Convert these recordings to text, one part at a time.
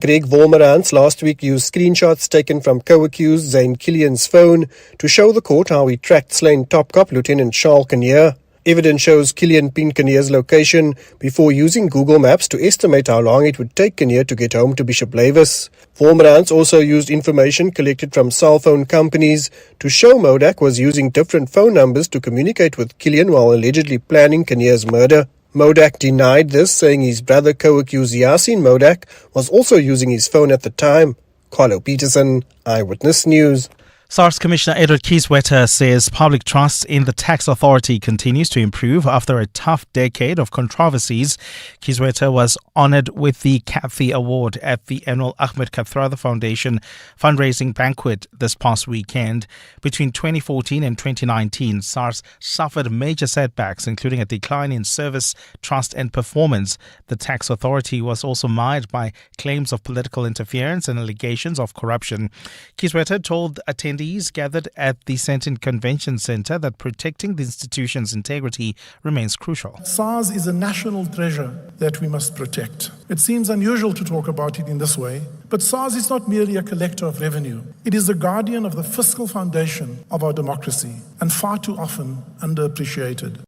Greg Wolmerans last week used screenshots taken from co-accused Zane Killian's phone to show the court how he tracked slain top cop Lieutenant Charles Kinnear. Evidence shows Killian pinned Kinnear's location before using Google Maps to estimate how long it would take Kinnear to get home to Bishop Lavis. Wolmerans also used information collected from cell phone companies to show Modak was using different phone numbers to communicate with Killian while allegedly planning Kinnear's murder. Modak denied this, saying his brother co-accused Yasin Modak was also using his phone at the time. Carlo Peterson, Eyewitness News. SARS Commissioner Edward Kieswetter says public trust in the tax authority continues to improve after a tough decade of controversies. Kieswetter was honoured with the Kathy Award at the annual Ahmed Kathrada Foundation fundraising banquet this past weekend. Between 2014 and 2019, SARS suffered major setbacks, including a decline in service, trust and performance. The tax authority was also mired by claims of political interference and allegations of corruption. Kieswetter told attendees gathered at the Sentin Convention Centre that protecting the institution's integrity remains crucial. SARS is a national treasure that we must protect. It seems unusual to talk about it in this way, but SARS is not merely a collector of revenue. It is the guardian of the fiscal foundation of our democracy, and far too often underappreciated.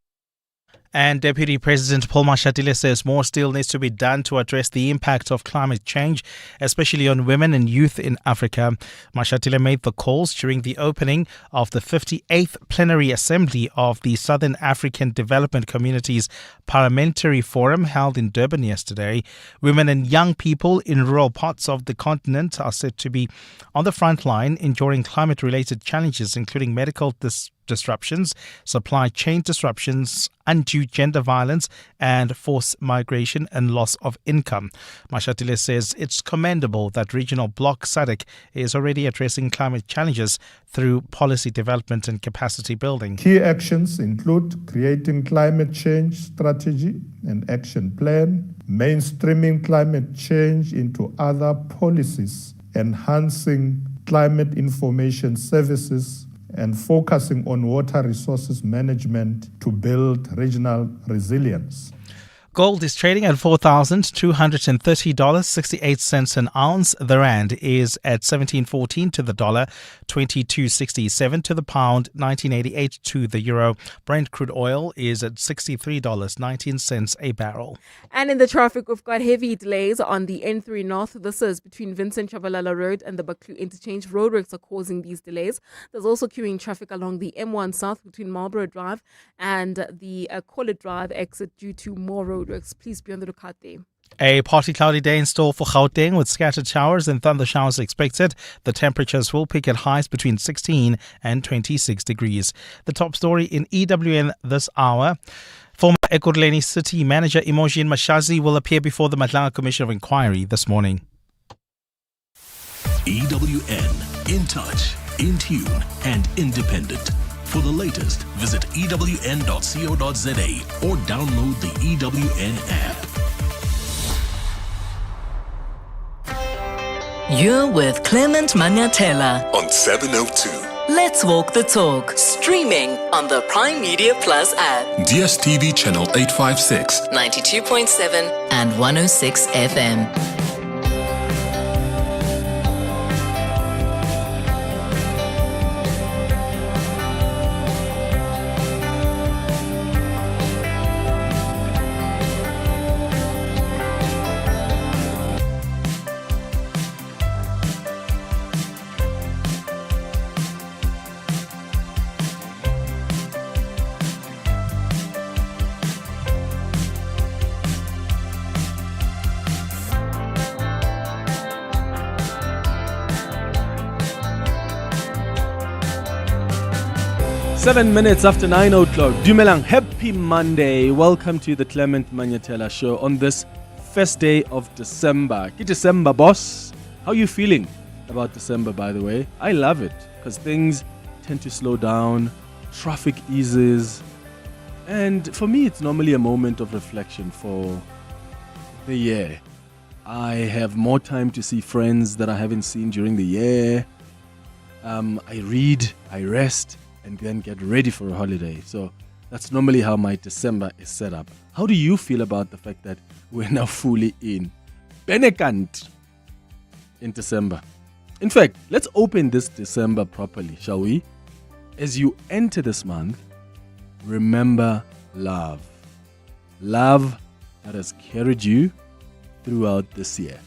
And Deputy President Paul Mashatile says more still needs to be done to address the impact of climate change, especially on women and youth in Africa. Mashatile made the calls during the opening of the 58th Plenary Assembly of the Southern African Development Community's Parliamentary Forum held in Durban yesterday. Women and young people in rural parts of the continent are said to be on the front line enduring climate-related challenges, including medical disruptions, supply chain disruptions, undue gender violence and forced migration and loss of income. Mashatile says it's commendable that regional bloc SADC is already addressing climate challenges through policy development and capacity building. Key actions include creating climate change strategy and action plan, mainstreaming climate change into other policies, enhancing climate information services, and focusing on water resources management to build regional resilience. Gold is trading at $4,230.68 an ounce. The rand is at 17.14 to the dollar, 22.67 to the pound, 19.88 to the euro. Brent crude oil is at $63.19 a barrel. And in the traffic, we've got heavy delays on the N3 North. This is between Vincent Chabalala Road and the Baklu Interchange. Roadworks are causing these delays. There's also queuing traffic along the M1 South between Marlborough Drive and the Collett Drive exit due to more roadworks. Please be on the lookout there. A partly cloudy day in store for Gauteng with scattered showers and thunder showers expected. The temperatures will peak at highs between 16 and 26 degrees. The top story in EWN this hour. Former Ekurhuleni City Manager Imogen Mashazi will appear before the Madlanga Commission of Inquiry this morning. EWN, in touch, in tune and independent. For the latest, visit ewn.co.za or download the EWN app. You're with Clement Manyathela On 702. Let's Walk the Talk. Streaming on the Prime Media Plus app. DSTV channel 856. 92.7 and 106 FM. Seven minutes after 9 o'clock. Dumelang, happy Monday. Welcome to the Clement Manyathela Show on this first day of December. Good December, boss. How are you feeling about December, by the way? I love it because things tend to slow down, traffic eases, and for me, it's normally a moment of reflection for the year. I have more time to see friends that I haven't seen during the year. I read, I rest, and then get ready for a holiday. So that's normally how my December is set up. How do you feel about the fact that we're now fully in Benekant in December. In fact, let's open this December properly, shall we? As you enter this month, remember love. Love that has carried you throughout this year.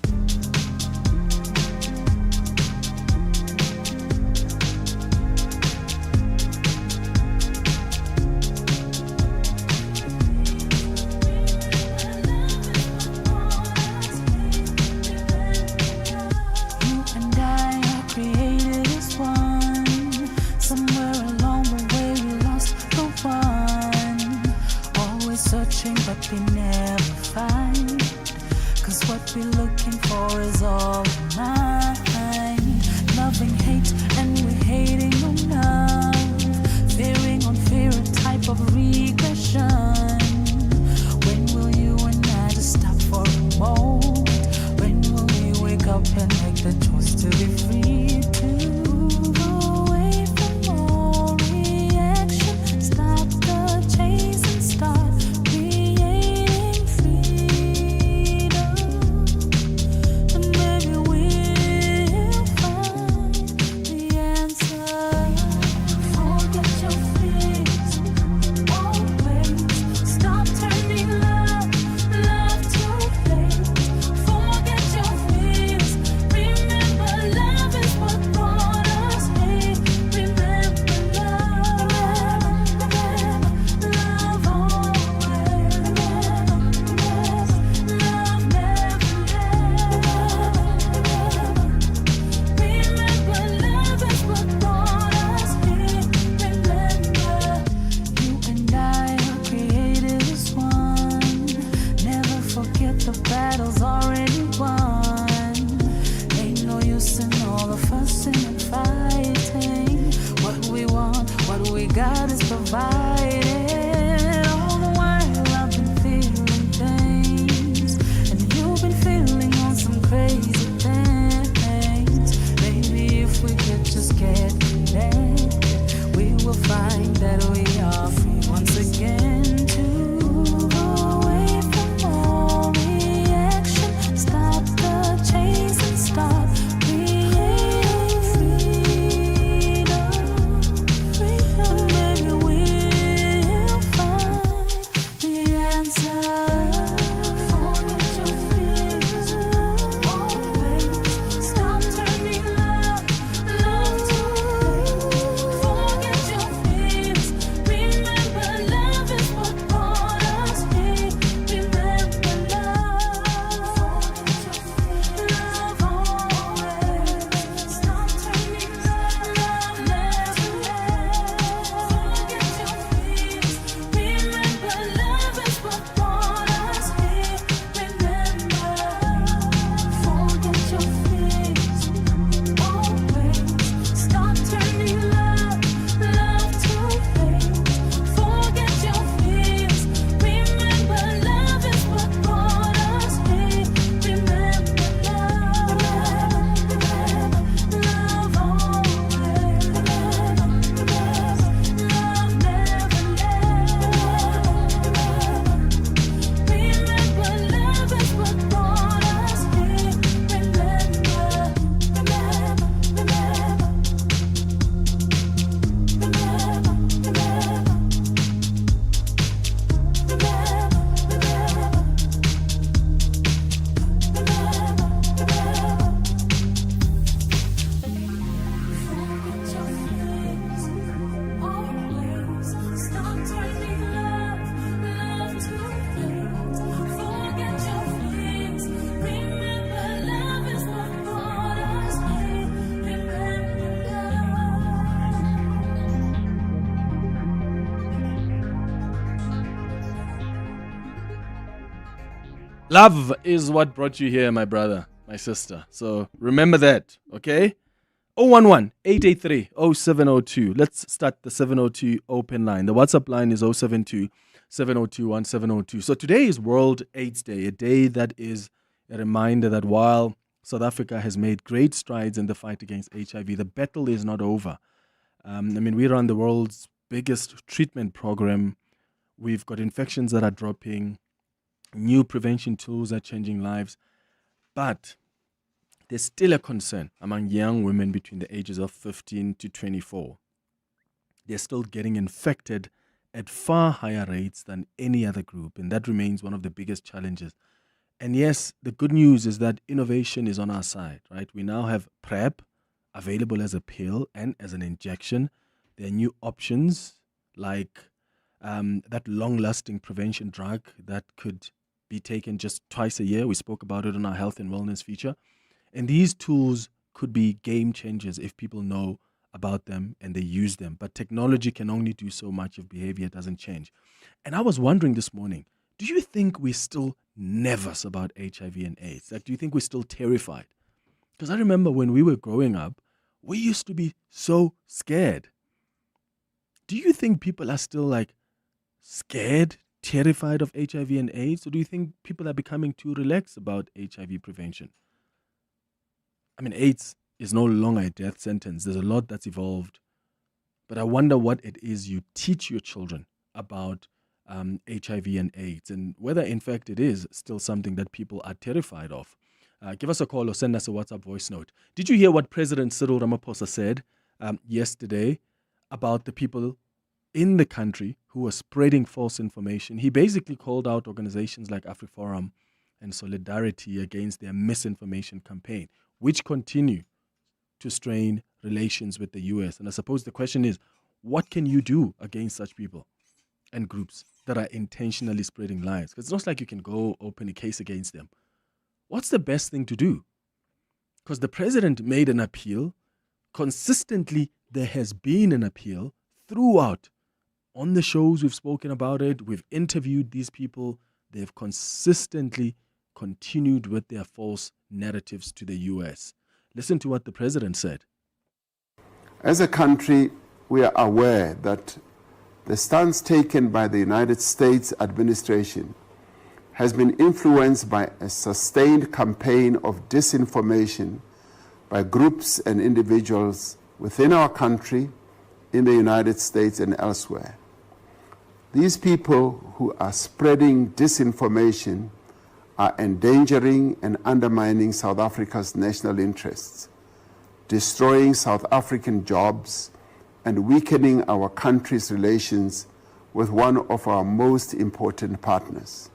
Love is what brought you here, my brother, my sister. So remember that, okay? 011-883-0702. Let's start the 702 open line. The WhatsApp line is 072-702-1702. So today is World AIDS Day, a day that is a reminder that while South Africa has made great strides in the fight against HIV, the battle is not over. We run the world's biggest treatment program. We've got infections that are dropping. New prevention tools are changing lives. But there's still a concern among young women between the ages of 15 to 24. They're still getting infected at far higher rates than any other group, and that remains one of the biggest challenges. And yes, the good news is that innovation is on our side, right? We now have PrEP available as a pill and as an injection. There are new options like that long-lasting prevention drug that could be taken just twice a year. We spoke about it on our health and wellness feature. And these tools could be game changers if people know about them and they use them. But technology can only do so much if behavior doesn't change. And I was wondering this morning, do you think we're still nervous about HIV and AIDS? Like, do you think we're still terrified? Because I remember when we were growing up, we used to be so scared. Do you think people are still like scared, terrified of HIV and AIDS? Or do you think people are becoming too relaxed about HIV prevention? I mean, AIDS is no longer a death sentence. There's a lot that's evolved. But I wonder what it is you teach your children about HIV and AIDS, and whether in fact it is still something that people are terrified of. Give us a call or send us a WhatsApp voice note. Did you hear what President Cyril Ramaphosa said yesterday about the people in the country who were spreading false information? He basically called out organizations like AfriForum and Solidarity against their misinformation campaign, which continue to strain relations with the US. And I suppose the question is, what can you do against such people and groups that are intentionally spreading lies? Because it's not like you can go open a case against them. What's the best thing to do? Because the president made an appeal. Consistently, there has been an appeal throughout. On the shows, we've spoken about it. We've interviewed these people. They've consistently continued with their false narratives to the US. Listen to what the president said. As a country, we are aware that the stance taken by the United States administration has been influenced by a sustained campaign of disinformation by groups and individuals within our country, in the United States and elsewhere. These people who are spreading disinformation are endangering and undermining South Africa's national interests, destroying South African jobs, and weakening our country's relations with one of our most important partners.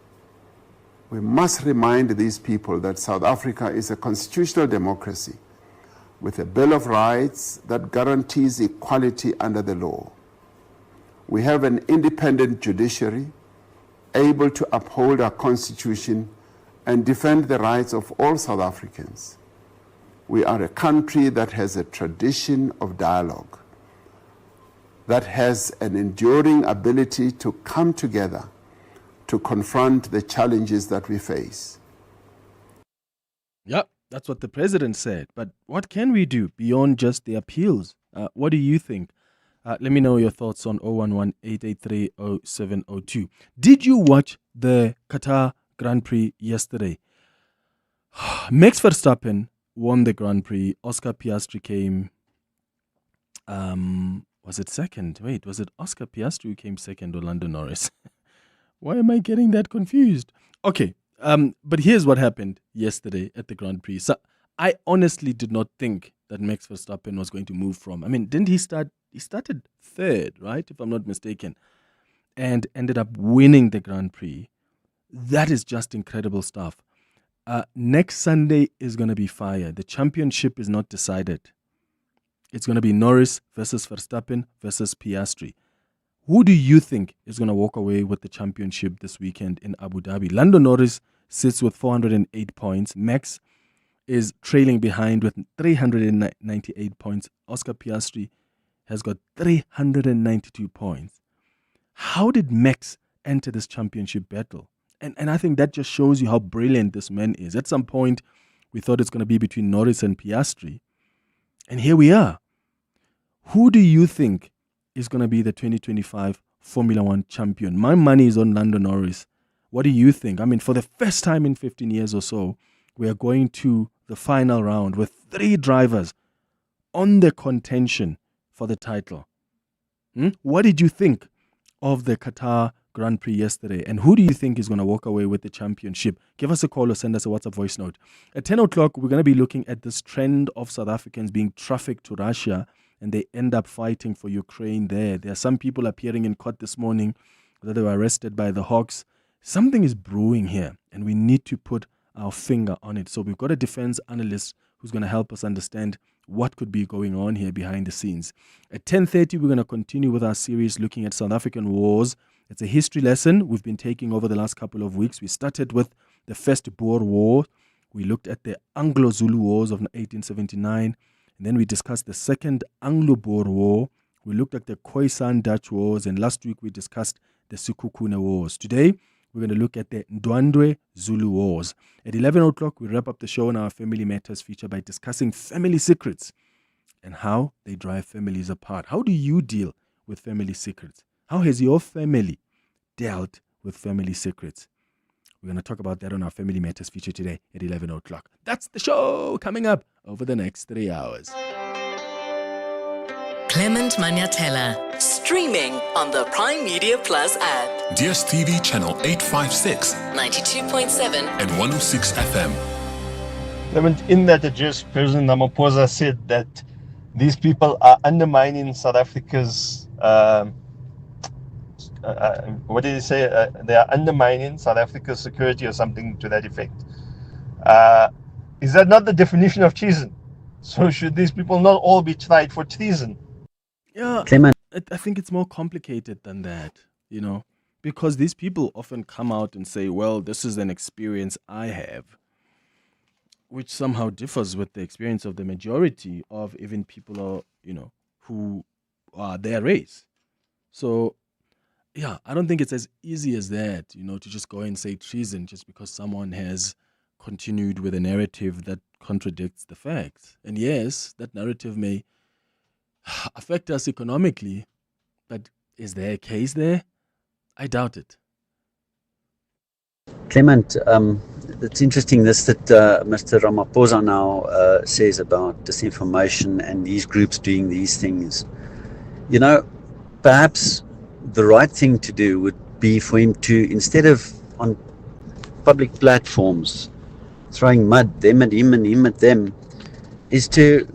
We must remind these people that South Africa is a constitutional democracy with a Bill of Rights that guarantees equality under the law. We have an independent judiciary able to uphold our constitution and defend the rights of all South Africans. We are a country that has a tradition of dialogue, that has an enduring ability to come together to confront the challenges that we face. Yep, that's what the president said. But what can we do beyond just the appeals? What do you think? Let me know your thoughts on 011-883-0702. Did you watch the Qatar Grand Prix yesterday? Max Verstappen won the Grand Prix. Oscar Piastri came, was it second? Wait, was it Oscar Piastri who came second or Lando Norris? Why am I getting that confused? Okay, but here's what happened yesterday at the Grand Prix. So I honestly did not think that Max Verstappen was going to move from. I mean, didn't he start? He started third, right? If I'm not mistaken, and ended up winning the Grand Prix. That is just incredible stuff. Next Sunday is going to be fire. The championship is not decided. It's going to be Norris versus Verstappen versus Piastri. Who do you think is going to walk away with the championship this weekend in Abu Dhabi? Lando Norris sits with 408 points. Max is trailing behind with 398 points. Oscar Piastri has got 392 points. How did Max enter this championship battle? And I think that just shows you how brilliant this man is. At some point, we thought it's going to be between Norris and Piastri. And here we are. Who do you think is going to be the 2025 Formula One champion? My money is on Lando Norris. What do you think? I mean, for the first time in 15 years or so, we are going to the final round with 3 drivers on the contention for the title. What did you think of the Qatar Grand Prix yesterday. And who do you think is going to walk away with the championship? Give us a call or send us a WhatsApp voice note. At 10 o'clock, we're going to be looking at this trend of South Africans being trafficked to Russia, and they end up fighting for Ukraine there. There are some people appearing in court this morning that they were arrested by the Hawks. Something is brewing here, and we need to put our finger on it. So we've got a defense analyst who's going to help us understand what could be going on here behind the scenes. At 10:30, we're going to continue with our series looking at South African wars. It's a history lesson we've been taking over the last couple of weeks. We started with the First Boer War. We looked at the Anglo-Zulu Wars of 1879. And then we discussed the Second Anglo-Boer War. We looked at the Khoisan Dutch Wars. And last week we discussed the Sekhukhune Wars. Today, we're going to look at the Ndwandwe Zulu Wars. At 11 o'clock, we wrap up the show on our Family Matters feature by discussing family secrets and how they drive families apart. How do you deal with family secrets? How has your family dealt with family secrets? We're going to talk about that on our Family Matters feature today at 11 o'clock. That's the show coming up over the next 3 hours. Clement Manyathela, streaming on the Prime Media Plus app. DSTV channel 856, 92.7 and 106 FM. Clement, in that address, President Ramaphosa said that these people are undermining South Africa's what did he say? They are undermining South Africa's security or something to that effect. Is that not the definition of treason? So should these people not all be tried for treason? Yeah, Clement. I think it's more complicated than that, because these people often come out and say, well, this is an experience I have, which somehow differs with the experience of the majority of even people who are their race. So, yeah, I don't think it's as easy as that, to just go and say treason just because someone has continued with a narrative that contradicts the facts. And yes, that narrative may affect us economically, but is there a case there? I doubt it. Clement, it's interesting that Mr. Ramaphosa now says about disinformation and these groups doing these things. Perhaps the right thing to do would be for him to, instead of on public platforms throwing mud, them at him and him at them, is to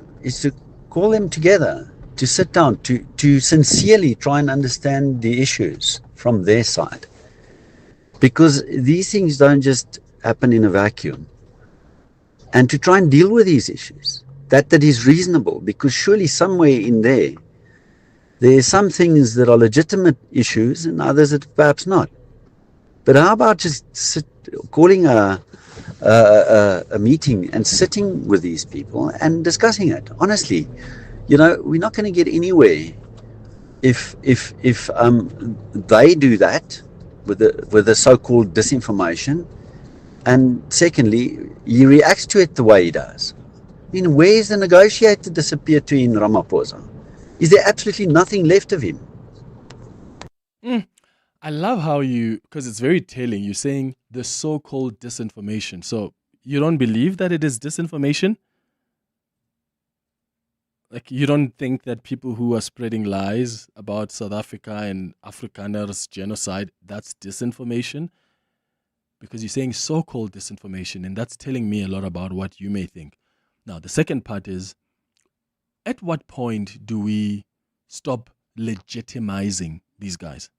call them together, to sit down, to sincerely try and understand the issues from their side. Because these things don't just happen in a vacuum. And to try and deal with these issues, that is reasonable, because surely somewhere in there are some things that are legitimate issues and others that perhaps not. But how about just calling a meeting and sitting with these people and discussing it? Honestly, we're not going to get anywhere if they do that with the so-called disinformation, and secondly, he reacts to it the way he does. Where's the negotiator disappeared to in Ramaphosa? Is there absolutely nothing left of him? I love how because it's very telling, you're saying the so-called disinformation. So you don't believe that it is disinformation? Like, you don't think that people who are spreading lies about South Africa and Afrikaners genocide, that's disinformation? Because you're saying so-called disinformation, and that's telling me a lot about what you may think. Now, the second part is, at what point do we stop legitimizing these guys?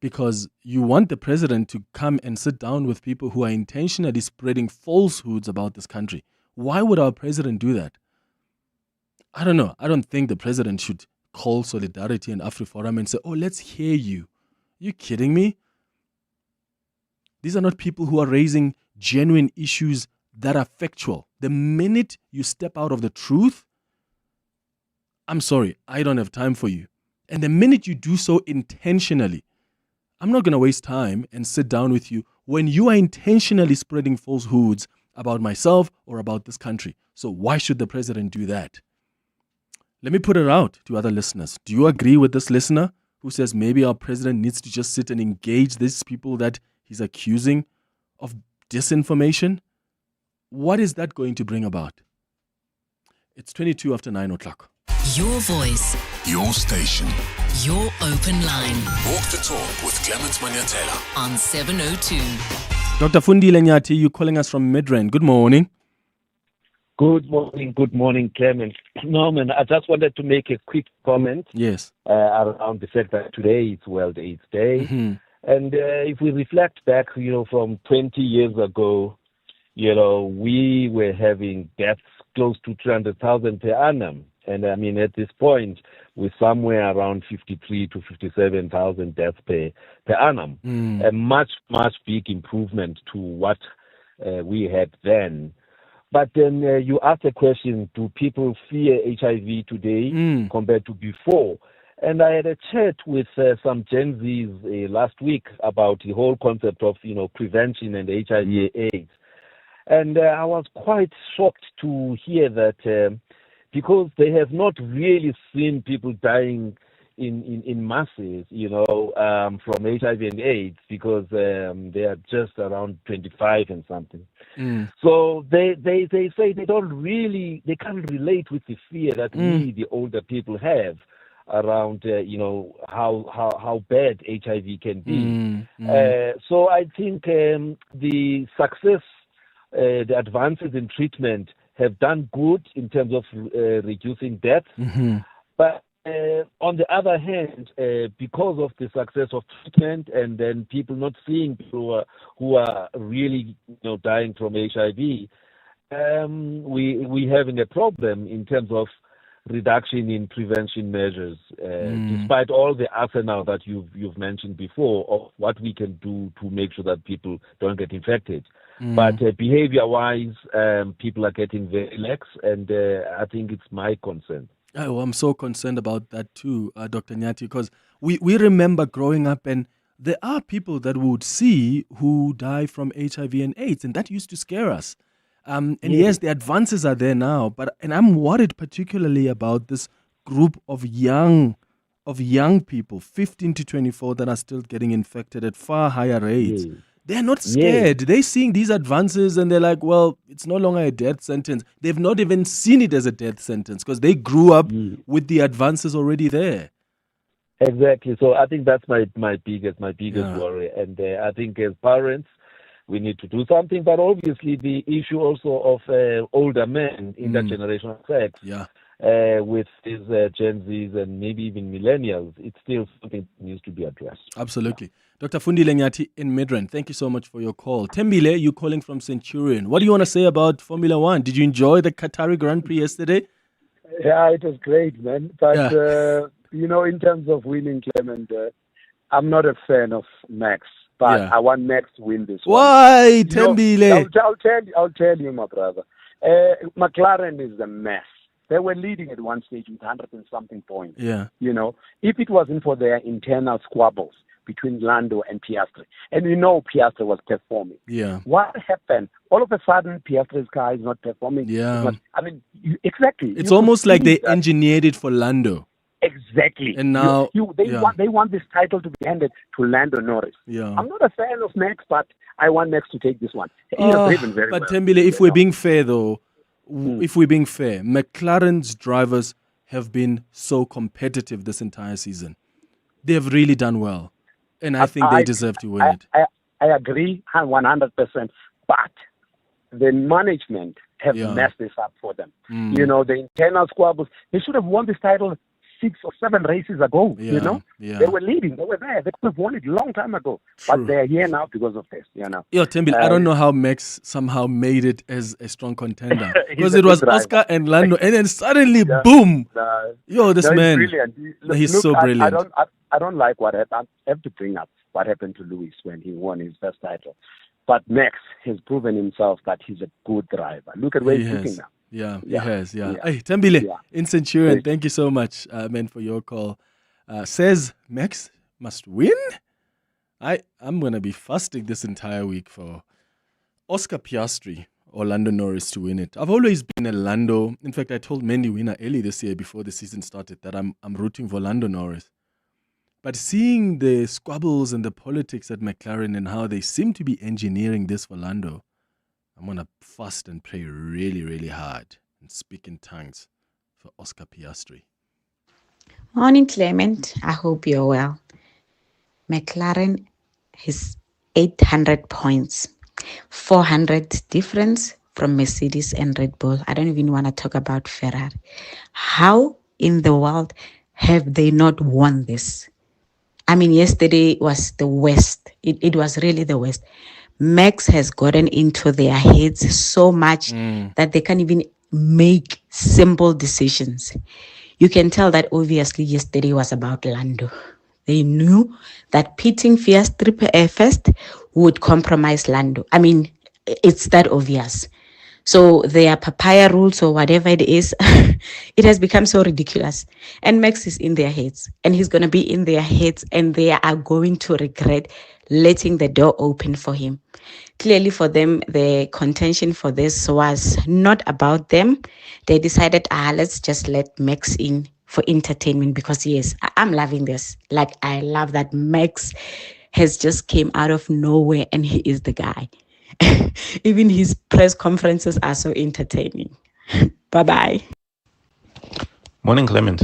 Because you want the president to come and sit down with people who are intentionally spreading falsehoods about this country. Why would our president do that? I don't know. I don't think the president should call Solidarity and AfriForum and say, oh, let's hear you. Are you kidding me? These are not people who are raising genuine issues that are factual. The minute you step out of the truth, I'm sorry, I don't have time for you. And the minute you do so intentionally, I'm not going to waste time and sit down with you when you are intentionally spreading falsehoods about myself or about this country. So why should the president do that? Let me put it out to other listeners. Do you agree with this listener who says maybe our president needs to just sit and engage these people that he's accusing of disinformation? What is that going to bring about? It's 22 after 9 o'clock. Your voice, Your station. your open line Walk the talk with Clement Manyathela. on 702. Dr. Fundile Nyati, you're calling us from Midrand. Good morning. Good morning, Clement. Norman, I just wanted to make a quick comment Yes. around the fact that today is World AIDS Day. Mm-hmm. And if we reflect back, from 20 years ago, we were having deaths close to 300,000 per annum. And I mean, at this point, we're somewhere around 53 to 57,000 deaths per annum. A much big improvement to what we had then. But then you asked the question, do people fear HIV today compared to before? And I had a chat with some Gen Zs last week about the whole concept of, prevention and HIV AIDS. And I was quite shocked to hear that because they have not really seen people dying in masses, from HIV and AIDS, because they are just around 25 and something. So they say they can't relate with the fear that we, the older people, have around, how bad HIV can be. So I think the success, the advances in treatment have done good in terms of reducing deaths. But on the other hand, because of the success of treatment and then people not seeing people who are really dying from HIV, we having a problem in terms of reduction in prevention measures, despite all the arsenal that you've mentioned before of what we can do to make sure that people don't get infected. But behavior-wise, people are getting very lax, and I think it's my concern. Oh, I'm so concerned about that too, Dr. Nyati, because we remember growing up and there are people that we would see who die from HIV and AIDS, and that used to scare us. And yes, the advances are there now, and I'm worried particularly about this group of young people, 15 to 24, that are still getting infected at far higher rates. They're not scared. They're seeing these advances and they're like, well, it's no longer a death sentence. They've not even seen it as a death sentence because they grew up with the advances already there. Exactly. So I think that's my biggest worry. And I think as parents, we need to do something. But obviously the issue also of older men, intergenerational sex, with these Gen Zs and maybe even millennials, it's still something that needs to be addressed. Absolutely. Dr. Fundile Nyati in Midrand, thank you so much for your call. Tembile, you calling from Centurion. What do you want to say about Formula One? Did you enjoy the Qatari Grand Prix yesterday? Yeah, it was great, man. But, in terms of winning, Clement, I'm not a fan of Max. But I want Max to win this one. Why, Tembile? I'll tell you, my brother. McLaren is a mess. They were leading at one stage with 100 and something points. Yeah. If it wasn't for their internal squabbles between Lando and Piastri, and Piastri was performing. Yeah. What happened? All of a sudden, Piastri's car is not performing. Yeah. Exactly. It's almost like they engineered it for Lando. Exactly. And now they want this title to be handed to Lando Norris. Yeah. I'm not a fan of Max, but I want Max to take this one. He has driven very well. But Tembile, if we're being fair though, McLaren's drivers have been so competitive this entire season. They have really done well. And I think they deserve to win it. I agree 100%. But the management have messed this up for them. The internal squabbles. They should have won this title 6 or 7 races ago. They were leading. They were there. They could have won it a long time ago. True. But they're here now because of this. Tembile, I don't know how Max somehow made it as a strong contender because it was Oscar and Lando, and then suddenly, boom! This man, he's so brilliant. I don't like what happened. I have to bring up what happened to Lewis when he won his first title. But Max has proven himself that he's a good driver. Look at where he's looking now. Yeah, he has. Hey, Tembile, in Centurion, thank you so much, man, for your call. Says Max must win? I'm going to be fasting this entire week for Oscar Piastri or Lando Norris to win it. I've always been a Lando. In fact, I told Mandy Winner early this year before the season started that I'm rooting for Lando Norris. But seeing the squabbles and the politics at McLaren and how they seem to be engineering this for Lando, I'm going to fast and pray really, really hard and speak in tongues for Oscar Piastri. Morning, Clement. I hope you're well. McLaren has 800 points, 400 difference from Mercedes and Red Bull. I don't even want to talk about Ferrari. How in the world have they not won this? I mean, yesterday was the worst. It was really the worst. Max has gotten into their heads so much that they can't even make simple decisions. You can tell that obviously yesterday was about Lando. They knew that pitting Piastri first would compromise Lando. I mean, it's that obvious. So their papaya rules or whatever it is, it has become so ridiculous. And Max is in their heads, and he's going to be in their heads, and they are going to regret letting the door open for him. Clearly for them, the contention for this was not about them. They decided, let's just let Max in for entertainment, because yes, I'm loving this. Like, I love that Max has just came out of nowhere and he is the guy. Even his press conferences are so entertaining. Bye-bye. Morning, Clement.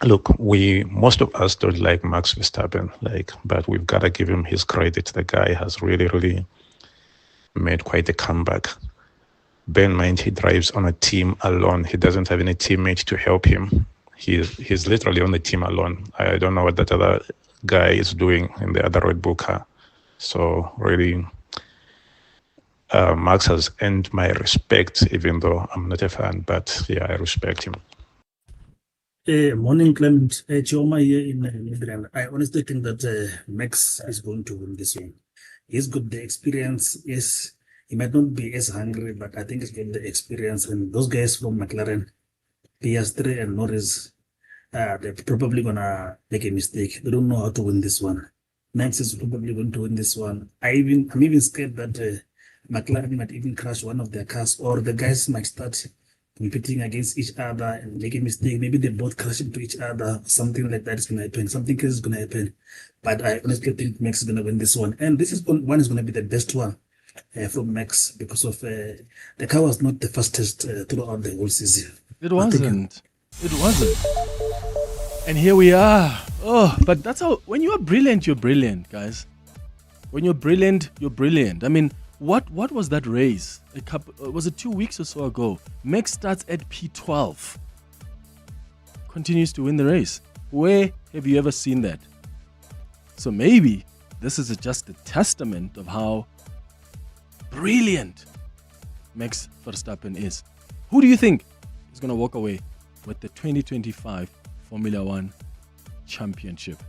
Look, most of us don't like Max Verstappen, but we've got to give him his credit. The guy has really, really made quite a comeback. Bear in mind, he drives on a team alone. He doesn't have any teammate to help him. He's literally on the team alone. I don't know what that other guy is doing in the other Red Bull car. So really, Max has earned my respect, even though I'm not a fan. But yeah, I respect him. Morning, Clement. Chioma here in Midrand. I honestly think that Max is going to win this one. He's got the experience. Yes, he might not be as hungry, but I think he's got the experience. And those guys from McLaren, Piastri and Norris, they're probably going to make a mistake. They don't know how to win this one. Max is probably going to win this one. I'm even scared that McLaren might even crash one of their cars, or the guys might start competing against each other and make a mistake. Maybe they both crash into each other. Something like that is going to happen. Something crazy is going to happen. But I honestly think Max is going to win this one. And this one is going to be the best one from Max, because of the car was not the fastest throughout the whole season. It wasn't. It wasn't. And here we are. Oh, but that's how, when you are brilliant, you're brilliant, guys. When you're brilliant, you're brilliant. I mean, what was that race? Was it 2 weeks or so ago? Max starts at P12. Continues to win the race. Where have you ever seen that? So maybe this is just a testament of how brilliant Max Verstappen is. Who do you think is going to walk away with the 2025 Formula One Championship?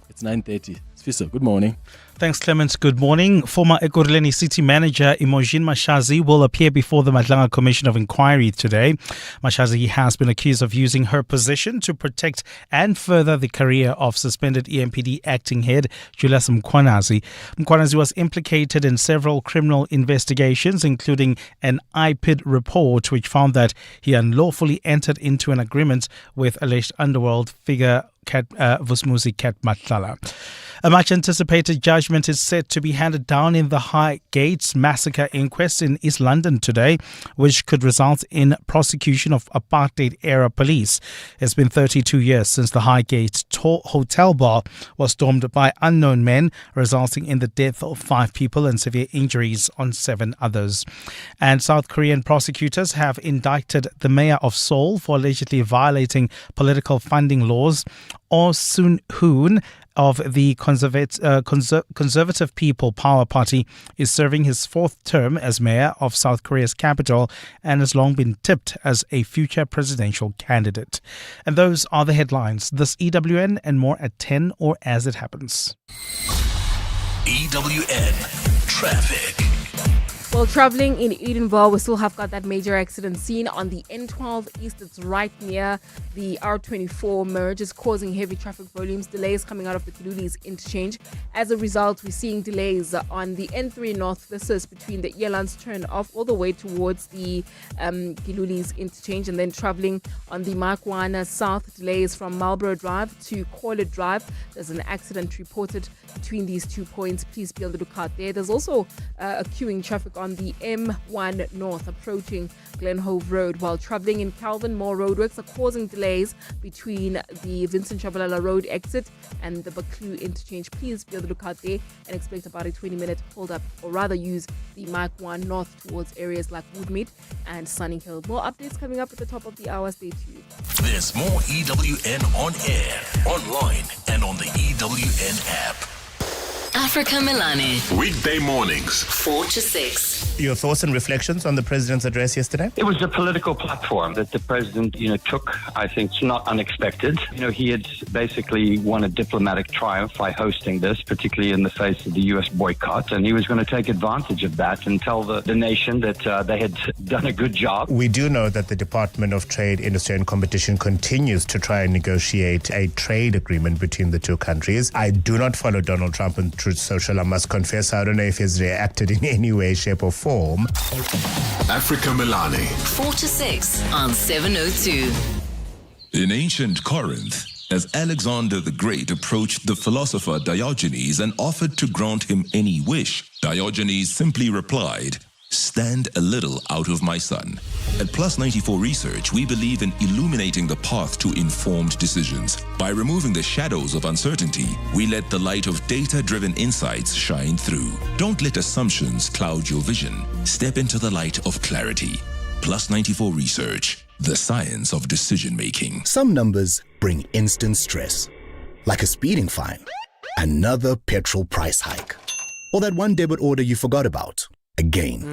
It's 9:30. Sfiso, good morning. Thanks, Clement. Good morning. Former Ekurhuleni City Manager Imogen Mashazi will appear before the Madlanga Commission of Inquiry today. Mashazi has been accused of using her position to protect and further the career of suspended EMPD acting head Julius Mkhwanazi. Mkhwanazi was implicated in several criminal investigations, including an IPID report which found that he unlawfully entered into an agreement with alleged underworld figure Vusmuzi Kat Matlala. A much-anticipated judgment is set to be handed down in the Highgate massacre inquest in East London today, which could result in prosecution of apartheid-era police. It's been 32 years since the Highgate hotel bar was stormed by unknown men, resulting in the death of 5 people and severe injuries on 7 others. And South Korean prosecutors have indicted the mayor of Seoul for allegedly violating political funding laws. Oh Soon-hoon of the Conservative People Power Party is serving his 4th term as mayor of South Korea's capital and has long been tipped as a future presidential candidate. And those are the headlines. This EWN and more at 10 or as it happens. EWN Traffic. Well, traveling in Edenville, we still have got that major accident scene on the N12 East. It's right near the R24 merge. It's causing heavy traffic volumes, delays coming out of the Kilulis interchange. As a result, we're seeing delays on the N3 North. This is between the Elands turn off all the way towards the Kilulis interchange, and then traveling on the Makwana South, delays from Marlborough Drive to Corlett Drive. There's an accident reported between these 2 points. Please be on the lookout there. There's also a queuing traffic on the M1 North approaching Glenhove Road, while traveling in Calvin Moore roadworks are causing delays between the Vincent Chabalala Road exit and the Baklu interchange. Please be on the lookout there and expect about a 20-minute hold up, or rather use the Mark 1 North towards areas like Woodmead and Sunny Hill. More updates coming up at the top of the hour. Stay tuned. There's more EWN on air, online, and on the EWN app. Africa Milani. Weekday mornings, 4 to 6. Your thoughts and reflections on the president's address yesterday? It was a political platform that the president, took. I think it's not unexpected. He had basically won a diplomatic triumph by hosting this, particularly in the face of the U.S. boycott, and he was going to take advantage of that and tell the nation that they had done a good job. We do know that the Department of Trade, Industry and Competition continues to try and negotiate a trade agreement between the two countries. I do not follow Donald Trump on Truth Social. I must confess, I don't know if he's reacted in any way, shape or form. Africa Milani. 4 to 6 on 702. In ancient Corinth, as Alexander the Great approached the philosopher Diogenes and offered to grant him any wish, Diogenes simply replied, "Stand a little out of my sun." At Plus 94 Research, we believe in illuminating the path to informed decisions. By removing the shadows of uncertainty, we let the light of data-driven insights shine through. Don't let assumptions cloud your vision. Step into the light of clarity. Plus 94 Research, the science of decision-making. Some numbers bring instant stress, like a speeding fine, another petrol price hike, or that one debit order you forgot about. Again.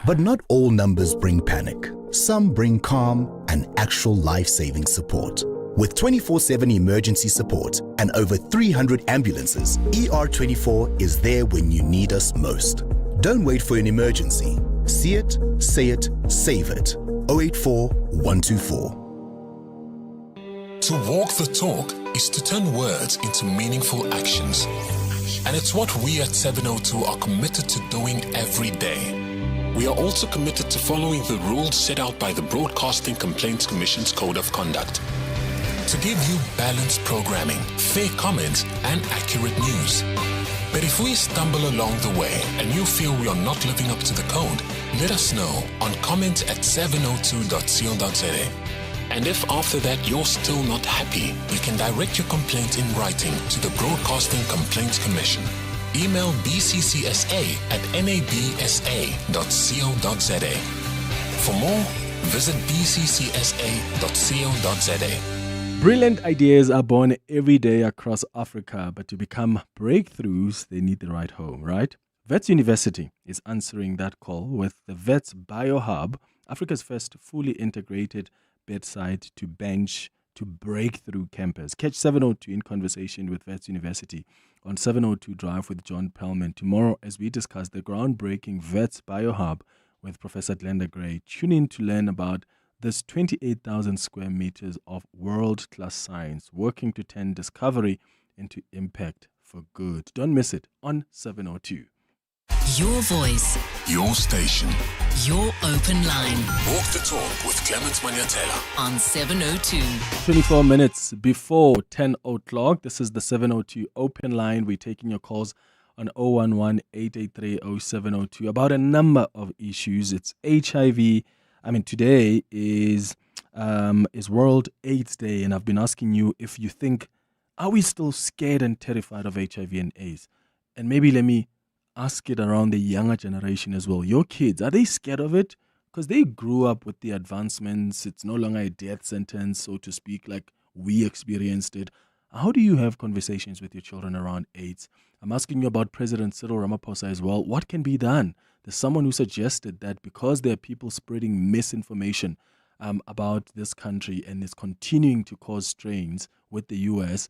But not all numbers bring panic. Some bring calm and actual life-saving support. With 24/7 emergency support and over 300 ambulances, ER24 is there when you need us most. Don't wait for an emergency. See it, say it, save it. 084 124. To walk the talk is to turn words into meaningful actions. And it's what we at 702 are committed to doing every day. We are also committed to following the rules set out by the Broadcasting Complaints Commission's Code of Conduct to give you balanced programming, fair comments, and accurate news. But if we stumble along the way and you feel we are not living up to the code, let us know on comment@702.co.za. And if after that you're still not happy, you can direct your complaint in writing to the Broadcasting Complaints Commission. Email bccsa@nabsa.co.za. For more, visit bccsa.co.za. Brilliant ideas are born every day across Africa, but to become breakthroughs, they need the right home, right? Wits University is answering that call with the Wits BioHub, Africa's first fully integrated bedside to bench to breakthrough campus. Catch 702 in conversation with Wits University on 702 Drive with John Pellman tomorrow as we discuss the groundbreaking Wits BioHub with Professor Glenda Gray. Tune in to learn about this 28,000 square meters of world-class science working to turn discovery into impact for good. Don't miss it on 702. Your voice. Your station. Your open line. Walk the talk with Clement Manyathela on 702. 24 minutes before 10 o'clock. This is the 702 open line. We're taking your calls on 011-883-0702 about a number of issues. It's HIV. Today is World AIDS Day, and I've been asking you if you think, are we still scared and terrified of HIV and AIDS? And maybe let me ask it around the younger generation as well. Your kids, are they scared of it? Because they grew up with the advancements. It's no longer a death sentence, so to speak, like we experienced it. How do you have conversations with your children around AIDS? I'm asking you about President Cyril Ramaphosa as well. What can be done? There's someone who suggested that because there are people spreading misinformation about this country and is continuing to cause strains with the U.S.,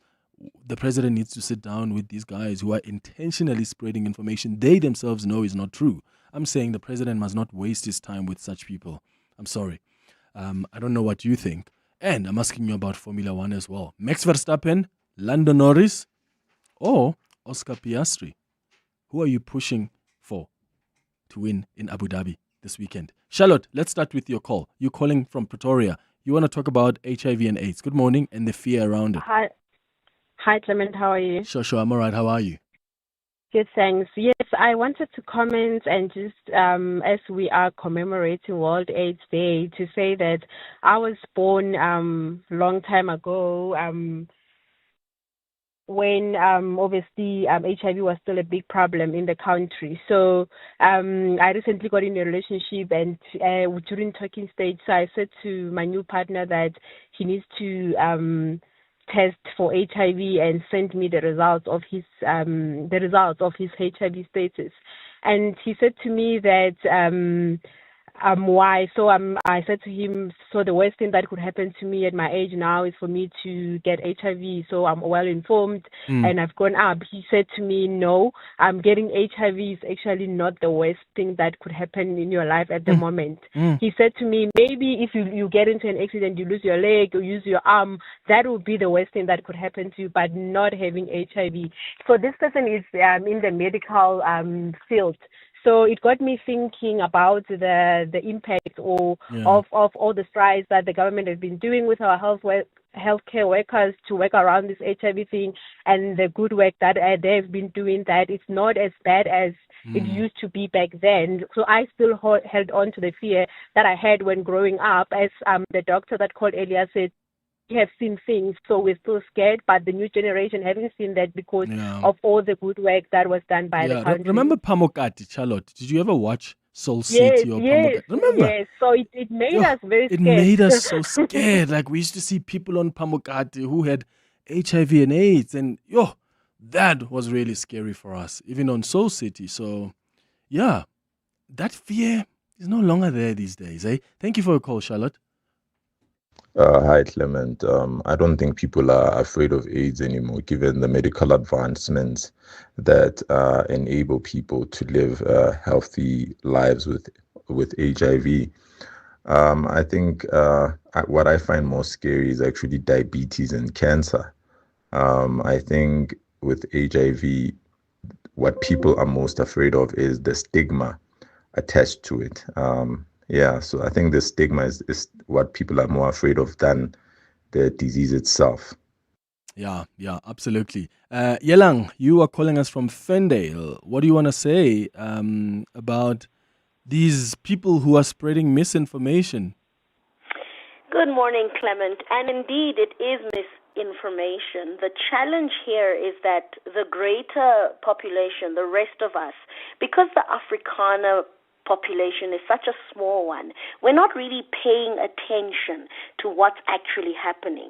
the president needs to sit down with these guys who are intentionally spreading information they themselves know is not true. I'm saying the president must not waste his time with such people. I'm sorry. I don't know what you think. And I'm asking you about Formula One as well. Max Verstappen, Lando Norris, or Oscar Piastri? Who are you pushing for to win in Abu Dhabi this weekend? Charlotte, let's start with your call. You're calling from Pretoria. You want to talk about HIV and AIDS. Good morning, and the fear around it. Hi, Clement. How are you? Sure. I'm all right. How are you? Good, thanks. Yes, I wanted to comment and just as we are commemorating World AIDS Day, to say that I was born long time ago when obviously HIV was still a big problem in the country. So I recently got in a relationship, and during talking stage, so I said to my new partner that he needs to test for HIV and send me the results of his HIV status. And he said to me that why? So I said to him, so the worst thing that could happen to me at my age now is for me to get HIV. So I'm well informed and I've gone up. He said to me, no, getting HIV is actually not the worst thing that could happen in your life at the moment. He said to me, maybe if you get into an accident, you lose your leg or use your arm, that would be the worst thing that could happen to you, but not having HIV. So this person is in the medical field. So it got me thinking about the impact of all the strides that the government has been doing with our healthcare workers to work around this HIV thing, and the good work that they've been doing, that it's not as bad as it used to be back then. So I still held on to the fear that I had when growing up. As the doctor that called earlier said, we have seen things, so we're still scared, but the new generation haven't seen that because of all the good work that was done by the country. Remember Pamukati, Charlotte? Did you ever watch Soul City or Pamukati? Remember? Yes, so it made us very scared. It made us so scared. Like, we used to see people on Pamukati who had HIV and AIDS, and that was really scary for us, even on Soul City. So, yeah, that fear is no longer there these days. Thank you for your call, Charlotte. Hi, Clement. I don't think people are afraid of AIDS anymore, given the medical advancements that enable people to live healthy lives with HIV. I think what I find more scary is actually diabetes and cancer. I think with HIV, what people are most afraid of is the stigma attached to it. So I think the stigma is what people are more afraid of than the disease itself. Yeah, absolutely. Yelang, you are calling us from Ferndale. What do you want to say about these people who are spreading misinformation? Good morning, Clement. And indeed, it is misinformation. The challenge here is that the greater population, the rest of us, because the Afrikaner population is such a small one, we're not really paying attention to what's actually happening,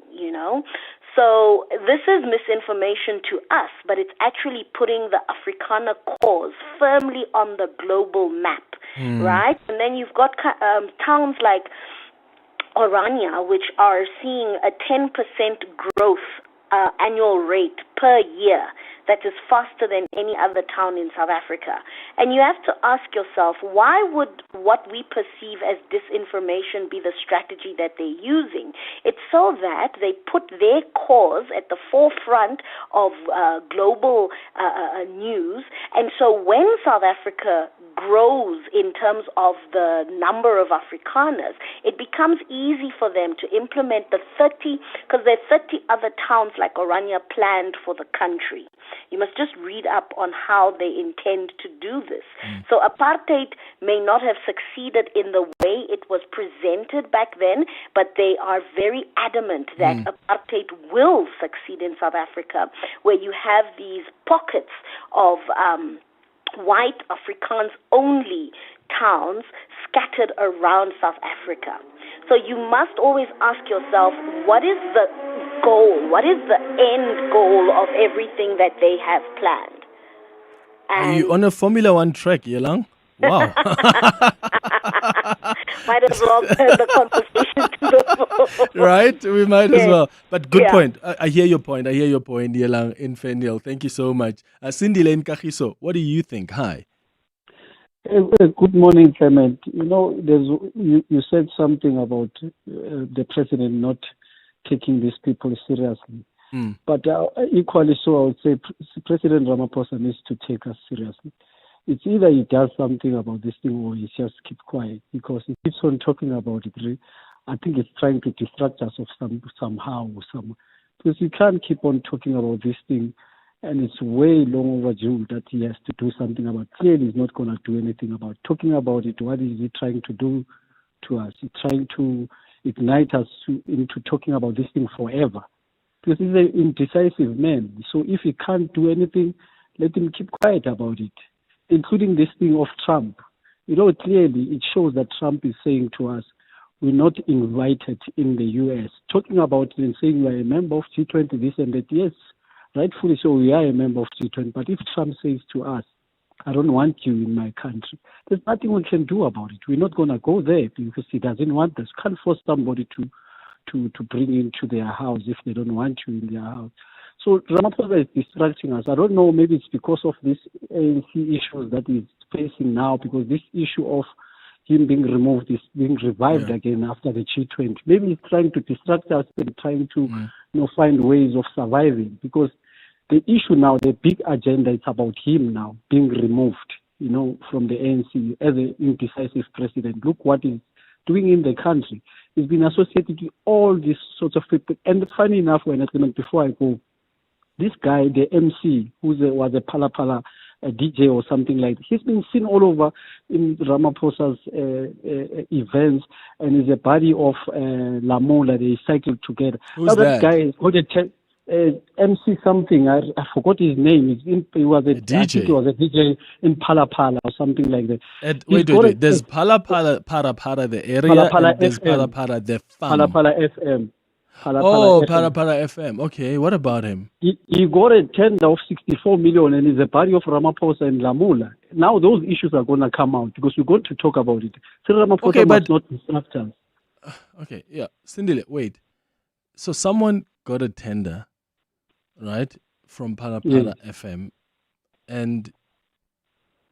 So this is misinformation to us, but it's actually putting the Afrikaner cause firmly on the global map, right? And then you've got towns like Orania, which are seeing a 10% growth annual rate per year. That is faster than any other town in South Africa. And you have to ask yourself, why would what we perceive as disinformation be the strategy that they're using? It's so that they put their cause at the forefront of global news. And so when South Africa grows in terms of the number of Afrikaners, it becomes easy for them to implement the 30, because there are 30 other towns like Orania planned for the country. You must just read up on how they intend to do this. So apartheid may not have succeeded in the way it was presented back then, but they are very adamant that apartheid will succeed in South Africa, where you have these pockets of white Afrikaans-only towns scattered around South Africa. So you must always ask yourself, what is the goal? What is the end goal of everything that they have planned? Are you on a Formula One track, Yelang? Wow. Might as well turn the conversation to the phone. Right? We might as well. But good point. I hear your point. Yelang in Ferndale. Thank you so much. Cindy Lane Kagiso, what do you think? Hi. Good morning, Clement. You said something about the president not taking these people seriously. But equally so, I would say President Ramaphosa needs to take us seriously. It's either he does something about this thing or he just keeps quiet, because he keeps on talking about it. I think it's trying to distract us of somehow. Because you can't keep on talking about this thing and it's way long overdue that he has to do something about. Clearly, he's not going to do anything about talking about it. What is he trying to do to us? He's trying to ignite us into talking about this thing forever. Because he's an indecisive man. So if he can't do anything, let him keep quiet about it, including this thing of Trump. Clearly it shows that Trump is saying to us, we're not invited in the U.S. Talking about it and saying we are a member of G20, this and that. Yes, rightfully so, we are a member of G20. But if Trump says to us, I don't want you in my country, there's nothing we can do about it. We're not going to go there because he doesn't want us. Can't force somebody to bring into their house if they don't want you in their house. So Ramaphosa is distracting us. I don't know, maybe it's because of these ANC issues that he's facing now, because this issue of him being removed is being revived again after the G20. Maybe he's trying to distract us and trying to find ways of surviving, because the issue now, the big agenda, it's about him now being removed, from the ANC as an indecisive president. Look what he's doing in the country. He's been associated with all these sorts of people. And funny enough, before I go, this guy, the MC, who was a Pala a DJ or something like that, he's been seen all over in Ramaphosa's events, and is a buddy of Lamola. They cycled together. Who's that? Guy is called MC something. I forgot his name. He was a DJ. I think he was a DJ in Pala or something like that. Wait. There's Pala, the area, and there's Pala, the farm. Pala FM. Pala FM. Okay, what about him? He got a tender of 64 million and is a buddy of Ramaphosa and Lamula. Now those issues are going to come out because we're going to talk about it. So Ramaphosa must not distract us. Okay, yeah. Sindile, wait. So someone got a tender, right, from Pala FM, and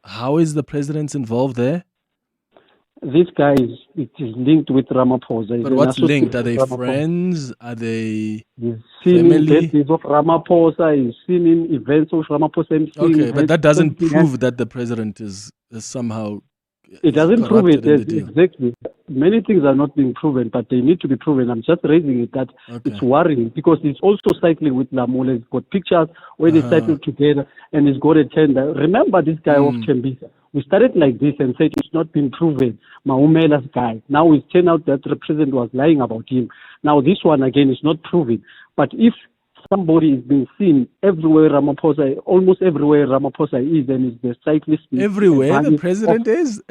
how is the president involved there? This guy is linked with Ramaphosa. But what's linked? Are they friends? Are they family? He's of Ramaphosa. He's seen in events of Ramaphosa. Okay, but that doesn't prove that the president is somehow. It doesn't prove it. Exactly. Many things are not being proven, but they need to be proven. I'm just raising it that it's worrying because he's also cycling with Lamola. He's got pictures where they cycle together and he's got a tender. Remember this guy of Tembisa? We started like this and said it's not been proven. Maumela's guy. Now it's turned out that the president was lying about him. Now this one again is not proven. But if somebody is being seen everywhere Ramaphosa, almost everywhere Ramaphosa is, and is the cyclist. Everywhere the president is?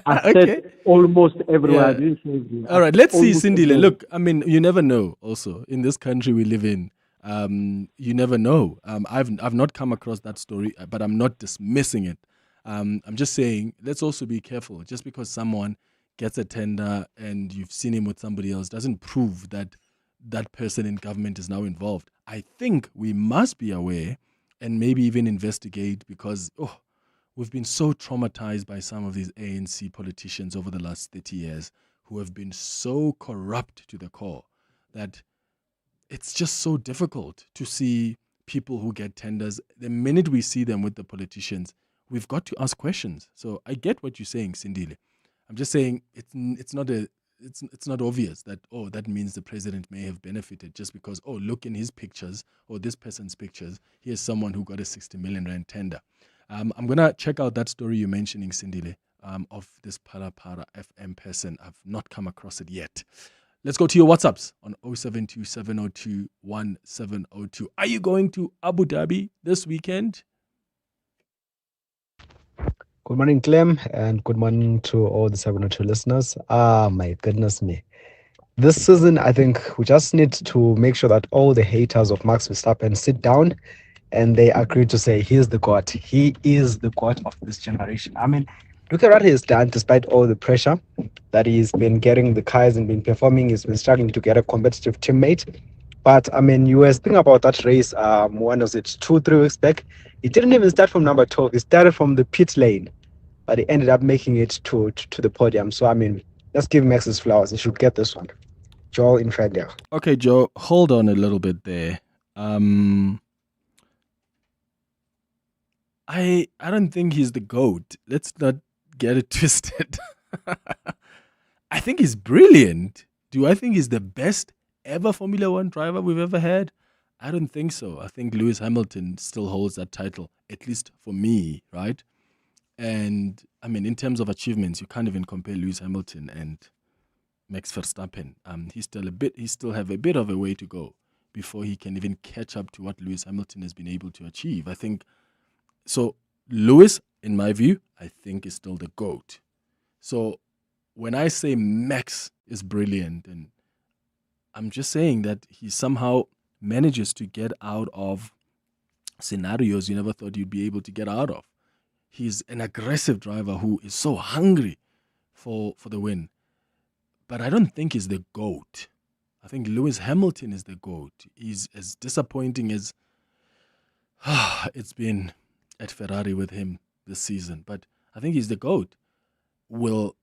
I said almost everywhere. Yeah. All right, let's see, Sindile. Look, I mean, you never know also. In this country we live in, you never know. I've not come across that story, but I'm not dismissing it. I'm just saying, let's also be careful. Just because someone gets a tender and you've seen him with somebody else doesn't prove that that person in government is now involved. I think we must be aware and maybe even investigate because we've been so traumatized by some of these ANC politicians over the last 30 years who have been so corrupt to the core that it's just so difficult to see people who get tenders. The minute we see them with the politicians, we've got to ask questions. So I get what you're saying, Sindile. I'm just saying it's not obvious that, that means the president may have benefited just because, look in his pictures or this person's pictures, here's someone who got a 60 million rand tender. I'm going to check out that story you're mentioning, Sindile, of this Para FM person. I've not come across it yet. Let's go to your WhatsApps on 0727021702. Are you going to Abu Dhabi this weekend? Good morning, Clem, and good morning to all the 702 listeners. My goodness me. This season, I think we just need to make sure that all the haters of Max Verstappen sit down and they agree to say, he's the God. He is the God of this generation. I mean, look at what he's done despite all the pressure that he's been getting. The car hasn't been performing. He's been struggling to get a competitive teammate. But, I mean, you were thinking about that race, when was it, 2-3 weeks back? He didn't even start from number 12. He started from the pit lane, but he ended up making it to the podium. So, I mean, let's give Max his flowers. He should get this one. Joel in Frederick. Okay, Joe, hold on a little bit there. I don't think he's the GOAT. Let's not get it twisted. I think he's brilliant. Do I think he's the best ever Formula One driver we've ever had? I don't think so. I think Lewis Hamilton still holds that title, at least for me, right? And I mean, in terms of achievements, you can't even compare Lewis Hamilton and Max Verstappen. He still have a bit of a way to go before he can even catch up to what Lewis Hamilton has been able to achieve. I think so. Lewis, in my view, I think is still the GOAT. So when I say Max is brilliant, and I'm just saying that he somehow manages to get out of scenarios you never thought you'd be able to get out of. He's an aggressive driver who is so hungry for the win. But I don't think he's the GOAT. I think Lewis Hamilton is the GOAT. He's as disappointing as it's been at Ferrari with him this season. But I think he's the GOAT. Will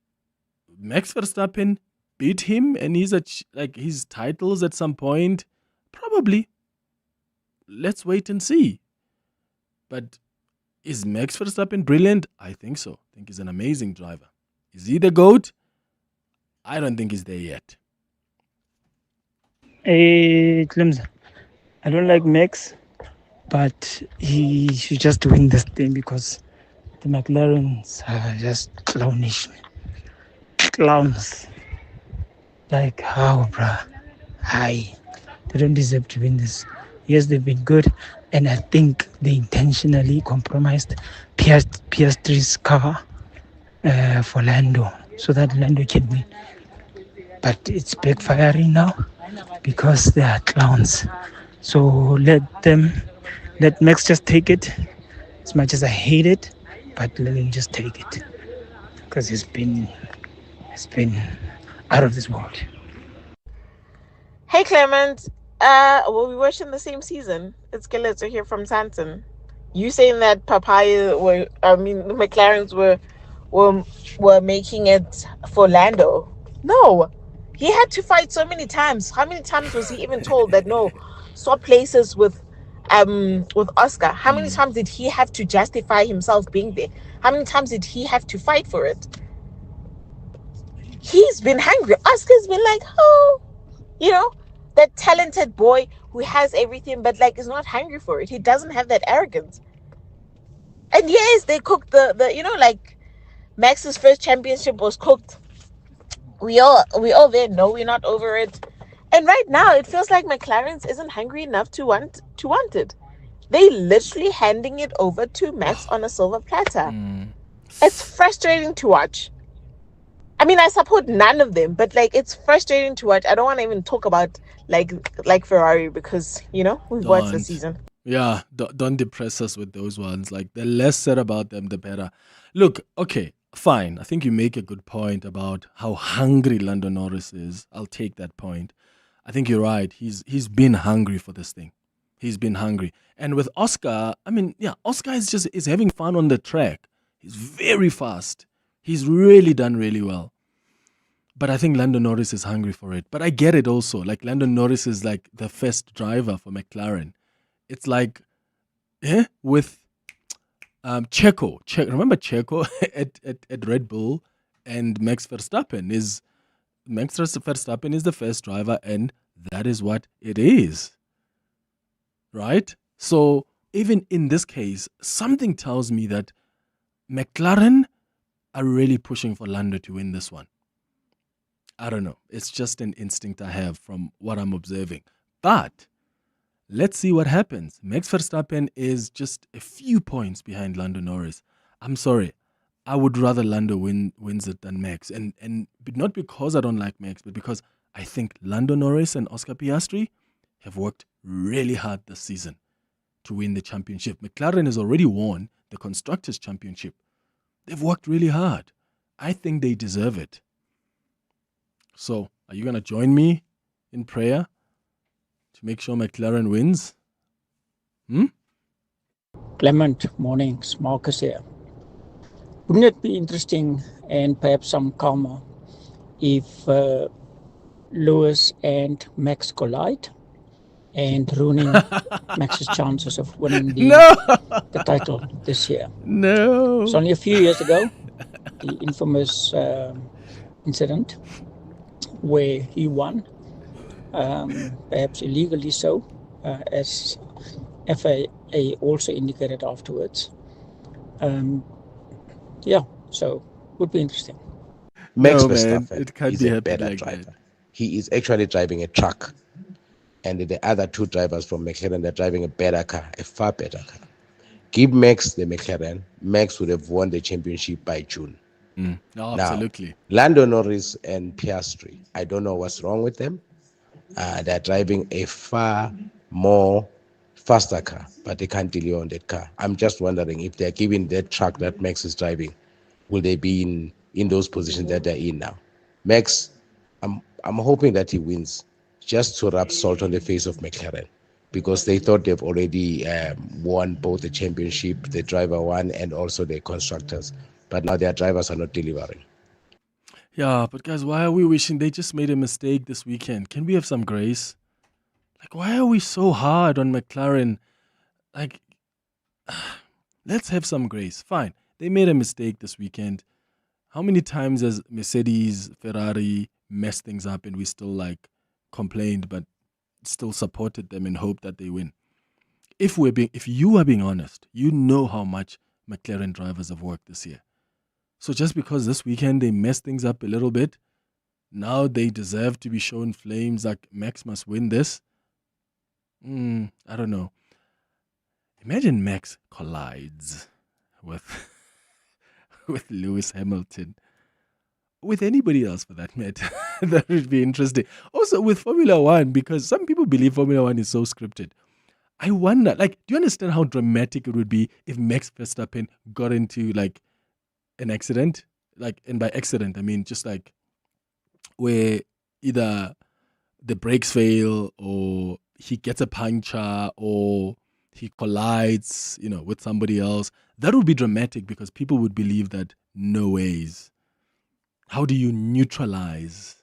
Max Verstappen beat him and his titles at some point? Probably. Let's wait and see. But is Max Verstappen brilliant? I think so. I think he's an amazing driver. Is he the GOAT? I don't think he's there yet. Hey, Clemson. I don't like Max, but he should just win this thing because the McLarens are just clownish. Clowns. Like, how, bruh? Hi. They don't deserve to win this. Yes, they've been good, and I think they intentionally compromised Piastri's car for Lando, so that Lando can win. But it's backfiring now because they are clowns. So let Max just take it. As much as I hate it, but let him just take it because it's been out of this world. Hey Clement, we're watching the same season. It's Skeletor here from Santon. You saying that the McLarens were making it for Lando? No, he had to fight so many times. How many times was he even told that no, swap places with Oscar? How many times did he have to justify himself being there? How many times did he have to fight for it? He's been hungry. Oscar's been like, oh, that talented boy who has everything, but is not hungry for it. He doesn't have that arrogance. And yes, they cooked the Max's first championship was cooked. We all there know we're not over it. And right now it feels like McLaren's isn't hungry enough to want it. They literally handing it over to Max on a silver platter. It's frustrating to watch. I mean, I support none of them, but it's frustrating to watch. I don't want to even talk about like Ferrari because we've watched the season. Yeah, don't depress us with those ones. The less said about them, the better. Look, okay, fine. I think you make a good point about how hungry Lando Norris is. I'll take that point. I think you're right. He's been hungry for this thing. He's been hungry. And with Oscar, Oscar is having fun on the track. He's very fast. He's really done really well. But I think Lando Norris is hungry for it. But I get it also. Lando Norris is the first driver for McLaren. It's with Checo. Remember Checo at Red Bull, and Max Verstappen is the first driver, and that is what it is. Right? So even in this case, something tells me that McLaren are really pushing for Lando to win this one. I don't know. It's just an instinct I have from what I'm observing. But let's see what happens. Max Verstappen is just a few points behind Lando Norris. I'm sorry. I would rather Lando wins it than Max. And not because I don't like Max, but because I think Lando Norris and Oscar Piastri have worked really hard this season to win the championship. McLaren has already won the Constructors' Championship. They've worked really hard. I think they deserve it. So, are you going to join me in prayer to make sure McLaren wins? Clement, mornings. Marcus here. Wouldn't it be interesting and perhaps some calmer if Lewis and Max collide and ruining Max's chances of winning the title this year? No. It's only a few years ago, the infamous incident where he won, perhaps illegally so, as FAA also indicated afterwards. So would be interesting. No, man, it can't is be a happening better like driver. that. He is actually driving a truck, and the other two drivers from McLaren, they're driving a better car, a far better car. Give Max the McLaren, Max would have won the championship by June. No, Now, absolutely. Lando Norris and Piastri, I don't know what's wrong with them. They're driving a far more faster car, but they can't deliver on that car. I'm just wondering if they're given that truck that Max is driving, will they be in those positions that they're in now? Max, I'm hoping that he wins, just to rub salt on the face of McLaren, because they thought they've already won both the championship, the driver one, and also the constructors. But now their drivers are not delivering. Yeah, but guys, why are we wishing they just made a mistake this weekend? Can we have some grace? Like, why are we so hard on McLaren? Like, let's have some grace. Fine, they made a mistake this weekend. How many times has Mercedes, Ferrari messed things up and we still complained, but still supported them and hoped that they win? If you are being honest, you know how much McLaren drivers have worked this year. So just because this weekend they messed things up a little bit, now they deserve to be shown flames like Max must win this? I don't know. Imagine Max collides with Lewis Hamilton. With anybody else for that matter. That would be interesting. Also with Formula One, because some people believe Formula One is so scripted. I wonder, do you understand how dramatic it would be if Max Verstappen got into an accident? And by accident, I mean just where either the brakes fail or he gets a puncture or he collides, with somebody else. That would be dramatic because people would believe that no ways. How do you neutralize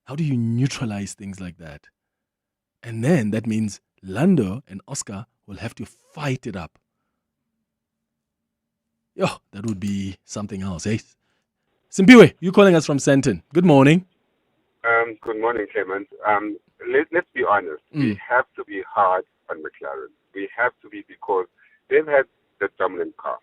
things like that? And then that means Lando and Oscar will have to fight it up. Yo, that would be something else, eh? Simpiwe, you calling us from Sandton. Good morning. Good morning, Clement. Let's be honest. We have to be hard on McLaren. We have to be, because they've had the dominant car.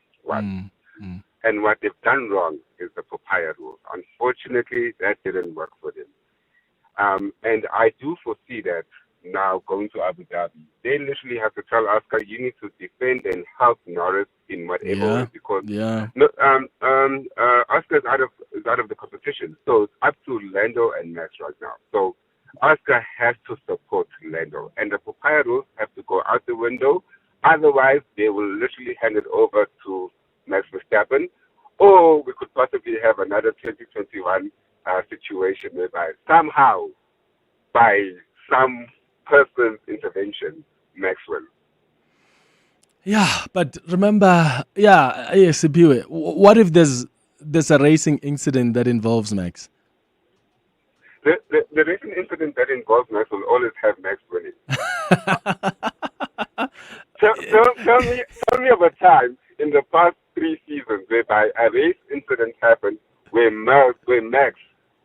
And what they've done wrong is the papaya rule. Unfortunately, that didn't work for them. And I do foresee that now going to Abu Dhabi, they literally have to tell Oscar, you need to defend and help Norris in whatever way, because Oscar is out of the competition. So it's up to Lando and Max right now. So Oscar has to support Lando, and the papaya rules have to go out the window. Otherwise, they will literally hand it over to Max Verstappen, or we could possibly have another 2021 situation whereby somehow, by some person's intervention, Max wins. Yeah, but remember, Sipiwe, what if there's a racing incident that involves Max? The racing incident that involves Max will always have Max winning. Tell me of a time in the past 3 seasons whereby a race incident happened where Max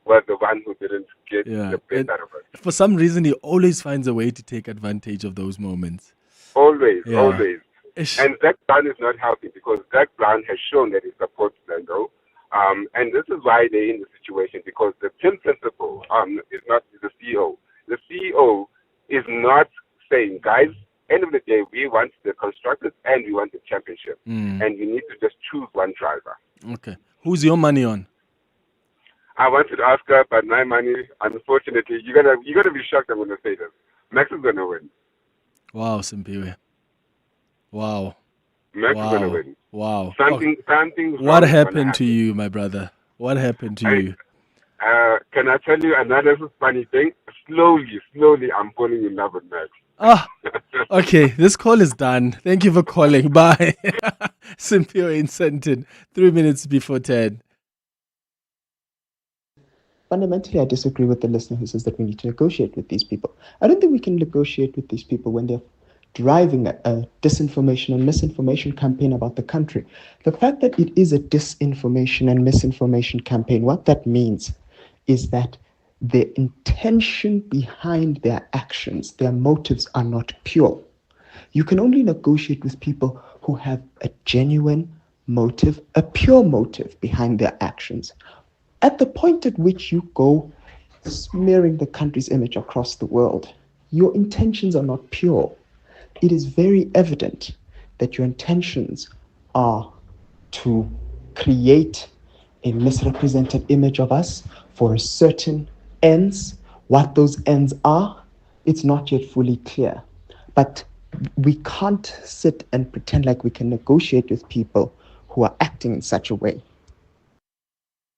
was the one who didn't get the best out of it. For some reason, he always finds a way to take advantage of those moments. Always. And Zach Brown is not helping, because Zach Brown has shown that he supports Lando. And this is why they're in the situation, because the team principal is not the CEO. The CEO is not saying, guys, end of the day, we want the constructors and we want the championship. And you need to just choose one driver. Okay. Who's your money on? I wanted Oscar, but my money, unfortunately, you're gonna be shocked I'm gonna say this. Max is gonna win. Wow, Simpiwe. Wow. Max is gonna win. Wow. Something. What happened to you, my brother? What happened to you? Can I tell you another funny thing? Slowly, I'm falling in love with Max. Okay. This call is done. Thank you for calling. Bye. Simpiwe in Sandton, 3 minutes before 10. Fundamentally, I disagree with the listener who says that we need to negotiate with these people. I don't think we can negotiate with these people when they're driving a disinformation and misinformation campaign about the country. The fact that it is a disinformation and misinformation campaign, what that means is that their intention behind their actions, their motives are not pure. You can only negotiate with people who have a genuine motive, a pure motive behind their actions. At the point at which you go smearing the country's image across the world, your intentions are not pure. It is very evident that your intentions are to create a misrepresented image of us for a certain ends. What those ends are, it's not yet fully clear. But we can't sit and pretend like we can negotiate with people who are acting in such a way.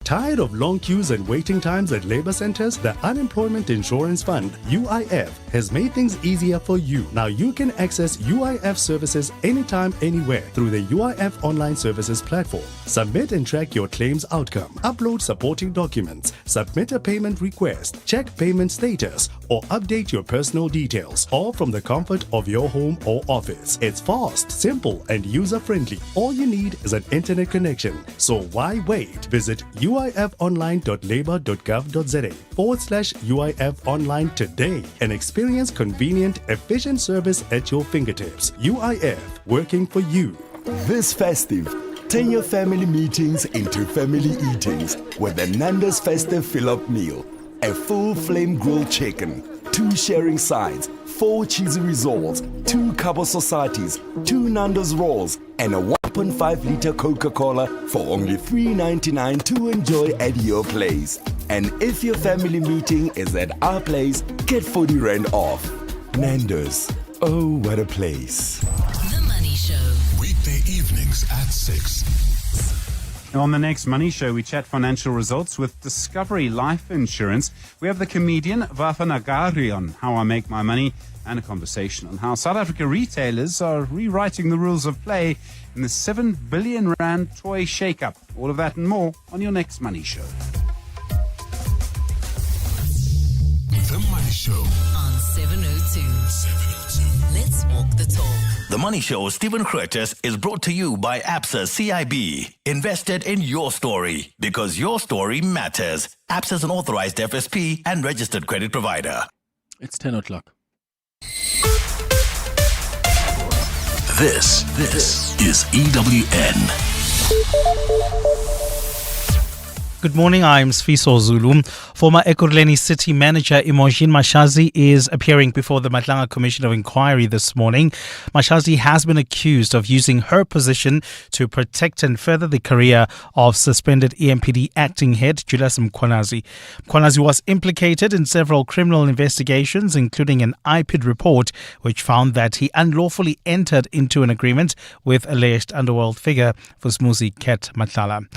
Tired of long queues and waiting times at labor centers? The Unemployment Insurance Fund, UIF, has made things easier for you. Now you can access UIF services anytime, anywhere through the UIF online services platform. Submit and track your claims outcome. Upload supporting documents. Submit a payment request. Check payment status or update your personal details, all from the comfort of your home or office. It's fast, simple, and user-friendly. All you need is an internet connection. So why wait? Visit uifonline.labour.gov.za/UIF online today and experience convenient, efficient service at your fingertips. UIF, working for you. This festive, turn your family meetings into family eatings with the Nando's Festive Fill-Up Meal. A full flame grilled chicken, 2 sharing sides, 4 cheesy rissoles, 2 Cabo Societies, 2 Nando's rolls, and a 1.5-liter Coca-Cola for only $3.99 to enjoy at your place. And if your family meeting is at our place, get 40 Rand off. Nando's. Oh, what a place. The Money Show. Weekday evenings at 6. On the next Money Show, we chat financial results with Discovery Life Insurance. We have the comedian Vafa Nagari on How I Make My Money and a conversation on how South Africa retailers are rewriting the rules of play in the 7 billion rand toy shake-up. All of that and more on your next Money Show. The Money Show on 702. Let's walk the talk. The Money Show, Stephen Curtis, is brought to you by ABSA CIB. Invested in your story because your story matters. ABSA is an authorized FSP and registered credit provider. It's 10 o'clock. This is EWN. Good morning, I'm Sfiso Zulu. Former Ekurhuleni City Manager Imogen Mashazi is appearing before the Matlanga Commission of Inquiry this morning. Mashazi has been accused of using her position to protect and further the career of suspended EMPD acting head Julius Mkhwanazi. Mkhwanazi was implicated in several criminal investigations, including an IPID report which found that he unlawfully entered into an agreement with alleged underworld figure Vusmuzi Ket Matlala.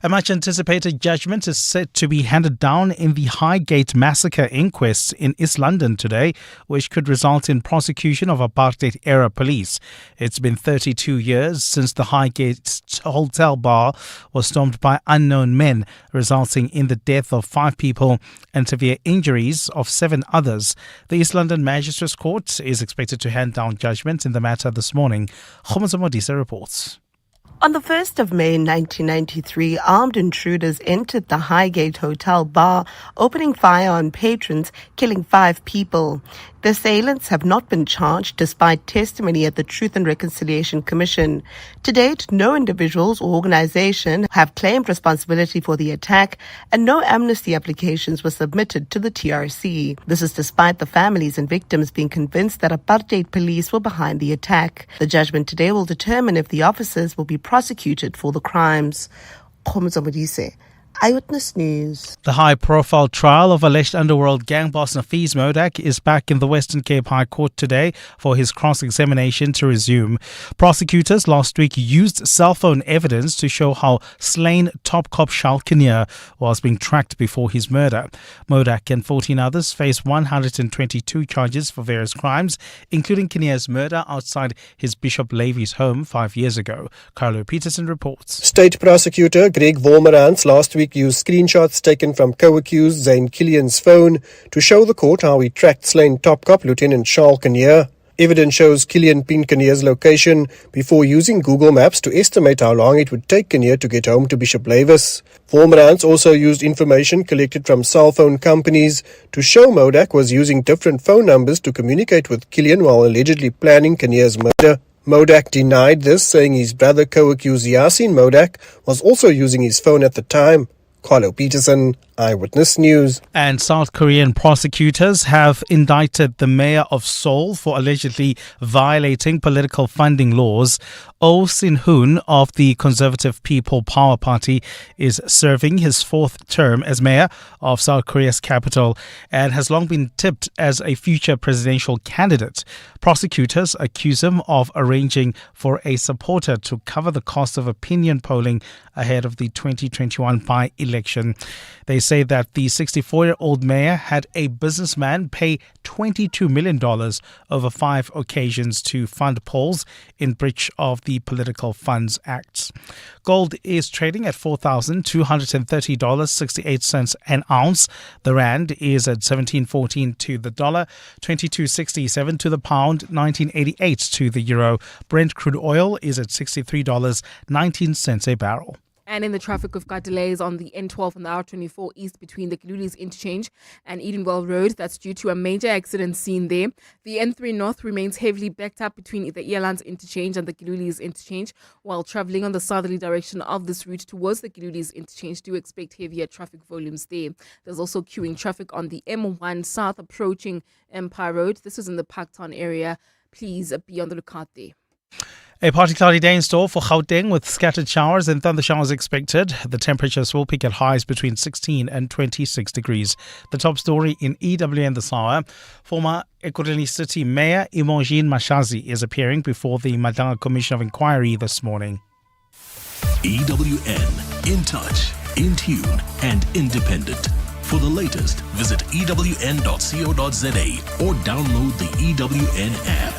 A much-anticipated judgment is set to be handed down in the Highgate massacre inquest in East London today, which could result in prosecution of apartheid-era police. It's been 32 years since the Highgate hotel bar was stormed by unknown men, resulting in the death of 5 people and severe injuries of 7 others. The East London Magistrates Court is expected to hand down judgment in the matter this morning. Khomozo Modise reports. On the 1st of May 1993, armed intruders entered the Highgate Hotel bar, opening fire on patrons, killing 5 people. The assailants have not been charged despite testimony at the Truth and Reconciliation Commission. To date, no individuals or organization have claimed responsibility for the attack, and no amnesty applications were submitted to the TRC. This is despite the families and victims being convinced that apartheid police were behind the attack. The judgment today will determine if the officers will be prosecuted for the crimes. Khomozo Modise, Eyewitness News. The high-profile trial of alleged underworld gang boss Nafiz Modak is back in the Western Cape High Court today for his cross-examination to resume. Prosecutors last week used cell phone evidence to show how slain top cop Charles Kinnear was being tracked before his murder. Modak and 14 others face 122 charges for various crimes, including Kinnear's murder outside his Bishop Levy's home 5 years ago. Carlo Peterson reports. State Prosecutor Greg Vormerans last week used screenshots taken from co-accused Zane Killian's phone to show the court how he tracked slain top cop Lieutenant Charles Kinnear. Evidence shows Killian pinned Kinnear's location before using Google Maps to estimate how long it would take Kinnear to get home to Bishop Lavis. Vormerans also used information collected from cell phone companies to show Modak was using different phone numbers to communicate with Killian while allegedly planning Kinnear's murder. Modak denied this, saying his brother co-accused Yasin Modak was also using his phone at the time. Carlo Peterson, Eyewitness News. And South Korean prosecutors have indicted the mayor of Seoul for allegedly violating political funding laws. Oh Sin-hoon of the Conservative People Power Party is serving his fourth term as mayor of South Korea's capital and has long been tipped as a future presidential candidate. Prosecutors accuse him of arranging for a supporter to cover the cost of opinion polling ahead of the 2021 by-election. They say that the 64-year-old mayor had a businessman pay $22 million over 5 occasions to fund polls in breach of the Political Funds Act. Gold is trading at $4,230.68 an ounce. The rand is at 17.14 to the dollar, 22.67 to the pound, 19.88 to the euro. Brent crude oil is at $63.19 a barrel. And in the traffic, we've got delays on the N12 and the R24 East between the Glulis Interchange and Edenwell Road. That's due to a major accident seen there. The N3 North remains heavily backed up between the Earlands Interchange and the Glulis Interchange. While travelling on the southerly direction of this route towards the Glulis Interchange, do expect heavier traffic volumes there. There's also queuing traffic on the M1 South approaching Empire Road. This is in the Parktown area. Please be on the lookout there. A partly cloudy day in store for Gauteng with scattered showers and thunder showers expected. The temperatures will peak at highs between 16 and 26 degrees. The top story in EWN this hour. Former Ekurhuleni City Mayor Imogene Mashazi is appearing before the Madanga Commission of Inquiry this morning. EWN, in touch, in tune and independent. For the latest, visit ewn.co.za or download the EWN app.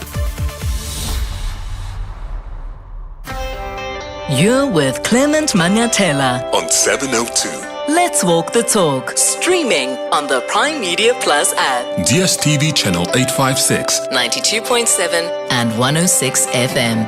You're with Clement Manyathela on 702. Let's walk the talk. Streaming on the Prime Media Plus app. DSTV channel 856, 92.7 and 106 FM.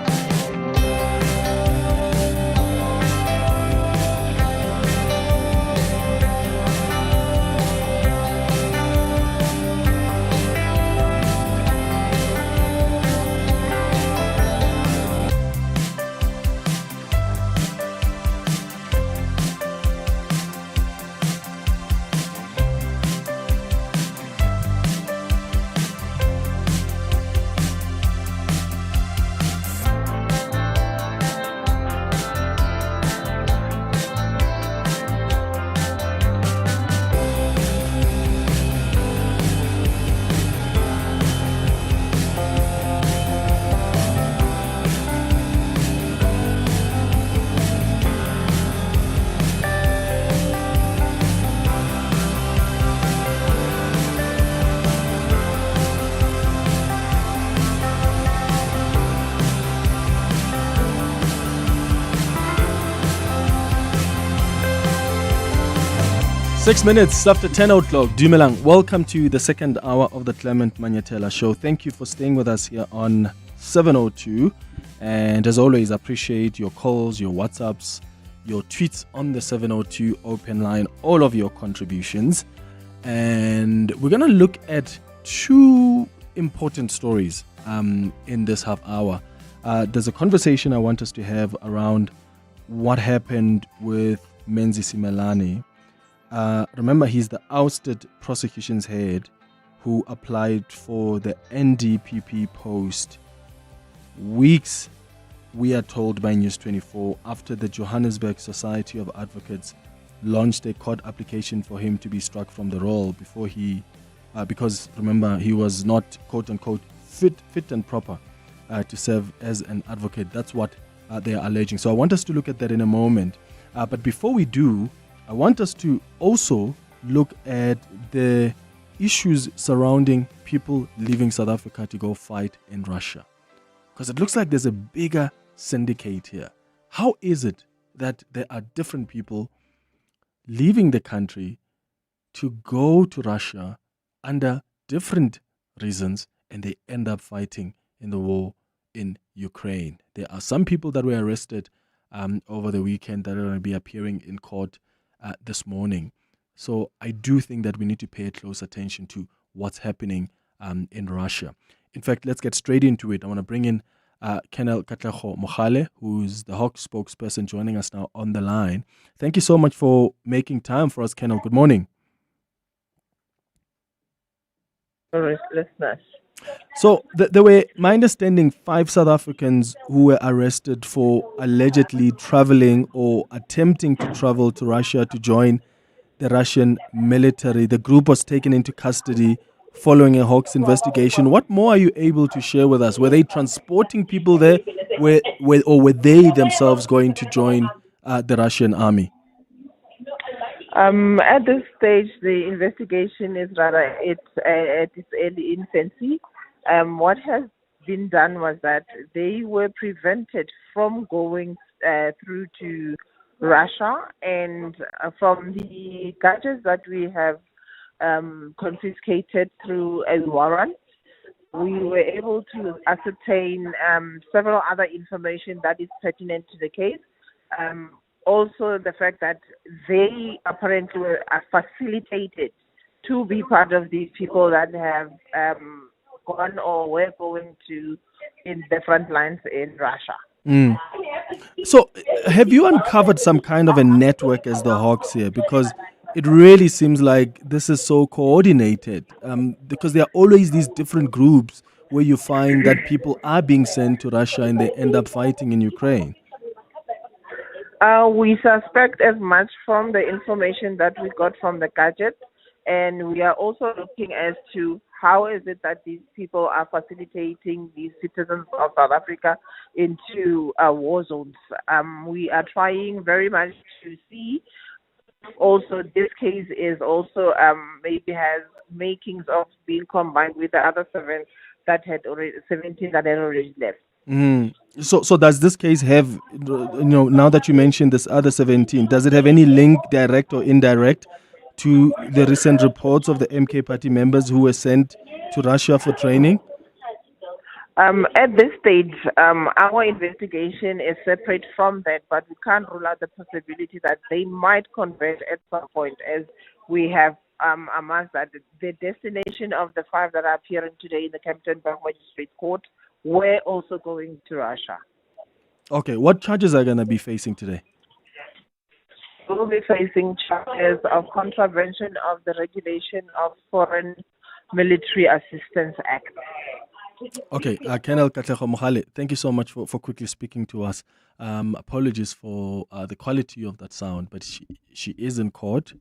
Six minutes after 10 o'clock, Dumelang, welcome to the second hour of the Clement Manyathela Show. Thank you for staying with us here on 702. And as always, appreciate your calls, your WhatsApps, your tweets on the 702 open line, all of your contributions. And we're going to look at two important stories in this half hour. There's a conversation I want us to have around what happened with Menzi Simelane. Remember, he's the ousted prosecution's head who applied for the NDPP post weeks, we are told by News 24, after the Johannesburg Society of Advocates launched a court application for him to be struck from the role before he, because remember, he was not quote-unquote fit and proper to serve as an advocate. That's what they are alleging. So I want us to look at that in a moment. But before we do, I want us to also look at the issues surrounding people leaving South Africa to go fight in Russia. Because it looks like there's a bigger syndicate here. How is it that there are different people leaving the country to go to Russia under different reasons and they end up fighting in the war in Ukraine. There are some people that were arrested over the weekend that are going to be appearing in court this morning. So I do think that we need to pay close attention to what's happening in Russia. In fact, let's get straight into it. I want to bring in Kenel Katlego-Mogale, who's the Hawk spokesperson, joining us now on the line. Thank you so much for making time for us, Kenel. Good morning. Listeners. So there were, my understanding, 5 South Africans who were arrested for allegedly traveling or attempting to travel to Russia to join the Russian military. The group was taken into custody following a Hawks investigation. What more are you able to share with us? Were they transporting people there, or were they themselves going to join the Russian army? At this stage, the investigation is rather at its early infancy. What has been done was that they were prevented from going through to Russia, and from the gadgets that we have confiscated through a warrant, we were able to ascertain several other information that is pertinent to the case. Also, the fact that they apparently were facilitated to be part of these people that have gone or were going to in the front lines in Russia. So, have you uncovered some kind of a network as the Hawks here? Because it really seems like this is so coordinated. Because there are always these different groups where you find that people are being sent to Russia and they end up fighting in Ukraine. We suspect as much from the information that we got from the gadget, and we are also looking as to how is it that these people are facilitating these citizens of South Africa into war zones. We are trying very much to see also this case is also maybe has makings of being combined with the other 17 that had already left. So does this case have, now that you mentioned this other 17, does it have any link, direct or indirect, to the recent reports of the MK party members who were sent to Russia for training? At this stage, our investigation is separate from that, but we can't rule out the possibility that they might convert at some point, as we have amassed that the destination of the 5 that are appearing today in the Capitol Magistrate Court were also going to Russia. Okay, what charges are going to be facing today? We will be facing charges of contravention of the regulation of Foreign Military Assistance Act. Okay, Kenel Katlego-Mogale, thank you so much for quickly speaking to us. Apologies for the quality of that sound, but she is in court.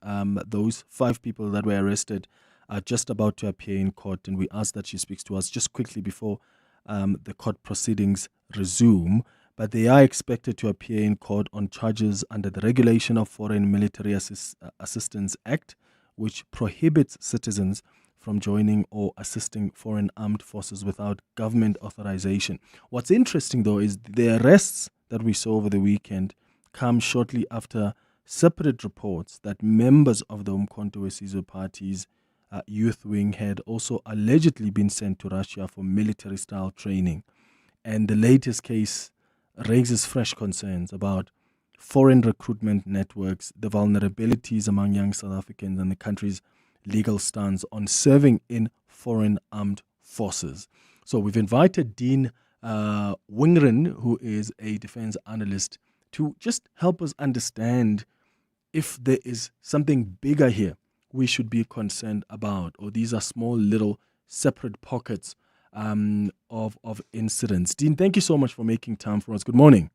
Those 5 people that were arrested are just about to appear in court, and we ask that she speaks to us just quickly before the court proceedings resume. But they are expected to appear in court on charges under the Regulation of Foreign Military Assistance Act, which prohibits citizens from joining or assisting foreign armed forces without government authorization. What's interesting, though, is the arrests that we saw over the weekend come shortly after separate reports that members of the Umkhonto weSizwe Party's youth wing had also allegedly been sent to Russia for military-style training. And the latest case raises fresh concerns about foreign recruitment networks, the vulnerabilities among young South Africans, and the country's legal stance on serving in foreign armed forces. So we've invited Dean Wingren, who is a defense analyst, to just help us understand if there is something bigger here we should be concerned about, or these are small little separate pockets of incidents. Dean, thank you so much for making time for us. Good morning.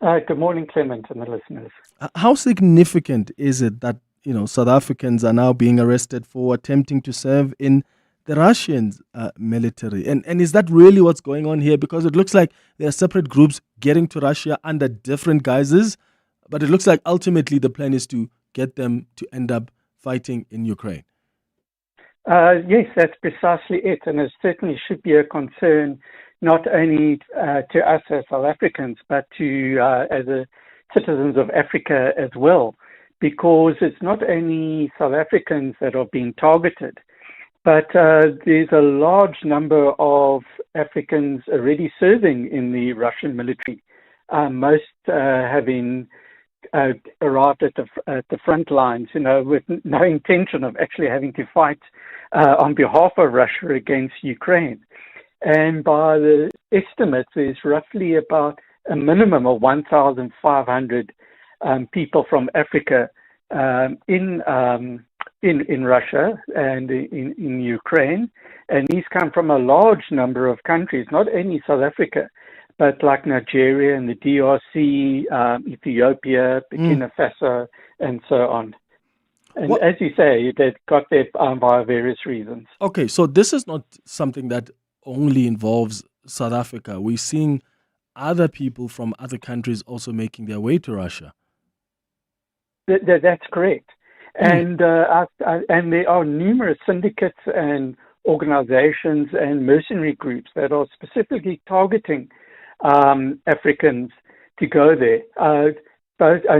Good morning, Clement and the listeners. How significant is it that South Africans are now being arrested for attempting to serve in the Russian military? And is that really what's going on here? Because it looks like there are separate groups getting to Russia under different guises, but it looks like ultimately the plan is to get them to end up fighting in Ukraine. Yes, that's precisely it. And it certainly should be a concern, not only to us as South Africans, but to as citizens of Africa as well. Because it's not only South Africans that are being targeted. But there's a large number of Africans already serving in the Russian military, most having arrived at the front lines, with no intention of actually having to fight on behalf of Russia against Ukraine. And by the estimates, there's roughly about a minimum of 1,500 people from Africa in Russia and in Ukraine, and these come from a large number of countries, not only South Africa, but like Nigeria and the DRC, Ethiopia, Burkina Faso, and so on. And as you say, they've got there via various reasons. Okay, so this is not something that only involves South Africa. We're seeing other people from other countries also making their way to Russia. That's correct. And there are numerous syndicates and organizations and mercenary groups that are specifically targeting Africans to go there.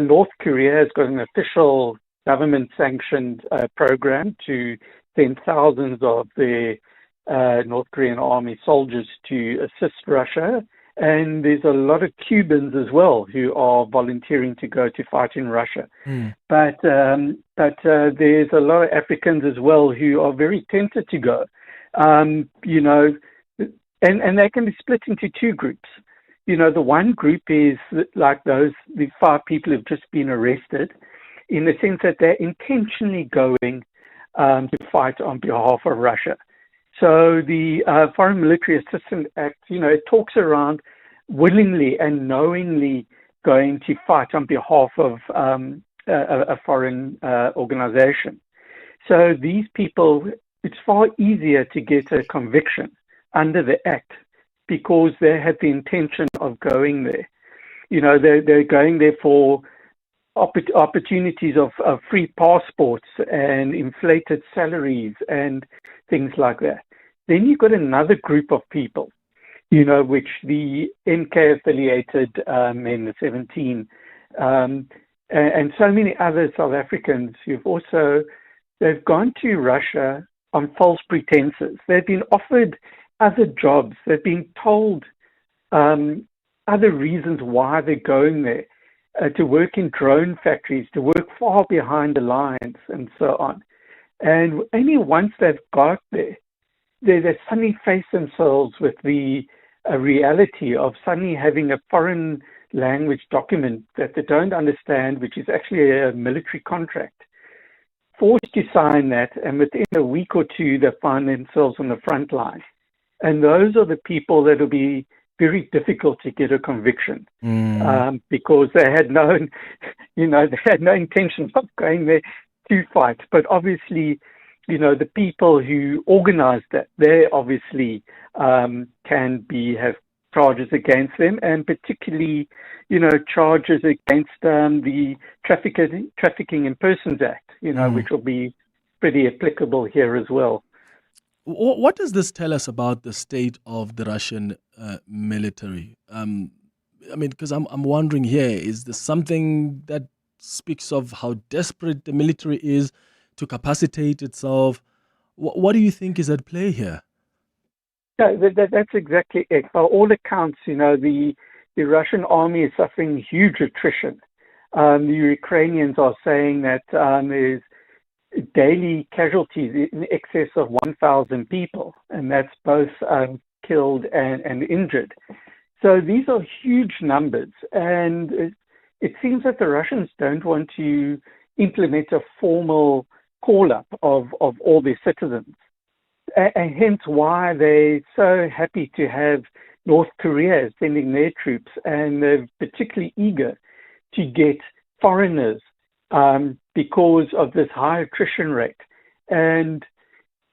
North Korea has got an official government-sanctioned program to send thousands of the North Korean army soldiers to assist Russia. And there's a lot of Cubans as well who are volunteering to go to fight in Russia. But there's a lot of Africans as well who are very tempted to go. And they can be split into two groups. The one group is like the 5 people who've just been arrested, in the sense that they're intentionally going to fight on behalf of Russia. So the Foreign Military Assistance Act, it talks around willingly and knowingly going to fight on behalf of a foreign organization. So these people, it's far easier to get a conviction under the Act because they have the intention of going there. They're going there for opportunities of free passports and inflated salaries and things like that. Then you've got another group of people, which the MK-affiliated men, the 17, and so many other South Africans they've gone to Russia on false pretenses. They've been offered other jobs. They've been told other reasons why they're going there, to work in drone factories, to work far behind the lines, and so on. And only once they've got there, they suddenly face themselves with the reality of suddenly having a foreign language document that they don't understand, which is actually a military contract, forced to sign that, and within a week or two, they find themselves on the front line. And those are the people that will be very difficult to get a conviction because they had no intention of going there to fight. But obviously, the people who organized that, they obviously have charges against them, and particularly, charges against the Trafficking in Persons Act, which will be pretty applicable here as well. What does this tell us about the state of the Russian military? Because I'm wondering here, is there something that speaks of how desperate the military is to capacitate itself? What do you think is at play here? Yeah, that's exactly it. By all accounts, the Russian army is suffering huge attrition. The Ukrainians are saying that there's daily casualties in excess of 1,000 people, and that's both killed and injured. So these are huge numbers, and it seems that the Russians don't want to implement a formal call-up of all their citizens, and hence why they're so happy to have North Korea sending their troops, and they're particularly eager to get foreigners because of this high attrition rate. And,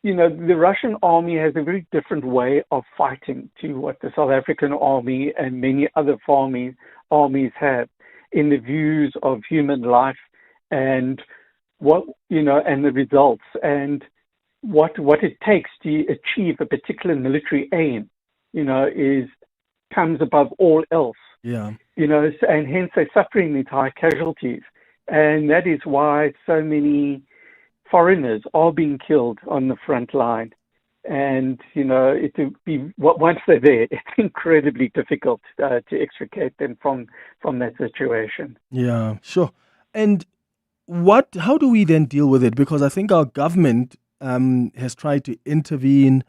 the Russian army has a very different way of fighting to what the South African army and many other armies have in the views of human life and and the results and what it takes to achieve a particular military aim, comes above all else. Yeah. And hence they're suffering these high casualties. And that is why so many foreigners are being killed on the front line. And, it would be, once they're there, it's incredibly difficult to extricate them from that situation. Yeah, sure. And how do we then deal with it? Because I think our government has tried to intervene.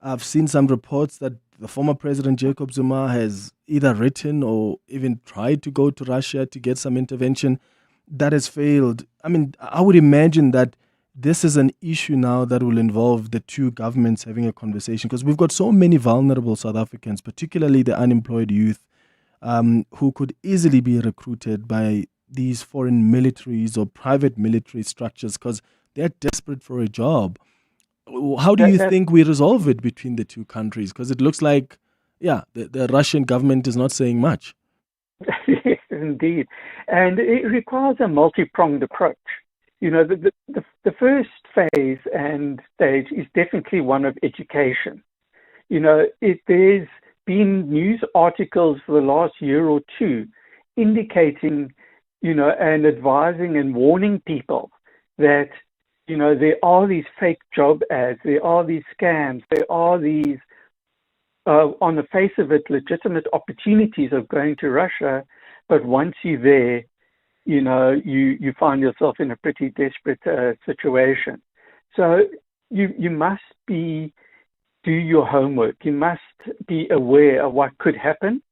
I've seen some reports that the former President Jacob Zuma has either written or even tried to go to Russia to get some intervention. That has failed. I mean, I would imagine that this is an issue now that will involve the two governments having a conversation, because we've got so many vulnerable South Africans, particularly the unemployed youth, who could easily be recruited by these foreign militaries or private military structures because they're desperate for a job. How do you think we resolve it between the two countries? Because it looks like, the Russian government is not saying much. Yes, indeed. And it requires a multi-pronged approach. The first phase and stage is definitely one of education. There's been news articles for the last year or two indicating, and advising and warning people that, there are these fake job ads, there are these scams, there are these, on the face of it, legitimate opportunities of going to Russia. But once you're there, you find yourself in a pretty desperate situation. So you must do your homework. You must be aware of what could happen,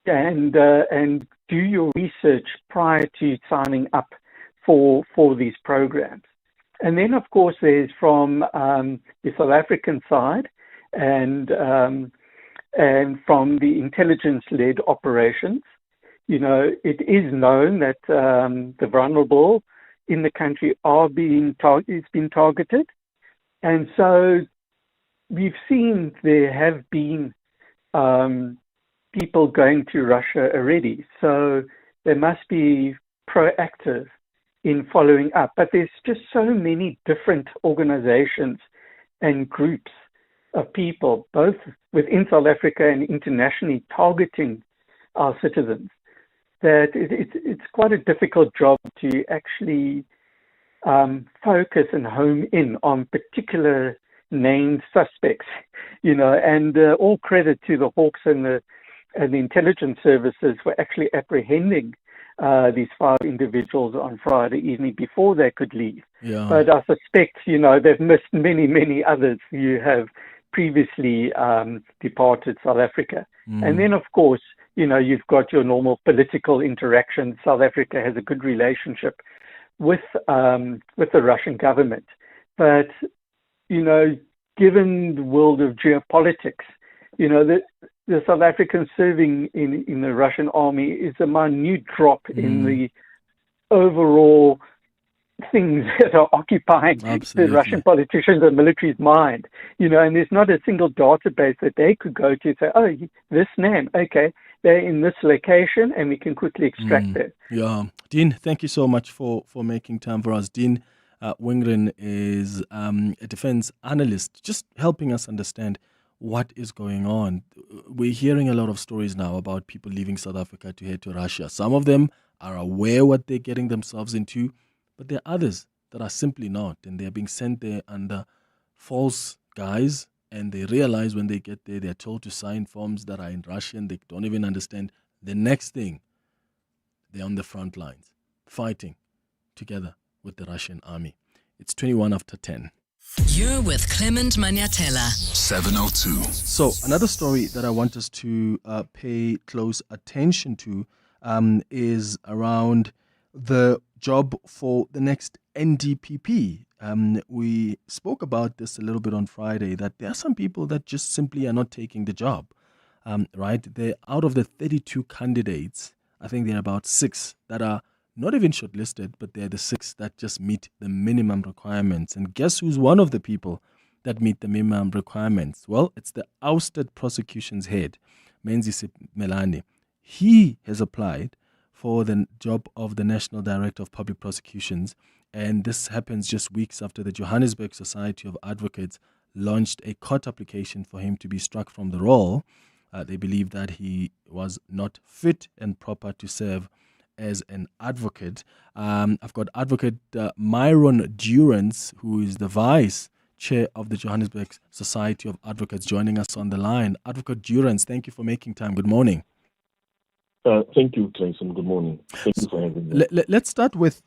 and do your research prior to signing up for these programs. And then, of course, there's from the South African side and from the intelligence-led operations. It is known that the vulnerable in the country are being targeted. And so we've seen there have been people going to Russia already. So they must be proactive in following up. But there's just so many different organizations and groups of people, both within South Africa and internationally, targeting our citizens, that it's quite a difficult job to actually focus and home in on particular named suspects, and all credit to the Hawks and the intelligence services for actually apprehending these 5 individuals on Friday evening before they could leave. Yeah. But I suspect, they've missed many, many others who have previously departed South Africa. And then, of course, you've got your normal political interactions. South Africa has a good relationship with the Russian government. But, given the world of geopolitics, the South Africans serving in the Russian army is a minute drop in the overall things that are occupying the Russian politicians and military's mind, and there's not a single database that they could go to say, oh, this name, okay, they're in this location, and we can quickly extract them. Yeah. Dean, thank you so much for making time for us. Dean Wingren is a defense analyst, just helping us understand what is going on. We're hearing a lot of stories now about people leaving South Africa to head to Russia. Some of them are aware what they're getting themselves into, but there are others that are simply not, and they're being sent there under false guise, and they realize when they get there, they're told to sign forms that are in Russian. They don't even understand. The next thing, they're on the front lines, fighting together with the Russian army. It's 21 after 10. You're with Clement Manyathela. 702. So another story that I want us to pay close attention to is around the job for the next NDPP. We spoke about this a little bit on Friday, that there are some people that just simply are not taking the job, right? They're out of the 32 candidates, I think there are about 6 that are not even shortlisted, but they're the 6 that just meet the minimum requirements. And guess who's one of the people that meet the minimum requirements? Well, it's the ousted prosecution's head, Menzi Melane. He has applied for the job of the National Director of Public Prosecutions, and this happens just weeks after the Johannesburg Society of Advocates launched a court application for him to be struck from the role. They believe that he was not fit and proper to serve as an advocate. I've got Advocate Myron Durance, who is the Vice Chair of the Johannesburg Society of Advocates, joining us on the line. Advocate Durance, thank you for making time. Good morning. Thank you, Clayton. Good morning. Thank you for having me. Let's start with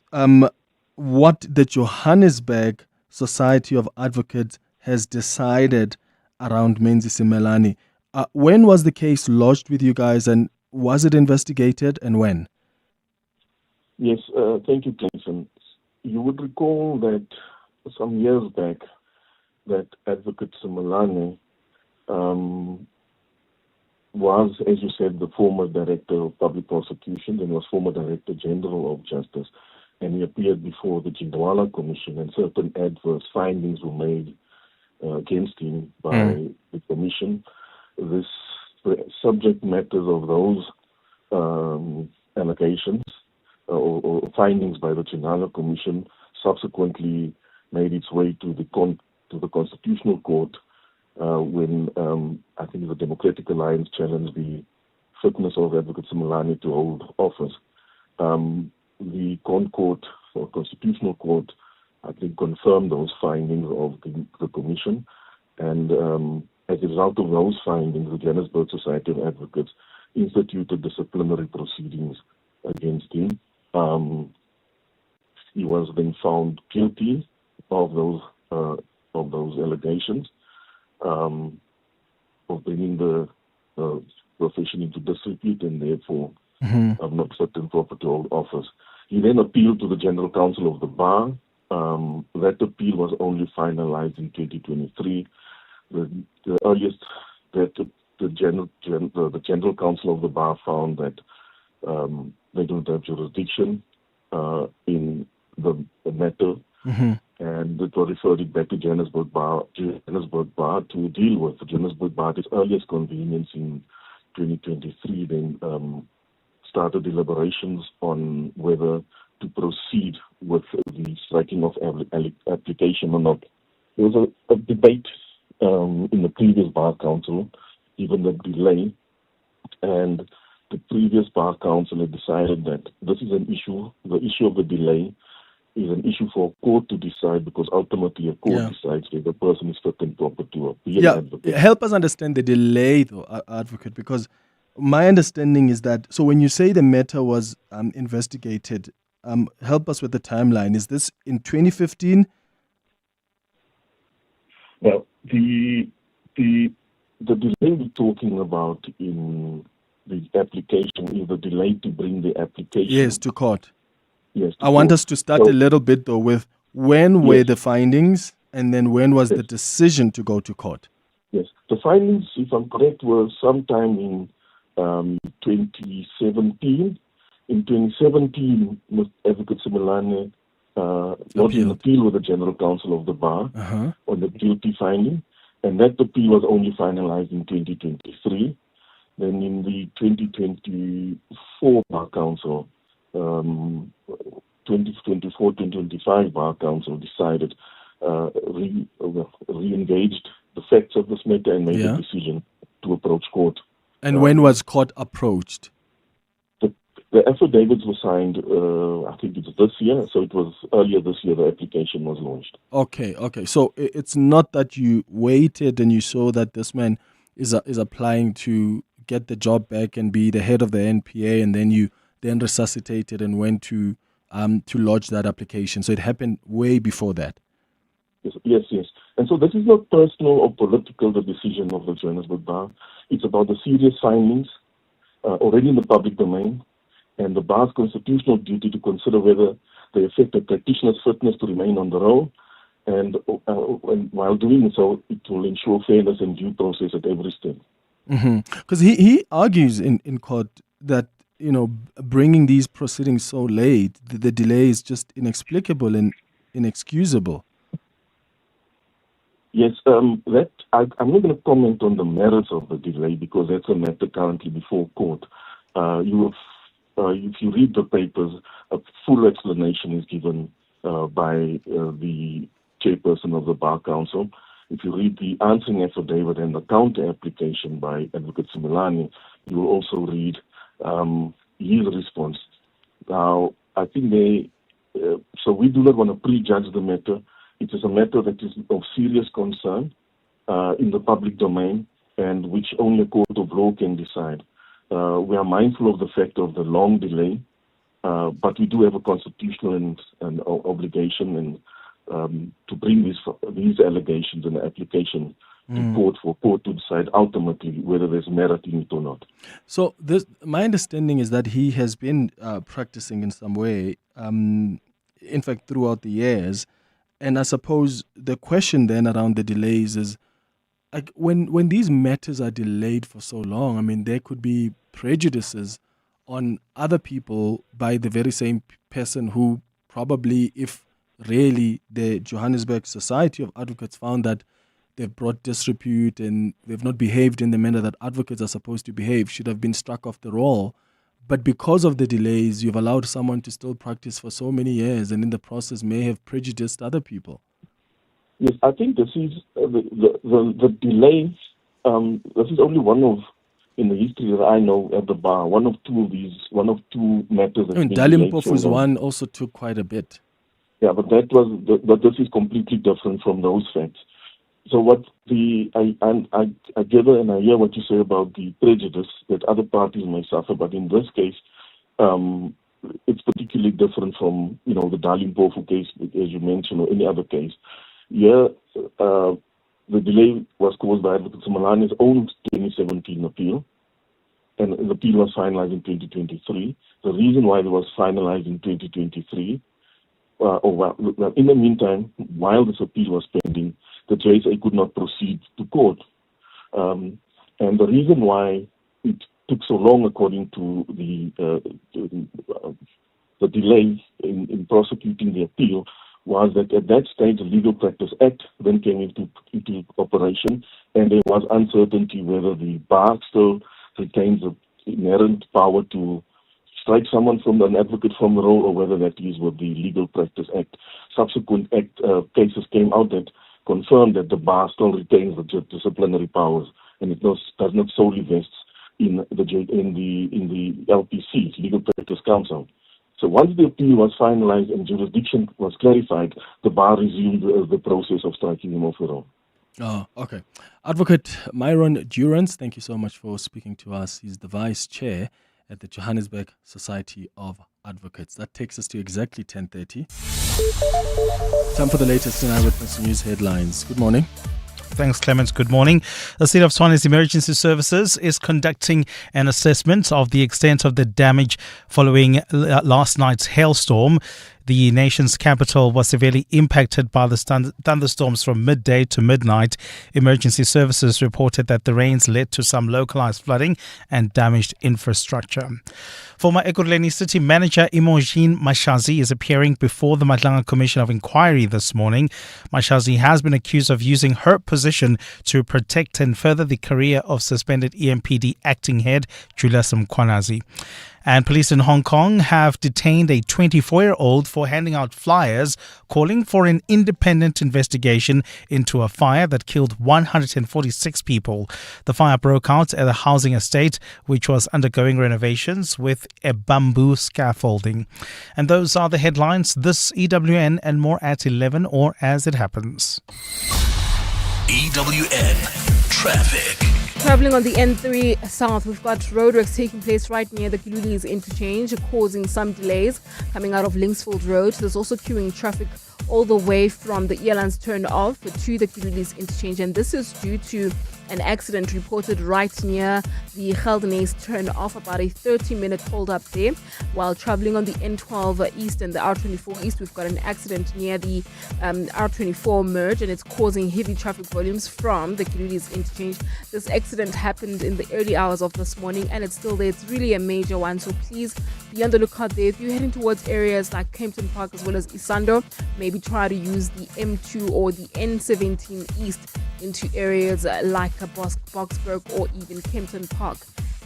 what the Johannesburg Society of Advocates has decided around Menzi Simelane. When was the case lodged with you guys, and was it investigated, and when? Yes, thank you, Clayton. You would recall that some years back, that Advocate Simelane was, as you said, the former Director of Public Prosecutions and was former Director General of Justice. And he appeared before the Jindwala Commission, and certain adverse findings were made against him by the Commission. The subject matters of those allegations or findings by the Jindwala Commission subsequently made its way to the Constitutional Court when I think the Democratic Alliance challenged the fitness of Advocate Simelane to hold office. The Constitutional Court, I think, confirmed those findings of the Commission, and as a result of those findings, the Johannesburg Society of Advocates instituted disciplinary proceedings against him. He was then found guilty of those allegations of bringing the profession into disrepute and therefore not fit and proper to hold office. He then appealed to the General Council of the Bar. That appeal was only finalized in 2023. The earliest that the General Council of the Bar found that they don't have jurisdiction in the matter, and it was referred back to Johannesburg Bar to deal with. The Johannesburg Bar, at its earliest convenience in 2023, then started deliberations on whether to proceed with the striking of application or not. There was a debate in the previous Bar Council, given the delay, and the previous Bar Council had decided that this is an issue, the issue of the delay is an issue for a court to decide, because ultimately a court decides whether the person is fit and proper to appeal. Help us understand the delay, though, Advocate, because my understanding is that, so when you say the matter was investigated, help us with the timeline. Is this in 2015? Well, the delay we're talking about in the application is the delay to bring the application. Yes, to court. Yes. I want us to start a little bit, though, with when were the findings, and then when was the decision to go to court? Yes. The findings, if I'm correct, were sometime in 2017. In 2017, Advocate Simelane lodged an appeal with the General Council of the Bar on the guilty finding, and that appeal was only finalized in 2023. Then in the 2024 Bar Council, 2024-2025 Bar Council decided, re-engaged the facts of this matter and made a decision to approach court. And when was court approached? The affidavits were signed, I think it's this year, so it was earlier this year the application was launched. Okay. So it's not that you waited and you saw that this man is applying to get the job back and be the head of the NPA, and then you resuscitated and went to lodge that application. So it happened way before that. Yes. And so this is not personal or political, the decision of the Johannesburg Bar. It's about the serious findings already in the public domain, and the Bar's constitutional duty to consider whether they affect a practitioner's fitness to remain on the roll, and while doing so, it will ensure fairness and due process at every step. Because he argues in court that, bringing these proceedings so late, the delay is just inexplicable and inexcusable. Yes, I'm not going to comment on the merits of the delay, because that's a matter currently before court. If you read the papers, a full explanation is given by the chairperson of the Bar Council. If you read the answering affidavit and the counter application by Advocate Simelane, you will also read his response Now, I think so we do not want to prejudge the matter. It is a matter that is of serious concern in the public domain and which only a court of law can decide. We are mindful of the fact of the long delay, but we do have a constitutional and obligation to bring these allegations and application to court for court to decide ultimately whether there's merit in it or not. So my understanding is that he has been practicing in some way, in fact, throughout the years. And I suppose the question then around the delays is, like, when these matters are delayed for so long, I mean, there could be prejudices on other people by the very same person who probably, if really the Johannesburg Society of Advocates found that they've brought disrepute and they've not behaved in the manner that advocates are supposed to behave, should have been struck off the roll. But because of the delays, you've allowed someone to still practice for so many years and in the process may have prejudiced other people. Yes, I think this is the delay. This is only one of, in the history that I know at the bar, one of two matters. I mean, Dalimpofu's one also took quite a bit. Yeah, but but this is completely different from those facts. So I gather and I hear what you say about the prejudice that other parties may suffer, but in this case, it's particularly different from the Dalimpofu case, as you mentioned, or any other case. Here, the delay was caused by Advocate Simelani's own 2017 appeal, and the appeal was finalized in 2023. The reason why it was finalized in 2023, in the meantime, while this appeal was pending, the JSA could not proceed to court. And the reason why it took so long, according to the delay in prosecuting the appeal, was that at that stage the Legal Practice Act then came into operation, and there was uncertainty whether the bar still retains the inherent power to strike someone from an advocate from the role, or whether that is with the Legal Practice Act. Subsequent cases came out that confirmed that the bar still retains the disciplinary powers, and it does not solely vest in the LPC, Legal Practice Council. So once the appeal was finalized and jurisdiction was clarified, the bar resumed the process of striking him off the roll. Oh, okay. Advocate Myron Durance, thank you so much for speaking to us. He's the Vice Chair at the Johannesburg Society of Advocates. That takes us to exactly 10:30. Time for the latest in Eyewitness News headlines. Good morning. Thanks, Clement. Good morning. The State of Tshwane's Emergency Services is conducting an assessment of the extent of the damage following last night's hailstorm. The nation's capital was severely impacted by the thunderstorms from midday to midnight. Emergency services reported that the rains led to some localized flooding and damaged infrastructure. Former Ekurhuleni City Manager Imogen Mashazi is appearing before the Madlanga Commission of Inquiry this morning. Mashazi has been accused of using her position to protect and further the career of suspended EMPD acting head Julius Mkhwanazi. And police in Hong Kong have detained a 24-year-old for handing out flyers calling for an independent investigation into a fire that killed 146 people. The fire broke out at a housing estate which was undergoing renovations with a bamboo scaffolding. And those are the headlines. This EWN and more at 11 or as it happens. EWN Traffic. Traveling on the N3 South, we've got roadworks taking place right near the Kiludis interchange, causing some delays coming out of Linksfield Road. There's also queuing traffic all the way from the Elands turnoff to the Kiludis interchange, and this is due to an accident reported right near the Geldenays turnoff, about a 30-minute hold up there. While traveling on the N12 East and the R24 East, we've got an accident near the R24 merge, and it's causing heavy traffic volumes from the Kiludis interchange. This accident happened in the early hours of this morning, and it's still there. It's really a major one, so please be on the lookout there. If you're heading towards areas like Kempton Park as well as Isando, maybe try to use the M2 or the N17 East into areas like Boxburg or even Kempton Park.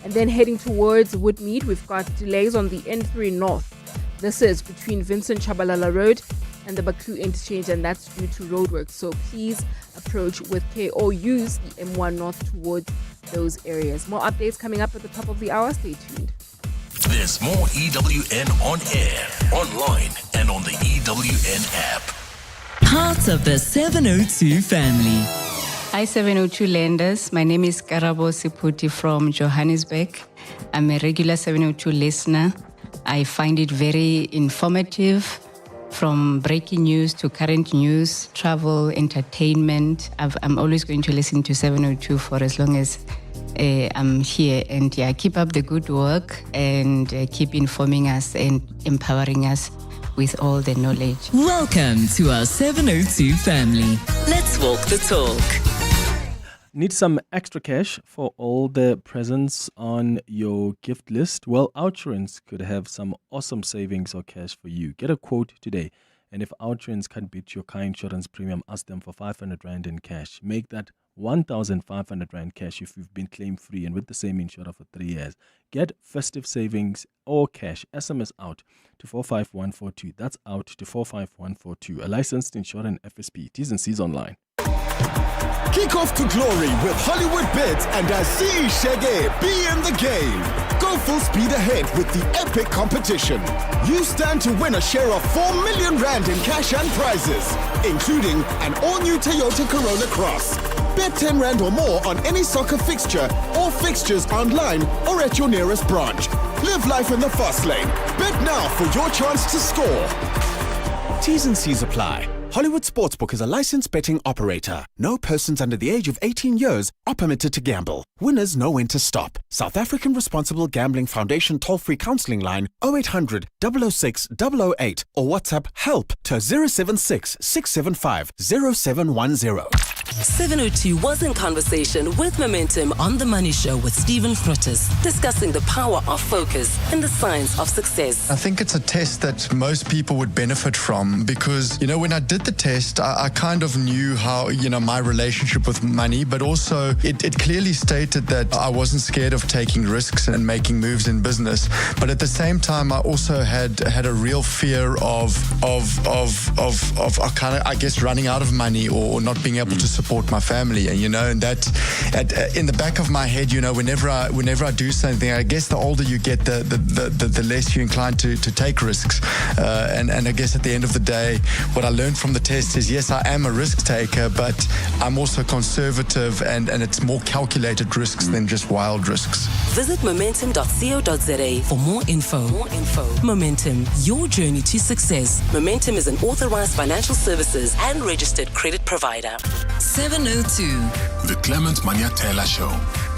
And then heading towards Woodmead, we've got delays on the N3 North. This is between Vincent Chabalala Road and the Baklu interchange, and that's due to roadworks. So please approach with care or use the M1 North towards those areas. More updates coming up at the top of the hour. Stay tuned. There's more EWN on air, online, and on the EWN app. Part of the 702 family. Hi 702 lenders, my name is Karabo Siputi from Johannesburg. I'm a regular 702 listener. I find it very informative, from breaking news to current news, travel, entertainment. I'm always going to listen to 702 for as long as I'm here. And yeah, keep up the good work and keep informing us and empowering us with all the knowledge. Welcome to our 702 family. Let's walk the talk. Need some extra cash for all the presents on your gift list? Well, Outrance could have some awesome savings or cash for you. Get a quote today. And if Outrance can't beat your car insurance premium, ask them for 500 Rand in cash. Make that 1,500 Rand cash if you've been claim free and with the same insurer for 3 years. Get festive savings or cash. SMS out to 45142. That's out to 45142. A licensed insurer and FSP. T's and C's online. Kick off to glory with Hollywood Bets and Asi Shege. Be in the game. Go full speed ahead with the epic competition. You stand to win a share of 4 million Rand in cash and prizes, including an all-new Toyota Corolla Cross. Bet 10 Rand or more on any soccer fixture or fixtures online or at your nearest branch. Live life in the fast lane. Bet now for your chance to score. T's and C's apply. Hollywood Sportsbook is a licensed betting operator. No persons under the age of 18 years are permitted to gamble. Winners know when to stop. South African Responsible Gambling Foundation toll-free counselling line 0800 006 008 or WhatsApp help to 076 675 0710. 702 was in conversation with Momentum on The Money Show with Stephen Frutis, discussing the power of focus and the science of success. I think it's a test that most people would benefit from because, when I did the test, I kind of knew how, my relationship with money, but also it clearly stated that I wasn't scared of taking risks and making moves in business. But at the same time, I also had a real fear of kind of, I guess, running out of money or not being able to support my family. And that in the back of my head, whenever I do something, I guess the older you get, the less you're inclined to take risks. And I guess at the end of the day, what I learned from the test is, yes, I am a risk taker, but I'm also conservative and it's more calculated risks than just wild risks. Visit momentum.co.za for more info. Momentum, your journey to success. Momentum is an authorized financial services and registered credit provider. 702. The Clement Manyathela Show.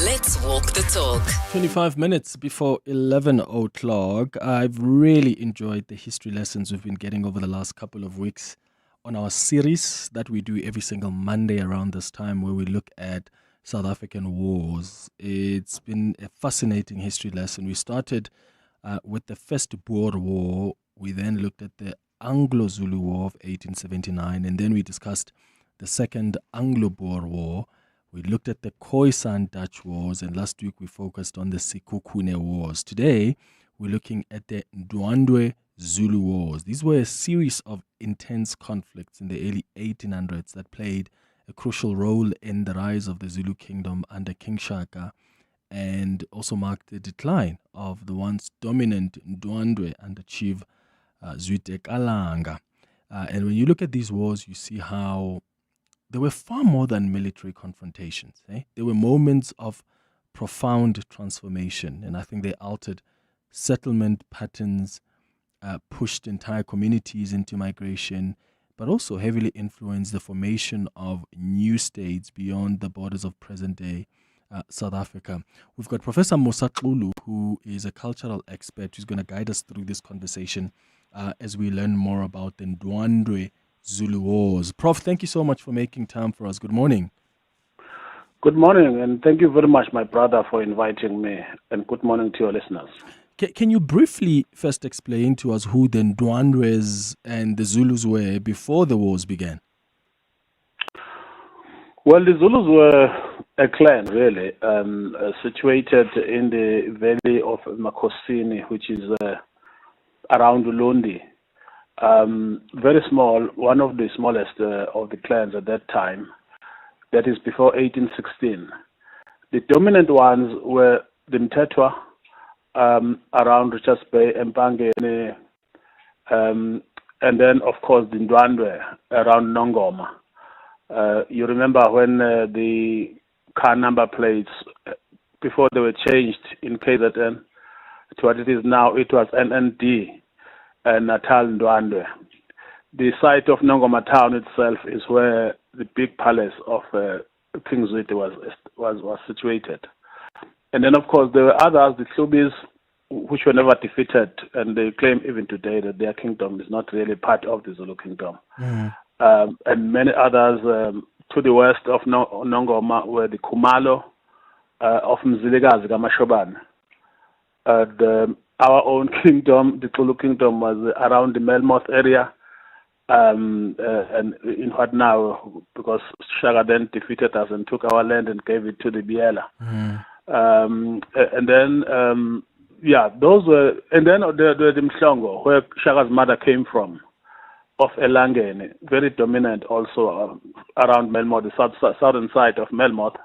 Let's walk the talk. 25 minutes before 11 o'clock. I've really enjoyed the history lessons we've been getting over the last couple of weeks on our series that we do every single Monday around this time, where we look at South African wars. It's been a fascinating history lesson. We started with the first Boer War. We then looked at the Anglo-Zulu War of 1879, and then we discussed the second Anglo-Boer War. We looked at the Khoisan Dutch Wars, and last week we focused on the Sekhukhune Wars. Today, we're looking at the Ndwandwe Zulu Wars. These were a series of intense conflicts in the early 1800s that played a crucial role in the rise of the Zulu kingdom under King Shaka, and also marked the decline of the once dominant Ndwandwe under Chief Zwide Kalanga. And when you look at these wars, you see how they were far more than military confrontations. They were moments of profound transformation, and I think they altered settlement patterns, pushed entire communities into migration, but also heavily influenced the formation of new states beyond the borders of present-day South Africa. We've got Professor Musa Xulu, who is a cultural expert, who's going to guide us through this conversation as we learn more about the Ndwandwe Zulu Wars. Prof, thank you so much for making time for us. Good morning. Good morning, and thank you very much, my brother, for inviting me, and good morning to your listeners. Can you briefly first explain to us who the Ndwandwes and the Zulus were before the wars began? Well, the Zulus were a clan, really, situated in the valley of Makosini, which is around Ulundi. Very small, one of the smallest of the clans at that time. That is before 1816. The dominant ones were the Mtetwa, around Richards Bay, Mpangeni, and then, of course, the Ndwandwe around Nongoma. You remember when the car number plates, before they were changed in KZN to what it is now, it was NND and Natal Ndwandwe. The site of Nongoma town itself is where the big palace of King Zwide was situated. And then, of course, there were others, the Hlubis, which were never defeated, and they claim even today that their kingdom is not really part of the Zulu kingdom. And many others to the west of Nongoma were the Kumalo of Mzilikazi Kamashobane. Our own kingdom, the Zulu kingdom, was around the Melmoth area, and in what now, because Shaka then defeated us and took our land and gave it to the Biela. And then, those were, and then the Mhlongo, where Shaka's mother came from, of Elangeni, very dominant also around Melmoth, the southern side of Melmoth.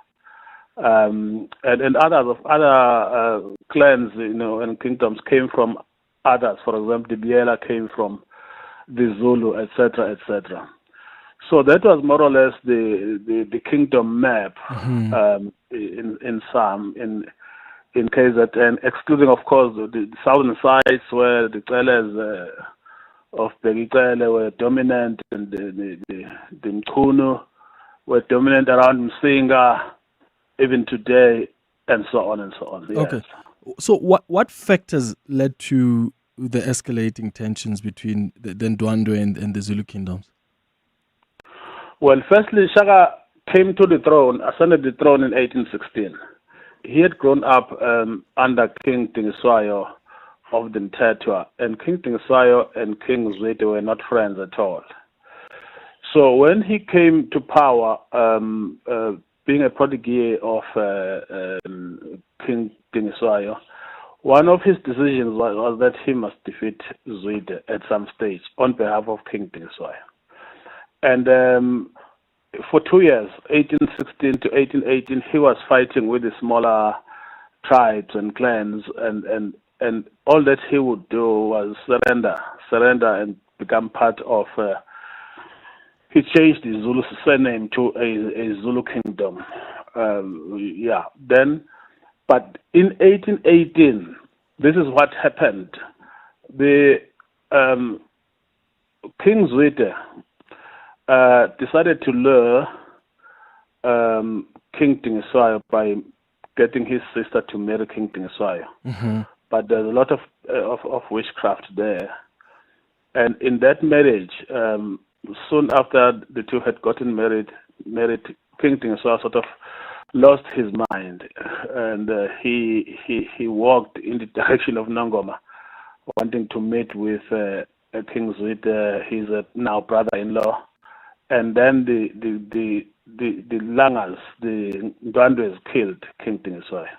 And others of other clans, and kingdoms came from others. For example, the Biela came from the Zulu, etc., etc. So that was more or less the kingdom map in Sam, in KZN, excluding, of course, the southern sides where the Teles of Begitele were dominant, and the Mkunu were dominant around Msinga, even today, and so on and so on. Yes. Okay. So what factors led to the escalating tensions between the Ndwandwe and the Zulu kingdoms? Well, firstly, Shaka came to the throne, ascended the throne in 1816. He had grown up under King Dingiswayo of the Mtetwa, and King Dingiswayo and King Zwide were not friends at all. So when he came to power, being a protege of King Dingiswayo, one of his decisions was that he must defeat Zwide at some stage on behalf of King Dingiswayo. And for 2 years, 1816 to 1818, he was fighting with the smaller tribes and clans, and all that he would do was surrender and become part of, he changed the Zulu surname to a Zulu kingdom. But in 1818, this is what happened. The King Zwide decided to lure King Dingiswayo by getting his sister to marry King Dingiswayo. But there's a lot of witchcraft there. And in that marriage, soon after the two had gotten married, King Dingiswayo sort of lost his mind, and he walked in the direction of Nongoma, wanting to meet with King Zwide, his now brother-in-law. And then the Langas, the Ndwandwes, killed King Dingiswayo.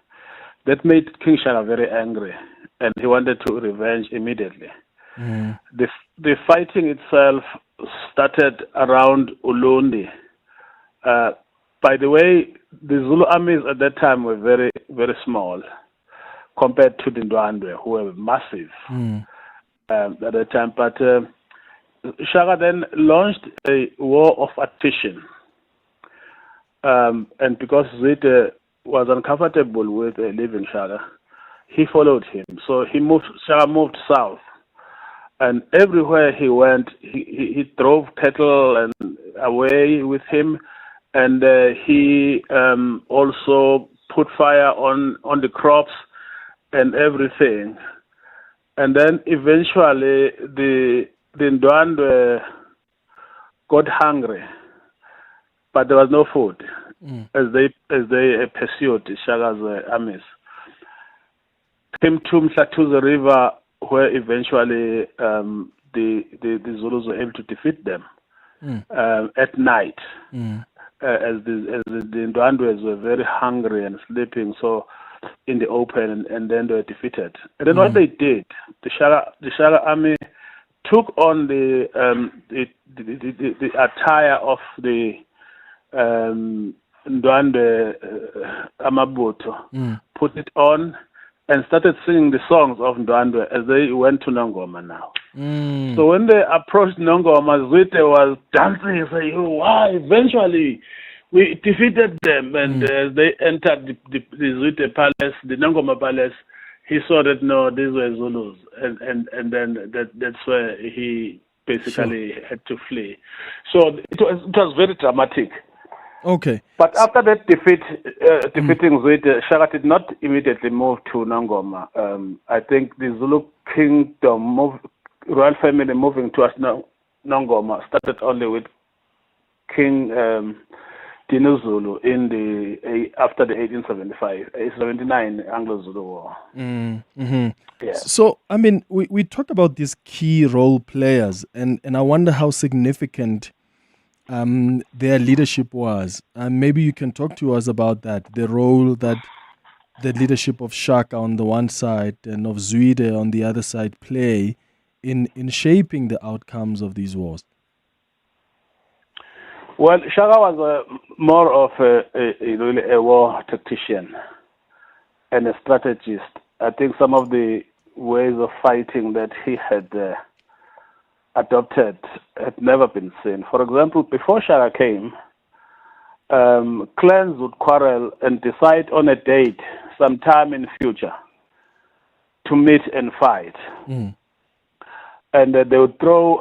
That made King Shaka very angry, and he wanted to revenge immediately. The fighting itself started around Ulundi. By the way, the Zulu armies at that time were very, very small compared to the Ndwandwe, who were massive at that time. But Shaka then launched a war of attrition. And because Zwide was uncomfortable with leaving Shaka, he followed him. So Shaka moved south. And everywhere he went, he drove cattle and away with him. And he also put fire on the crops and everything. And then eventually the Ndwandwe got hungry, but there was no food as they pursued Shaka's armies. Came to Mhlatuze River, where eventually the Zulus were able to defeat them at night. As the Ndwandwes were very hungry and sleeping, so in the open, and then they were defeated. And then what they did, the Shaka army took on the attire of the Ndwandwe Amabuto, put it on, and started singing the songs of Ndwandwe as they went to Nongoma now. Mm. So when they approached Nongoma, Zwide was dancing and saying, "Why? Eventually, we defeated them." And as they entered the Zwide palace, the Nongoma palace, he saw that no, these were Zulus, and then that's where he basically had to flee. So it was very dramatic. Okay. But after that defeating Zwide, Shaka did not immediately move to Nongoma. I think the Zulu kingdom, royal family moving to Nongoma started only with King Dino Zulu after the 1879 Anglo-Zulu War. Mm-hmm. Yeah. So, I mean, we talk about these key role players, and I wonder how significant their leadership was. Maybe you can talk to us about that, the role that the leadership of Shaka on the one side and of Zwide on the other side play in shaping the outcomes of these wars. Well, Shaka was more of a war tactician and a strategist. I think some of the ways of fighting that he had adopted had never been seen. For example, before Shaka came, clans would quarrel and decide on a date sometime in the future to meet and fight. Mm. And they would throw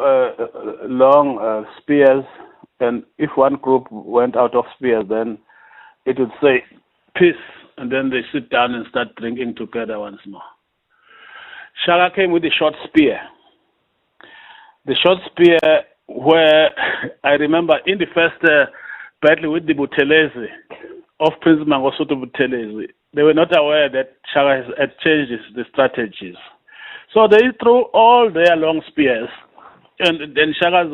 long spears, and if one group went out of spears, then it would say peace, and then they sit down and start drinking together once more. Shaka came with a short spear. The short spear where I remember in the first battle with the Buthelezi of Prince Mangosuthu Buthelezi, they were not aware that Shaka had changed the strategies. So they threw all their long spears, and then Shaka's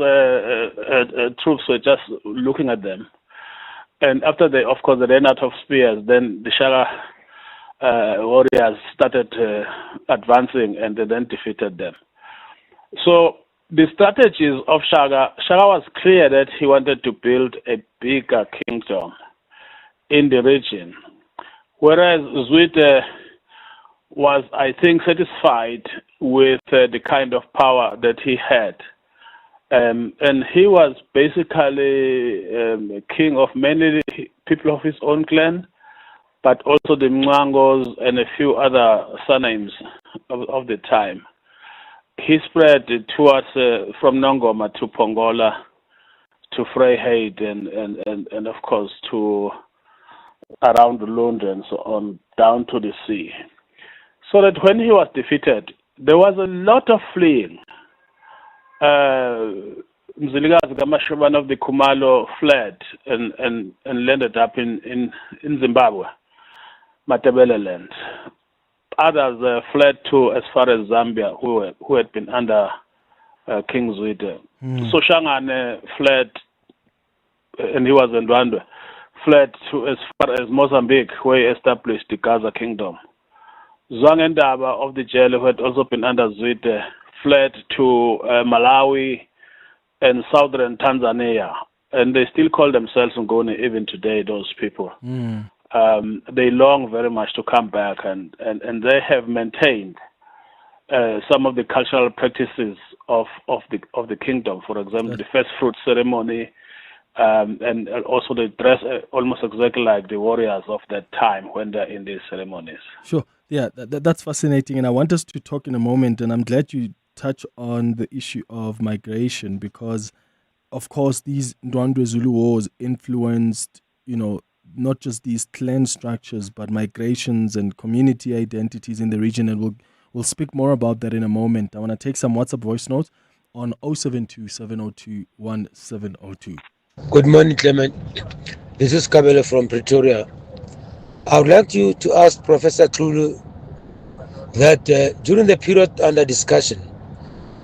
troops were just looking at them. And after they, of course, they ran out of spears, then the Shaka warriors started advancing, and they then defeated them. So the strategies of Shaka was clear that he wanted to build a bigger kingdom in the region, whereas Zwide was, I think, satisfied with the kind of power that he had. And he was basically king of many people of his own clan, but also the Mngangos and a few other surnames of the time. He spread towards from Nongoma to Pongola, to Vryheid, and of course to around Lund and so on, down to the sea. So that when he was defeated, there was a lot of fleeing. Mzilikazi Kamashoban of the Kumalo fled and landed up in Zimbabwe, Matabele land. Others fled to as far as Zambia, who had been under King Zwide. So Shangane fled, and he was in Ndwandwe, fled to as far as Mozambique, where he established the Gaza Kingdom. Zwangendaba of the jail, who had also been under Zwide, fled to Malawi and southern Tanzania, and they still call themselves Ngoni even today, those people. They long very much to come back, and they have maintained some of the cultural practices of the kingdom. For example, the first fruit ceremony, and also they dress almost exactly like the warriors of that time when they're in these ceremonies. Sure. Yeah, that's fascinating, and I want us to talk in a moment, and I'm glad you touch on the issue of migration, because of course these Ndwandwe Zulu wars influenced, not just these clan structures, but migrations and community identities in the region, and we'll speak more about that in a moment. I want to take some WhatsApp voice notes on 072-702-1702. Good morning, Clement. This is Kabele from Pretoria. I would like you to ask Professor Xulu that during the period under discussion,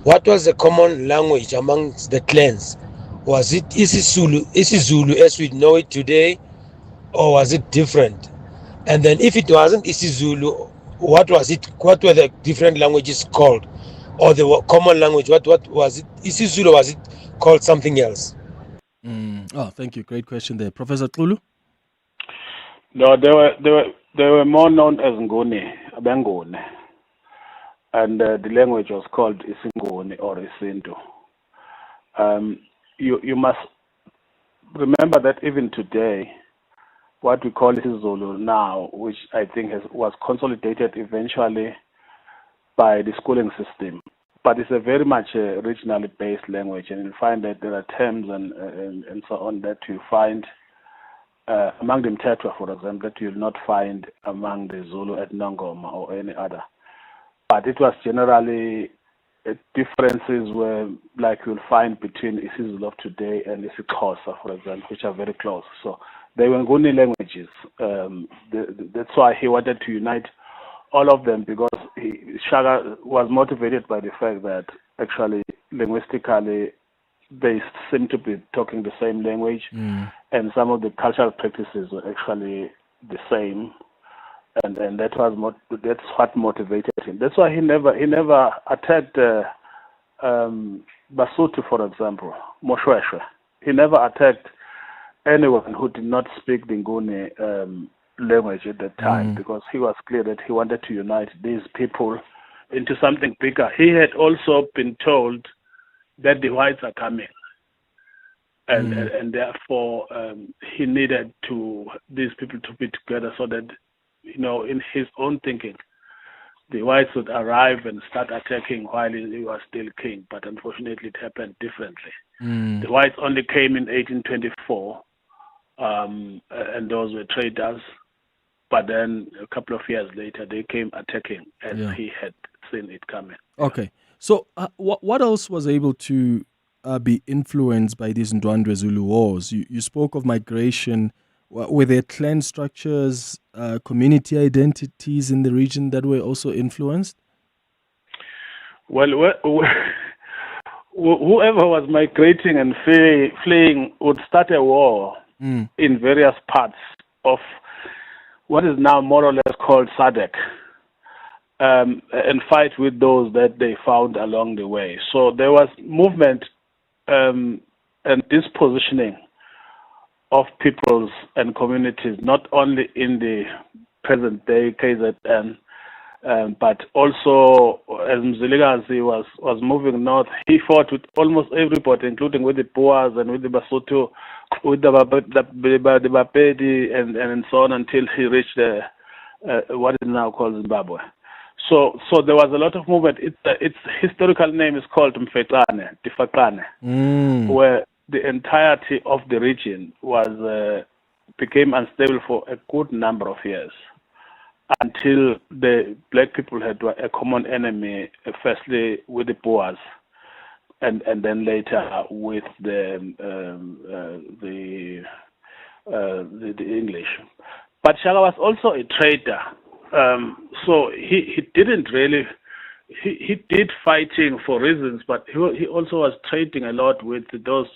what was the common language amongst the clans? Was it isiZulu as we know it today, or was it different? And then if it wasn't isiZulu, what was it? What were the different languages called? Or the common language, what was it? isiZulu, was it called something else? Oh, thank you. Great question there. Professor Xulu? No, they were more known as Nguni. Bengone, and the language was called Isingoni or Isintu. You must remember that even today, what we call Zulu now, which I think was consolidated eventually by the schooling system, but it's a very much regionally based language, and you'll find that there are terms and so on that you find among the Mtetwa, for example, that you'll not find among the Zulu at Nongoma or any other. But it was generally differences were like you'll find between isiZulu of today and isiXhosa, for example, which are very close. So they were Nguni languages. That's why he wanted to unite all of them, because Shaka was motivated by the fact that actually linguistically they seem to be talking the same language, and some of the cultural practices were actually the same. And that's what motivated him. That's why he never attacked Basotho, for example, Moshweshwe. He never attacked anyone who did not speak the Nguni language at that time, because he was clear that he wanted to unite these people into something bigger. He had also been told that the whites are coming, and therefore he needed these people to be together so that, in his own thinking, the whites would arrive and start attacking while he was still king. But unfortunately, it happened differently. The whites only came in 1824, and those were traders. But then a couple of years later, they came attacking, as he had seen it coming. Okay. So what else was able to be influenced by these Ndwandwe Zulu wars? You spoke of migration. Were there clan structures, community identities in the region that were also influenced? Well, whoever was migrating and fleeing would start a war in various parts of what is now more or less called SADC, and fight with those that they found along the way. So there was movement and dispositioning of peoples and communities, not only in the present day KZN, but also as Mzilikazi was moving north, he fought with almost everybody, including with the Boers and with the Basotho, with the Bapedi and so on, until he reached what is now called Zimbabwe. So there was a lot of movement. Its historical name is called Mfekane, Tifakane, where the entirety of the region became unstable for a good number of years, until the black people had a common enemy, firstly with the Boers, and then later with the English. But Shaka was also a trader, so he didn't really. He did fighting for reasons, but he also was trading a lot with those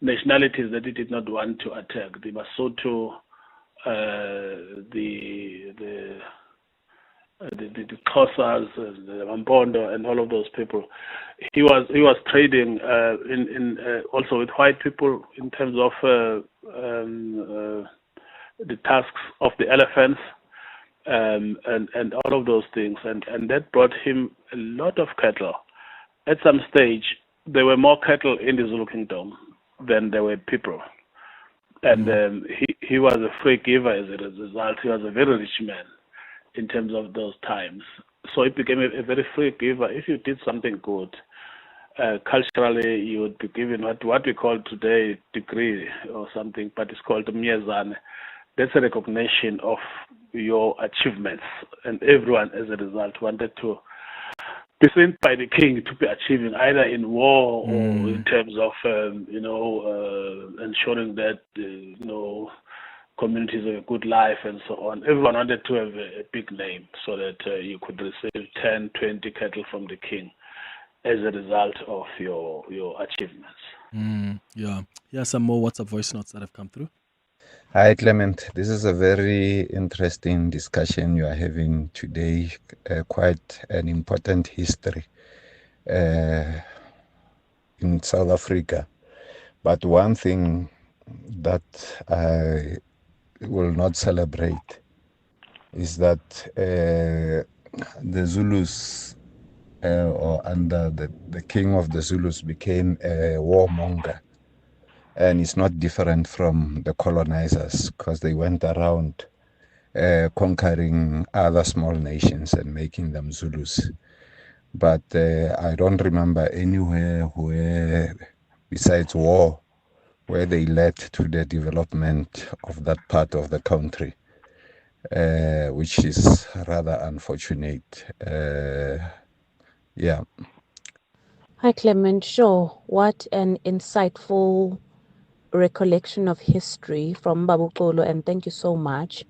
nationalities that he did not want to attack. The Basotho, the Xhosas, the Mampondo, and all of those people. He was trading in also with white people in terms of the tusks of the elephants. And all of those things, and that brought him a lot of cattle. At some stage, there were more cattle in the Zulu kingdom than there were people, and he was a free giver as a result. He was a very rich man in terms of those times, so he became a very free giver. If you did something good, culturally, you would be given what we call today degree or something, but it's called Myezane. That's a recognition of your achievements, and everyone, as a result, wanted to be seen by the king to be achieving either in war or in terms of, ensuring that communities have a good life and so on. Everyone wanted to have a big name so that you could receive 10, 20 cattle from the king as a result of your achievements. Yeah. Here's some more WhatsApp voice notes that have come through. Hi, Clement. This is a very interesting discussion you are having today. Quite an important history in South Africa. But one thing that I will not celebrate is that the Zulus, or under the king of the Zulus, became a warmonger. And it's not different from the colonizers, because they went around conquering other small nations and making them Zulus. But I don't remember anywhere where, besides war, where they led to the development of that part of the country, which is rather unfortunate. Yeah. Hi, Clement. Sure. What an insightful recollection of history from Babu Polo, and thank you so much.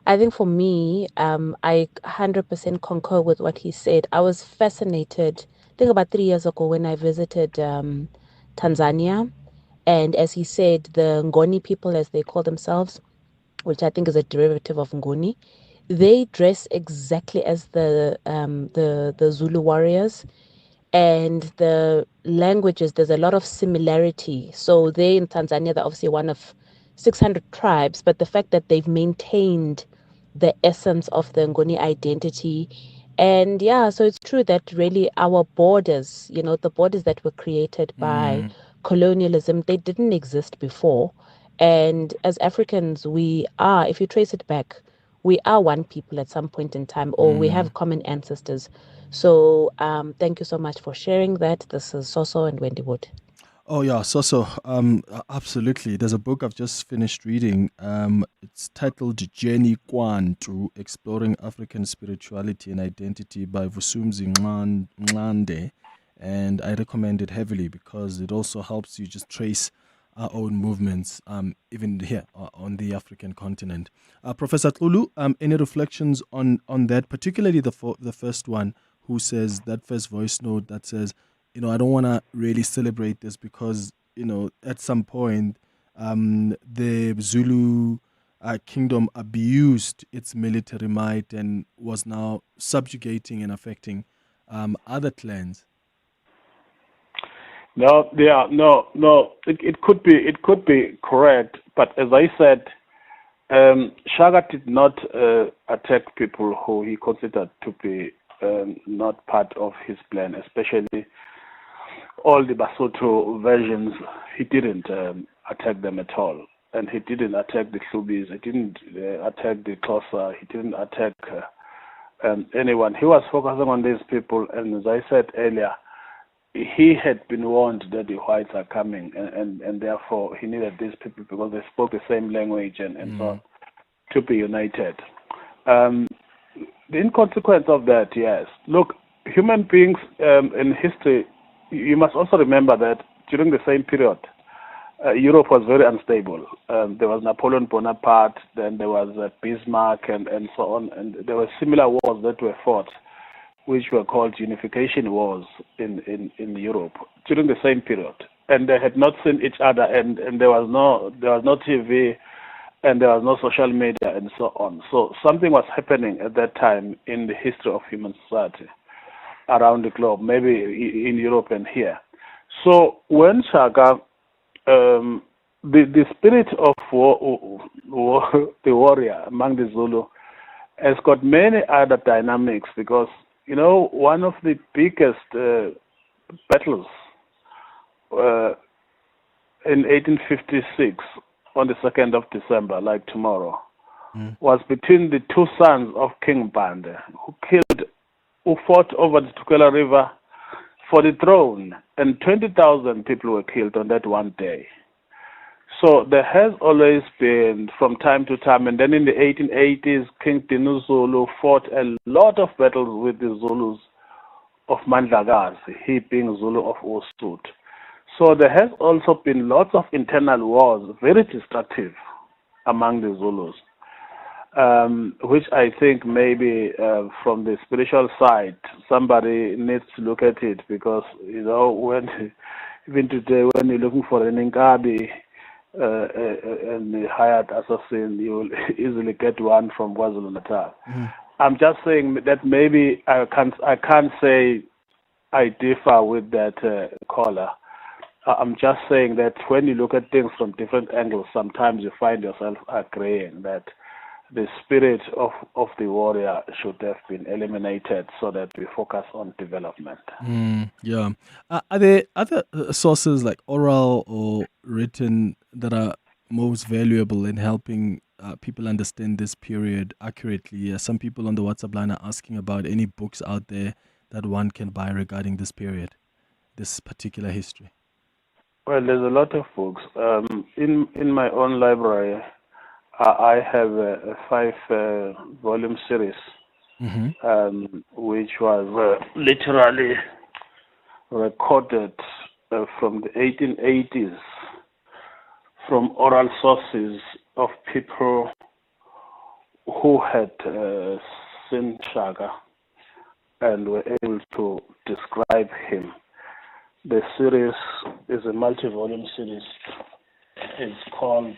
I think for me, I 100% concur with what he said. I was fascinated, I think about 3 years ago when I visited Tanzania. And as he said, the Ngoni people, as they call themselves, which I think is a derivative of Ngoni, they dress exactly as the Zulu warriors. And the languages, there's a lot of similarity. So they in Tanzania, they're obviously one of 600 tribes, but the fact that they've maintained the essence of the Ngoni identity. And yeah, so it's true that really our borders, the borders that were created by colonialism, they didn't exist before. And as Africans, we are, if you trace it back, we are one people at some point in time, or we have common ancestors. So thank you so much for sharing that. This is Soso and Wendy Wood. Oh yeah, absolutely. There's a book I've just finished reading. It's titled Journey Kwantu, Exploring African Spirituality and Identity by Vusumzi Nxande. And I recommend it heavily because it also helps you just trace our own movements, even here on the African continent. Professor Tlulu, any reflections on that, particularly the first one, who says, that first voice note that says, I don't want to really celebrate this because, at some point, the Zulu kingdom abused its military might and was now subjugating and affecting other clans. No. It could be correct, but as I said, Shaka did not attack people who he considered to be not part of his plan, especially all the Basotho versions. He didn't attack them at all, and he didn't attack the Hlubis. He didn't attack the Xhosa. He didn't attack anyone. He was focusing on these people, and as I said earlier, he had been warned that the whites are coming, and therefore he needed these people because they spoke the same language and so on, to be united. In consequence of that, yes. Look, human beings in history, you must also remember that during the same period, Europe was very unstable. There was Napoleon Bonaparte, then there was Bismarck, and so on, and there were similar wars that were fought, which were called unification wars in Europe during the same period, and they had not seen each other, and there was no TV, and there was no social media, and so on. So something was happening at that time in the history of human society around the globe, maybe in Europe and here. So when Shaka, the spirit of the warrior among the Zulu has got many other dynamics, because one of the biggest battles in 1856 on the 2nd of December, like tomorrow, was between the two sons of King Bande, who fought over the Tukela River for the throne, and 20,000 people were killed on that one day. So there has always been, from time to time, and then in the 1880s, King Dinu Zulu fought a lot of battles with the Zulus of Mandlakazi, he being Zulu of Osut. So there has also been lots of internal wars, very destructive among the Zulus, which I think maybe from the spiritual side, somebody needs to look at it, because, even today, when you're looking for an Inkabi, and the hired assassin, you will easily get one from KwaZulu-Natal. I'm just saying that maybe I can't say I differ with that caller. I'm just saying that when you look at things from different angles, sometimes you find yourself agreeing that the spirit of the warrior should have been eliminated so that we focus on development. Yeah. Are there other sources like oral or written that are most valuable in helping people understand this period accurately? Some people on the WhatsApp line are asking about any books out there that one can buy regarding this period, this particular history. Well, there's a lot of books. In my own library, I have a 5-volume series, which was literally recorded from the 1880s from oral sources of people who had seen Shaka and were able to describe him. The series is a multi-volume series. It's called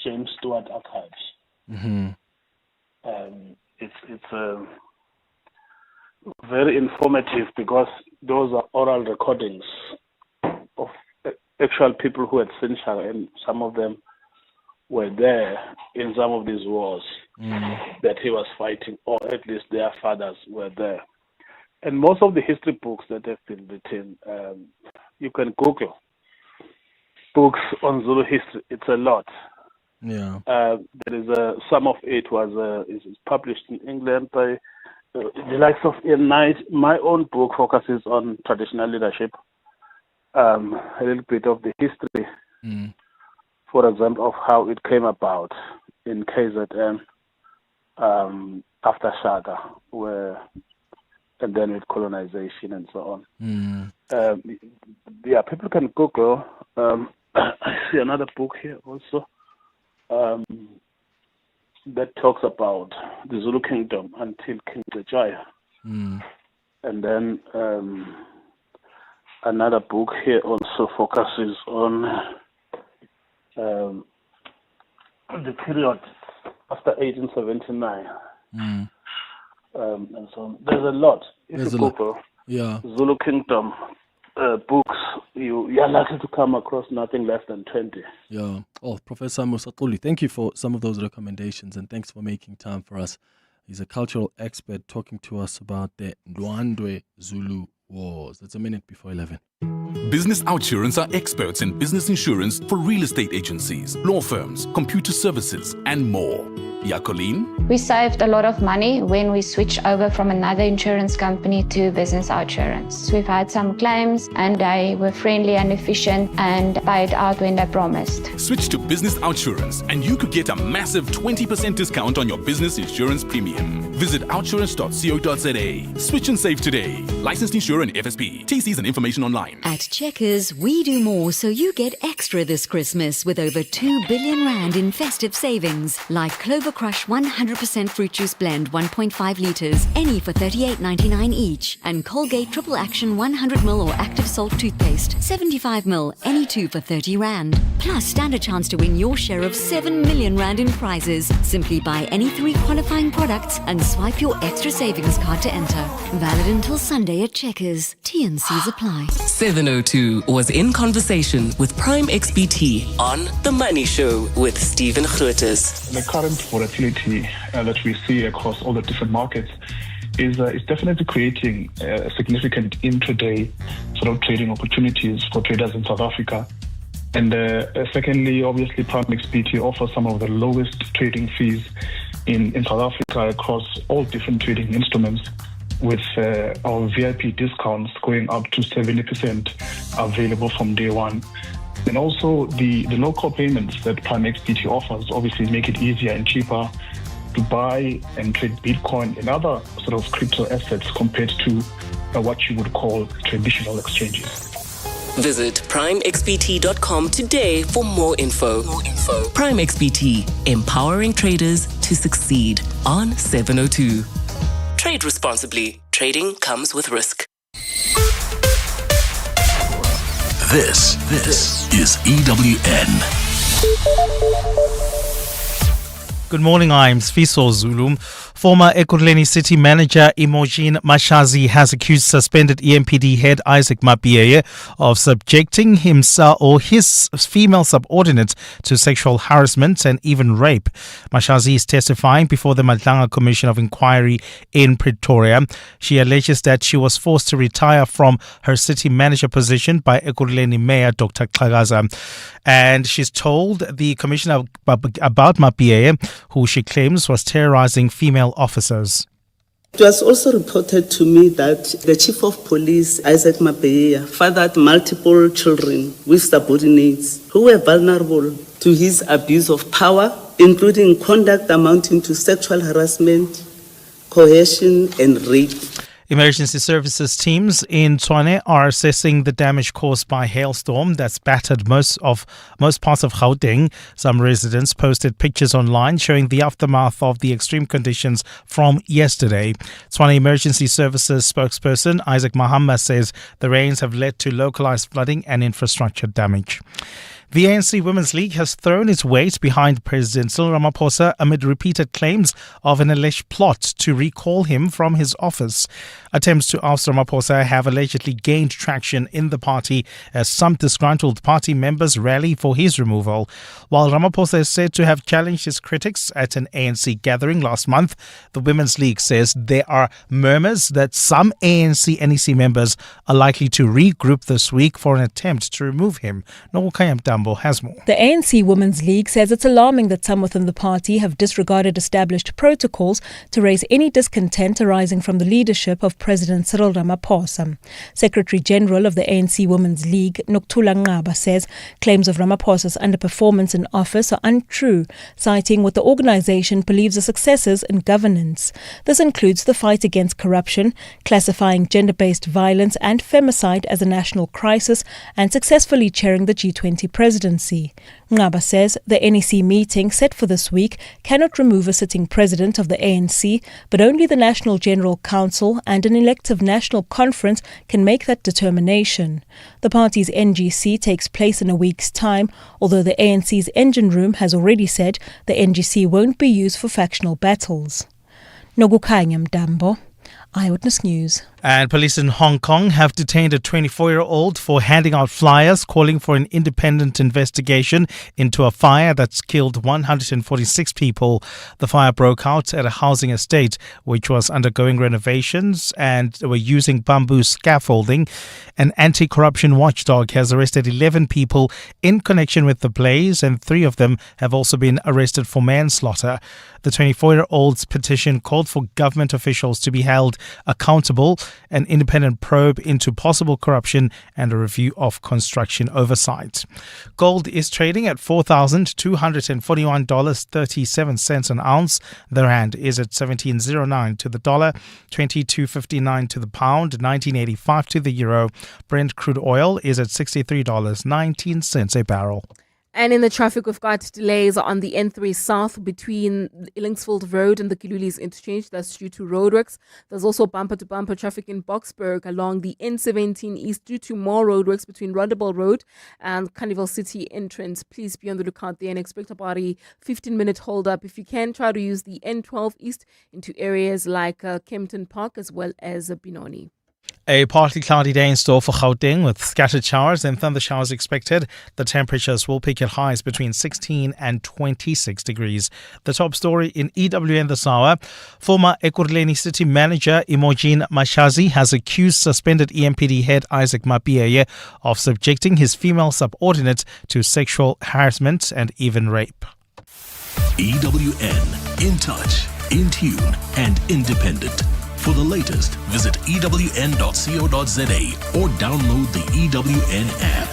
James Stewart Archives. It's very informative because those are oral recordings of actual people who had seen Shaka, and some of them were there in some of these wars that he was fighting, or at least their fathers were there. And most of the history books that have been written, you can Google books on Zulu history. It's a lot. Yeah. There is some of it is published in England by the likes of Ian Knight. My own book focuses on traditional leadership, a little bit of the history, for example, of how it came about in KZN after Shaka, and then with colonization and so on. People can Google. I see another book here also that talks about the Zulu kingdom until King Zechariah. And then another book here also focuses on the period after 1879. And so on. There's a lot. If you Google Zulu kingdom books, you're likely to come across nothing less than 20. Yeah. Oh, Professor Musatuli, thank you for some of those recommendations, and thanks for making time for us. He's a cultural expert talking to us about the Ndwandwe Zulu Wars. It's a minute before 11. Business Outsurance are experts in business insurance for real estate agencies, law firms, computer services, and more. Yakolin? We saved a lot of money when we switched over from another insurance company to Business Outsurance. We've had some claims and they were friendly and efficient and paid out when they promised. Switch to Business Outsurance and you could get a massive 20% discount on your business insurance premium. Visit outsurance.co.za. Switch and save today. Licensed insurer and FSP. TCs and information online. At Checkers, we do more so you get extra this Christmas with over 2 billion rand in festive savings, like Clover Crush 100% fruit juice blend 1.5 litres, any for $38.99 each, and Colgate Triple Action 100ml or Active Salt toothpaste 75ml, any two for 30 rand. Plus, stand a chance to win your share of 7 million rand in prizes. Simply buy any 3 qualifying products and swipe your extra savings card to enter. Valid until Sunday at Checkers. T&Cs apply. 702 was in conversation with Prime XBT on The Money Show with Stephen Grootes. The current volatility that we see across all the different markets is definitely creating significant intraday sort of trading opportunities for traders in South Africa. And secondly, obviously, Prime XBT offers some of the lowest trading fees in South Africa across all different trading instruments, with our VIP discounts going up to 70% available from day one. And also the local payments that Prime XBT offers obviously make it easier and cheaper to buy and trade Bitcoin and other sort of crypto assets compared to what you would call traditional exchanges. Visit primexbt.com today for more info. Prime XBT, empowering traders to succeed on 702. Trade responsibly. Trading comes with risk. This is EWN. Good morning, I'm Sfiso Zulu. Former Ekurhuleni City Manager Imogen Mashazi has accused suspended EMPD head Isaac Mappieye of subjecting himself or his female subordinate to sexual harassment and even rape. Mashazi is testifying before the Madlanga Commission of Inquiry in Pretoria. She alleges that she was forced to retire from her city manager position by Ekurhuleni Mayor Dr. Xhakaza. And she's told the commissioner about Mappieye, who she claims was terrorizing female officers. It was also reported to me that the chief of police, Isaac Mappieye, fathered multiple children with subordinates who were vulnerable to his abuse of power, including conduct amounting to sexual harassment, coercion, and rape. Emergency services teams in Tshwane are assessing the damage caused by hailstorm that's battered most parts of Gauteng. Some residents posted pictures online showing the aftermath of the extreme conditions from yesterday. Tshwane Emergency Services spokesperson Isaac Mahamba says the rains have led to localized flooding and infrastructure damage. The ANC Women's League has thrown its weight behind President Cyril Ramaphosa amid repeated claims of an alleged plot to recall him from his office. Attempts to oust Ramaphosa have allegedly gained traction in the party as some disgruntled party members rally for his removal. While Ramaphosa is said to have challenged his critics at an ANC gathering last month, the Women's League says there are murmurs that some ANC NEC members are likely to regroup this week for an attempt to remove him. Has more. The ANC Women's League says it's alarming that some within the party have disregarded established protocols to raise any discontent arising from the leadership of President Cyril Ramaphosa. Secretary General of the ANC Women's League, Nokuthula Nqaba, says claims of Ramaphosa's underperformance in office are untrue, citing what the organisation believes are successes in governance. This includes the fight against corruption, classifying gender-based violence and femicide as a national crisis, and successfully chairing the G20 presidency. Nqaba says the NEC meeting set for this week cannot remove a sitting president of the ANC, but only the National General Council and an elective national conference can make that determination. The party's NGC takes place in a week's time, although the ANC's engine room has already said the NGC won't be used for factional battles. Nokukhanya Mdambo, Eyewitness News. And police in Hong Kong have detained a 24-year-old for handing out flyers calling for an independent investigation into a fire that's killed 146 people. The fire broke out at a housing estate which was undergoing renovations and were using bamboo scaffolding. An anti-corruption watchdog has arrested 11 people in connection with the blaze, and 3 of them have also been arrested for manslaughter. The 24-year-old's petition called for government officials to be held accountable, an independent probe into possible corruption, and a review of construction oversight. Gold is trading at $4,241.37 an ounce. The rand is at 17.09 to the dollar, 22.59 to the pound, 19.85 to the euro. Brent crude oil is at $63.19 a barrel. And in the traffic, we've got delays on the N3 South between Illingsfield Road and the Kilulis Interchange. That's due to roadworks. There's also bumper-to-bumper traffic in Boksburg along the N17 East due to more roadworks between Rondebourne Road and Carnival City entrance. Please be on the lookout there and expect about a 15-minute hold-up. If you can, try to use the N12 East into areas like Kempton Park as well as Benoni. A partly cloudy day in store for Gauteng with scattered showers and thunder showers expected. The temperatures will peak at highs between 16 and 26 degrees. The top story in EWN this hour. Former Ekurhuleni City Manager Imogen Mashazi has accused suspended EMPD head Isaac Mappieye of subjecting his female subordinate to sexual harassment and even rape. EWN, in touch, in tune and independent. For the latest, visit ewn.co.za or download the EWN app.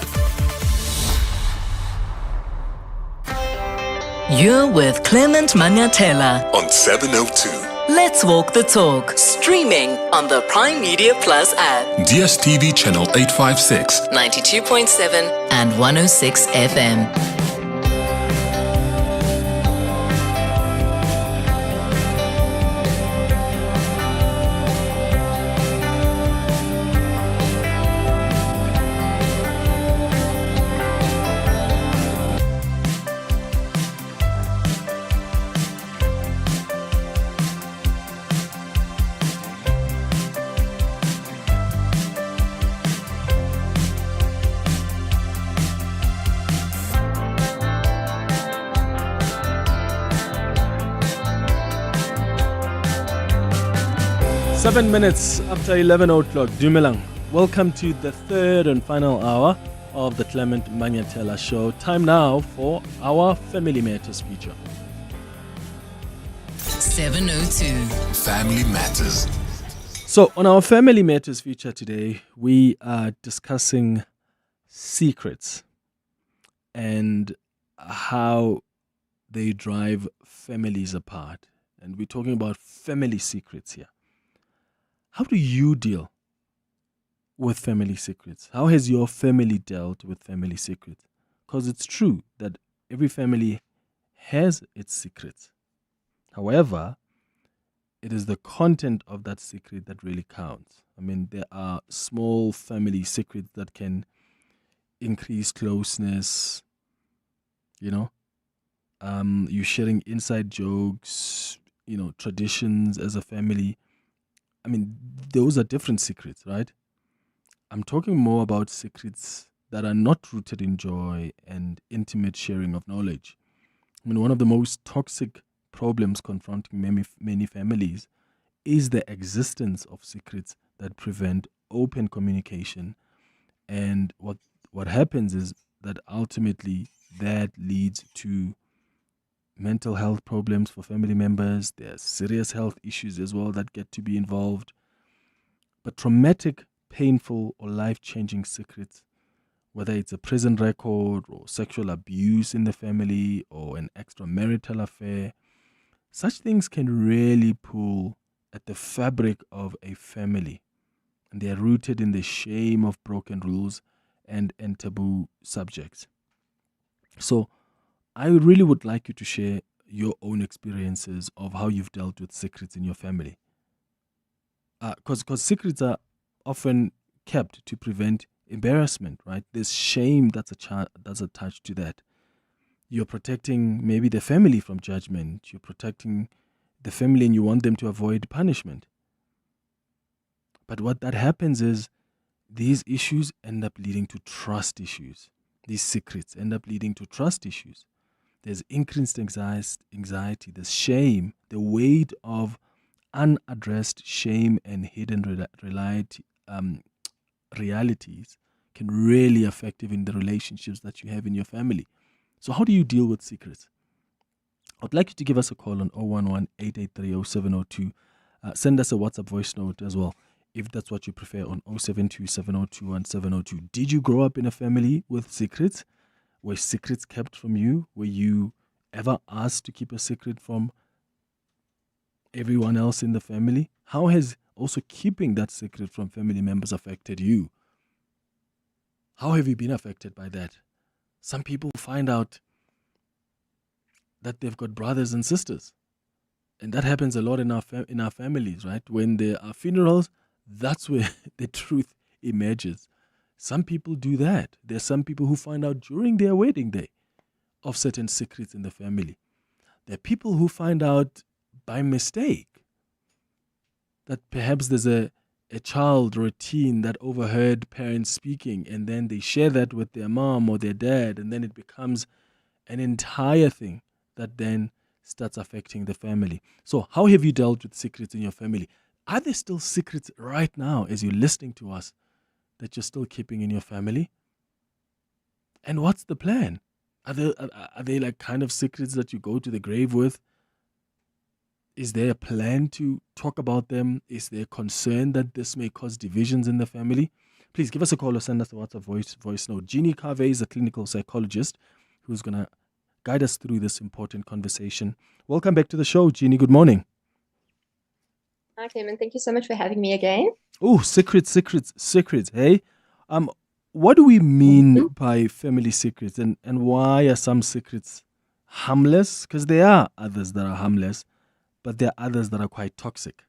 You're with Clement Manyathela on 702. Let's walk the talk. Streaming on the Prime Media Plus app. DSTV channel 856, 92.7 and 106 FM. 7 minutes after 11 o'clock. Dumelang. Welcome to the third and final hour of the Clement Manyathela Show. Time now for our Family Matters feature. 702. Family Matters. So, on our Family Matters feature today, we are discussing secrets and how they drive families apart. And we're talking about family secrets here. How do you deal with family secrets? How has your family dealt with family secrets? Because it's true that every family has its secrets. However, it is the content of that secret that really counts. I mean, there are small family secrets that can increase closeness, you sharing inside jokes, traditions as a family. I mean, those are different secrets, right? I'm talking more about secrets that are not rooted in joy and intimate sharing of knowledge. I mean, one of the most toxic problems confronting many families is the existence of secrets that prevent open communication. And what happens is that ultimately that leads to mental health problems for family members. There are serious health issues as well that get to be involved. But traumatic, painful, or life-changing secrets, whether it's a prison record or sexual abuse in the family or an extramarital affair, such things can really pull at the fabric of a family. And they are rooted in the shame of broken rules and taboo subjects. So I really would like you to share your own experiences of how you've dealt with secrets in your family. Because secrets are often kept to prevent embarrassment, right? There's shame that's attached to that. You're protecting maybe the family from judgment. You're protecting the family and you want them to avoid punishment. But what that happens is these issues end up leading to trust issues. These secrets end up leading to trust issues. There's increased anxiety, there's shame, the weight of unaddressed shame and hidden realities can really affect even the relationships that you have in your family. So how do you deal with secrets? I'd like you to give us a call on 011-883-0702. Send us a WhatsApp voice note as well, if that's what you prefer, on 072-702-1702. Did you grow up in a family with secrets? Were secrets kept from you? Were you ever asked to keep a secret from everyone else in the family? How has also keeping that secret from family members affected you? How have you been affected by that? Some people find out that they've got brothers and sisters. And that happens a lot in our families, right? When there are funerals, that's where the truth emerges. Some people do that. There's some people who find out during their wedding day of certain secrets in the family. There are people who find out by mistake that perhaps there's a child or a teen that overheard parents speaking, and then they share that with their mom or their dad, and then it becomes an entire thing that then starts affecting the family. So how have you dealt with secrets in your family? Are there still secrets right now as you're listening to us that you're still keeping in your family? And what's the plan? Are they like kind of secrets that you go to the grave with? Is there a plan to talk about them? Is there concern that this may cause divisions in the family? Please give us a call or send us a WhatsApp voice note. Jeannie Carvey is a clinical psychologist who's going to guide us through this important conversation. Welcome back to the show, Jeannie. Good morning. Hi, Clement. Thank you so much for having me again. Oh, secrets. Hey, what do we mean by family secrets, and why are some secrets harmless? Because there are others that are harmless, but there are others that are quite toxic.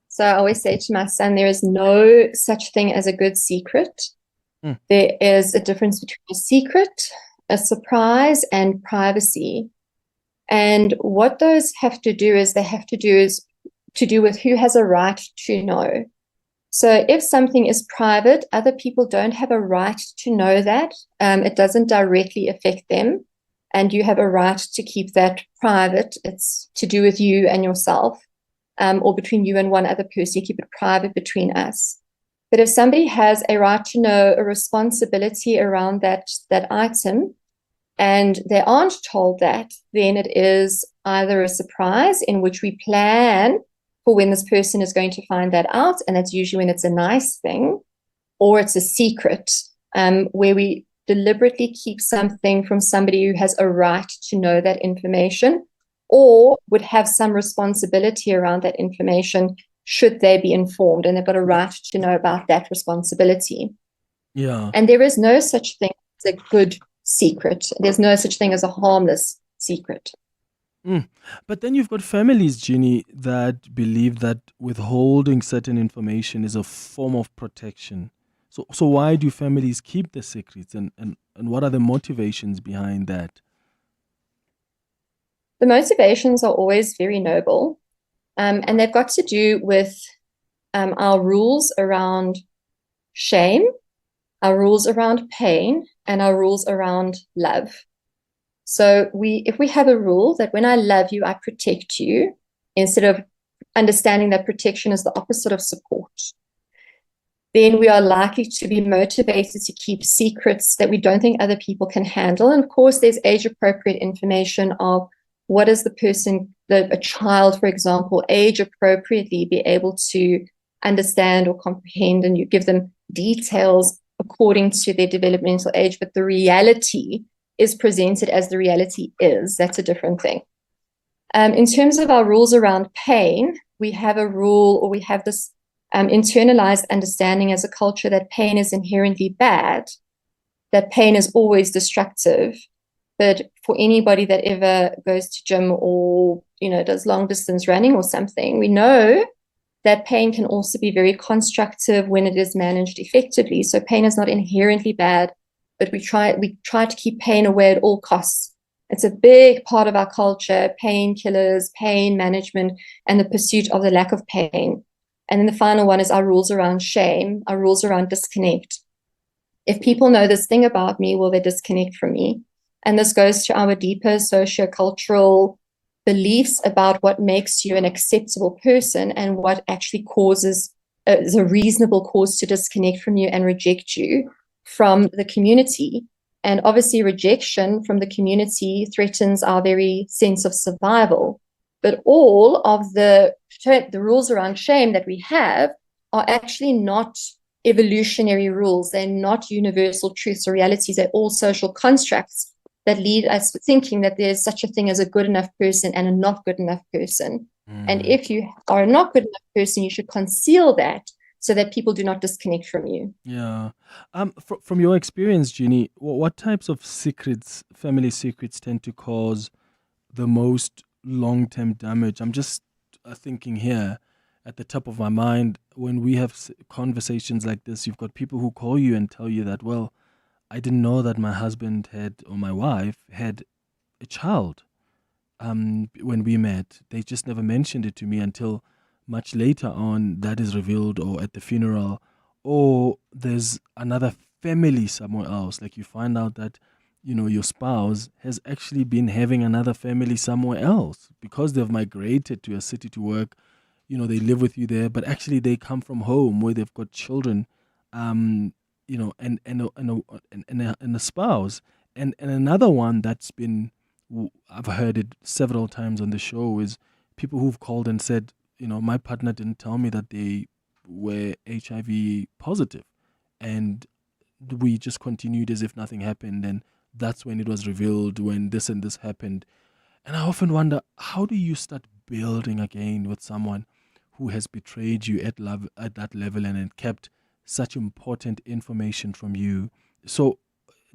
So I always say to my son, there is no such thing as a good secret. There is a difference between a secret, a surprise, and privacy. And what those have to do is to do with who has a right to know. So if something is private, other people don't have a right to know that. It doesn't directly affect them, and you have a right to keep that private. It's to do with you and yourself. or between you and one other person. You keep it private between us. But if somebody has a right to know, a responsibility around that item, and they aren't told that, then it is either a surprise in which we plan for when this person is going to find that out, and that's usually when it's a nice thing, or it's a secret, where we deliberately keep something from somebody who has a right to know that information, or would have some responsibility around that information should they be informed, and they've got a right to know about that responsibility. Yeah. And there is no such thing as a good secret. There's no such thing as a harmless secret. But then you've got families, Jeannie, that believe that withholding certain information is a form of protection. So why do families keep the secrets, and what are the motivations behind that? The motivations are always very noble, and they've got to do with our rules around shame, our rules around pain, and our rules around love. So if we have a rule that when I love you, I protect you, instead of understanding that protection is the opposite of support, then we are likely to be motivated to keep secrets that we don't think other people can handle. And of course, there's age-appropriate information of what is the person, a child, for example, age-appropriately be able to understand or comprehend, and you give them details according to their developmental age, but the reality is presented as the reality is. That's a different thing. In terms of our rules around pain, we have a rule, or we have this internalized understanding as a culture that pain is inherently bad, that pain is always destructive. But for anybody that ever goes to gym or, does long distance running or something, we know that pain can also be very constructive when it is managed effectively. So pain is not inherently bad, but we try to keep pain away at all costs. It's a big part of our culture: painkillers, pain management, and the pursuit of the lack of pain. And then the final one is our rules around shame, our rules around disconnect. If people know this thing about me, will they disconnect from me? And this goes to our deeper socio-cultural beliefs about what makes you an acceptable person and what actually causes is a reasonable cause to disconnect from you and reject you from the community. And obviously rejection from the community threatens our very sense of survival. But all of the rules around shame that we have are actually not evolutionary rules. They're not universal truths or realities. They're all social constructs that lead us thinking that there's such a thing as a good enough person and a not good enough person. And if you are a not good enough person, you should conceal that so that people do not disconnect from you. Yeah. From your experience, Jeannie, what types of secrets, family secrets, tend to cause the most long-term damage? I'm just thinking here at the top of my mind, when we have conversations like this, you've got people who call you and tell you that, well, I didn't know that my husband or my wife had a child when we met. They just never mentioned it to me until much later on that is revealed, or at the funeral, or there's another family somewhere else. Like you find out that, your spouse has actually been having another family somewhere else because they've migrated to a city to work. They live with you there, but actually they come from home where they've got children, and a spouse. And another one that's been, I've heard it several times on the show, is people who've called and said, my partner didn't tell me that they were HIV positive, and we just continued as if nothing happened. And that's when it was revealed, when this and this happened. And I often wonder, how do you start building again with someone who has betrayed you at that level and kept such important information from you? So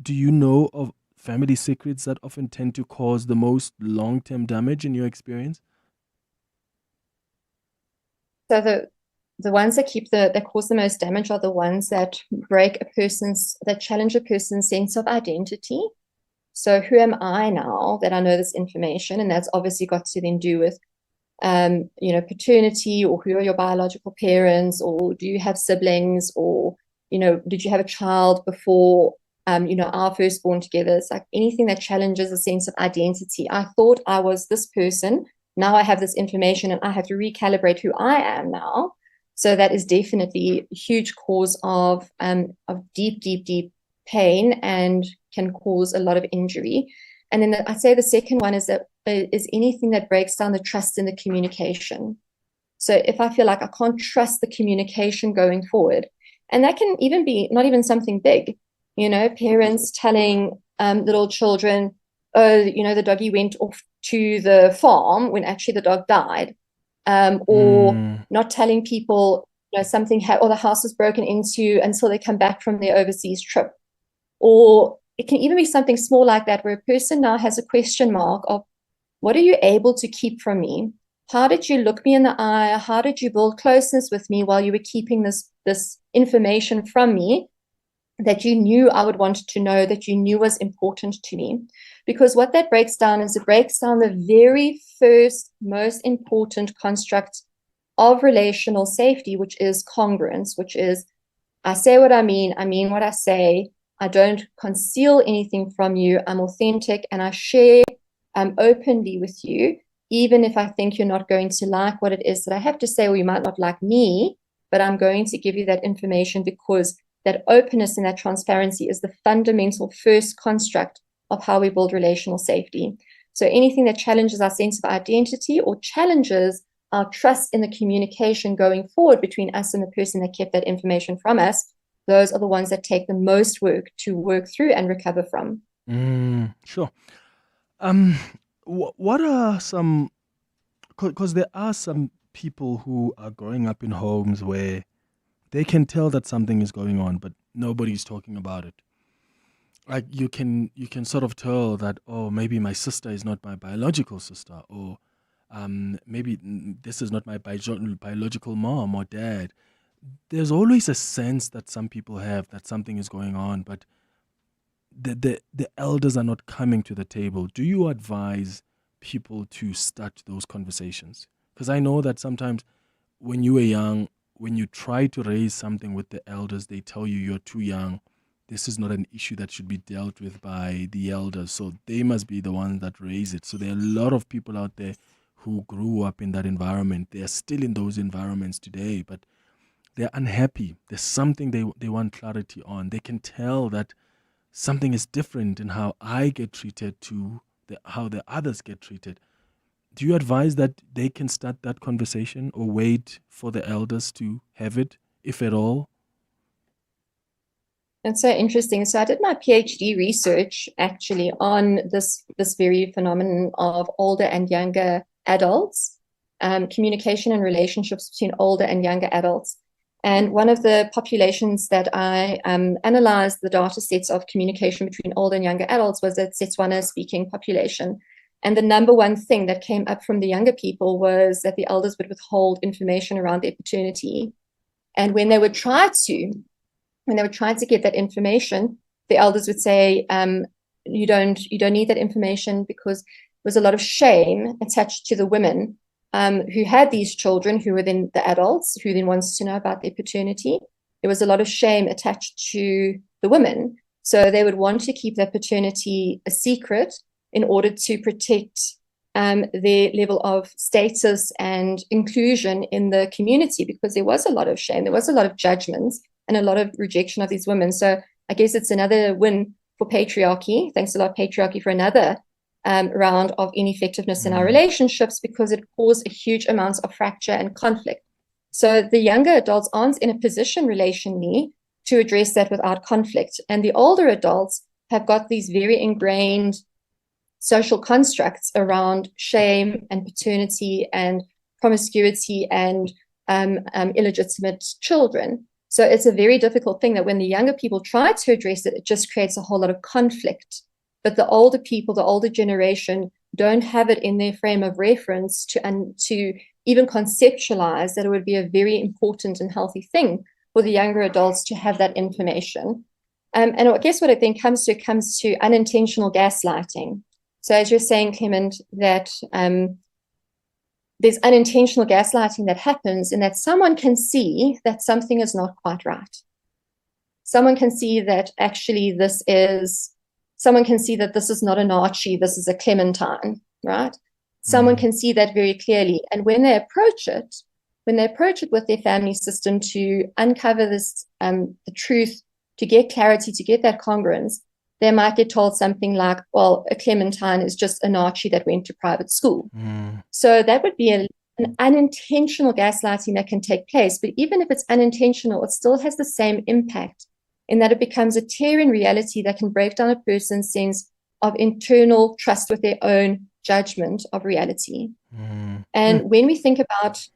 do you know of family secrets that often tend to cause the most long-term damage in your experience? So the ones that cause the most damage are the ones that that challenge a person's sense of identity. So who am I now that I know this information? And that's obviously got to then do with paternity, or who are your biological parents, or do you have siblings, or, did you have a child before, our firstborn together? It's like anything that challenges a sense of identity. I thought I was this person now I have this information and I have to recalibrate who I am now. So that is definitely a huge cause of deep, deep, deep pain and can cause a lot of injury. And then I'd say the second one is anything that breaks down the trust in the communication. So if I feel like I can't trust the communication going forward, and that can even be not even something big, parents telling little children, oh, the doggy went off to the farm when actually the dog died, or not telling people, something or the house was broken into until they come back from their overseas trip. Or it can even be something small like that, where a person now has a question mark of, what are you able to keep from me? How did you look me in the eye? How did you build closeness with me while you were keeping this information from me that you knew I would want to know, that you knew was important to me? Because what that breaks down is, it breaks down the very first, most important construct of relational safety, which is congruence, which is, I say what I mean what I say, I don't conceal anything from you, I'm authentic, and I share openly with you, even if I think you're not going to like what it is that I have to say, or you might not like me, but I'm going to give you that information, because that openness and that transparency is the fundamental first construct of how we build relational safety. So anything that challenges our sense of identity or challenges our trust in the communication going forward between us and the person that kept that information from us, those are the ones that take the most work to work through and recover from. Sure. What are some, because there are some people who are growing up in homes where they can tell that something is going on, but nobody's talking about it. Like you can sort of tell that, oh, maybe my sister is not my biological sister, or maybe this is not my biological mom or dad. There's always a sense that some people have that something is going on, but the elders are not coming to the table. Do you advise people to start those conversations? Because I know that sometimes when you were young, when you try to raise something with the elders, they tell you you're too young. This is not an issue that should be dealt with by the elders, so they must be the ones that raise it. So there are a lot of people out there who grew up in that environment. They are still in those environments today, but they're unhappy. There's something they want clarity on. They can tell that something is different in how I get treated to how the others get treated. Do you advise that they can start that conversation, or wait for the elders to have it, if at all? That's so interesting. So I did my PhD research actually on this very phenomenon of older and younger adults, communication and relationships between older and younger adults. And one of the populations that I analyzed the data sets of communication between older and younger adults was the Setswana speaking population. And the number one thing that came up from the younger people was that the elders would withhold information around their paternity. And when they would try to get that information, the elders would say, you don't need that information, because there was a lot of shame attached to the women who had these children, who were then the adults, who then wants to know about their paternity. There was a lot of shame attached to the women. So they would want to keep their paternity a secret in order to protect their level of status and inclusion in the community, because there was a lot of shame, there was a lot of judgments, and a lot of rejection of these women. So I guess it's another win for patriarchy. Thanks a lot, patriarchy, for another round of ineffectiveness in our relationships, because it caused a huge amounts of fracture and conflict. So the younger adults aren't in a position relationally to address that without conflict. And the older adults have got these very ingrained social constructs around shame and paternity and promiscuity and illegitimate children. So it's a very difficult thing that when the younger people try to address it, it just creates a whole lot of conflict. But the older people, the older generation, don't have it in their frame of reference to even conceptualize that it would be a very important and healthy thing for the younger adults to have that information. And I guess what I think comes to unintentional gaslighting. So as you're saying, Clement, that there's unintentional gaslighting that happens, in that someone can see that something is not quite right. Someone can see that actually someone can see that this is not an Archie, this is a Clementine, right? Someone can see that very clearly. And when they approach it with their family system to uncover this, the truth, to get clarity, to get that congruence, they might get told something like, well, a Clementine is just an Archie that went to private school. So that would be an unintentional gaslighting that can take place. But even if it's unintentional, it still has the same impact in that it becomes a tear in reality that can break down a person's sense of internal trust with their own judgment of reality. And when we think about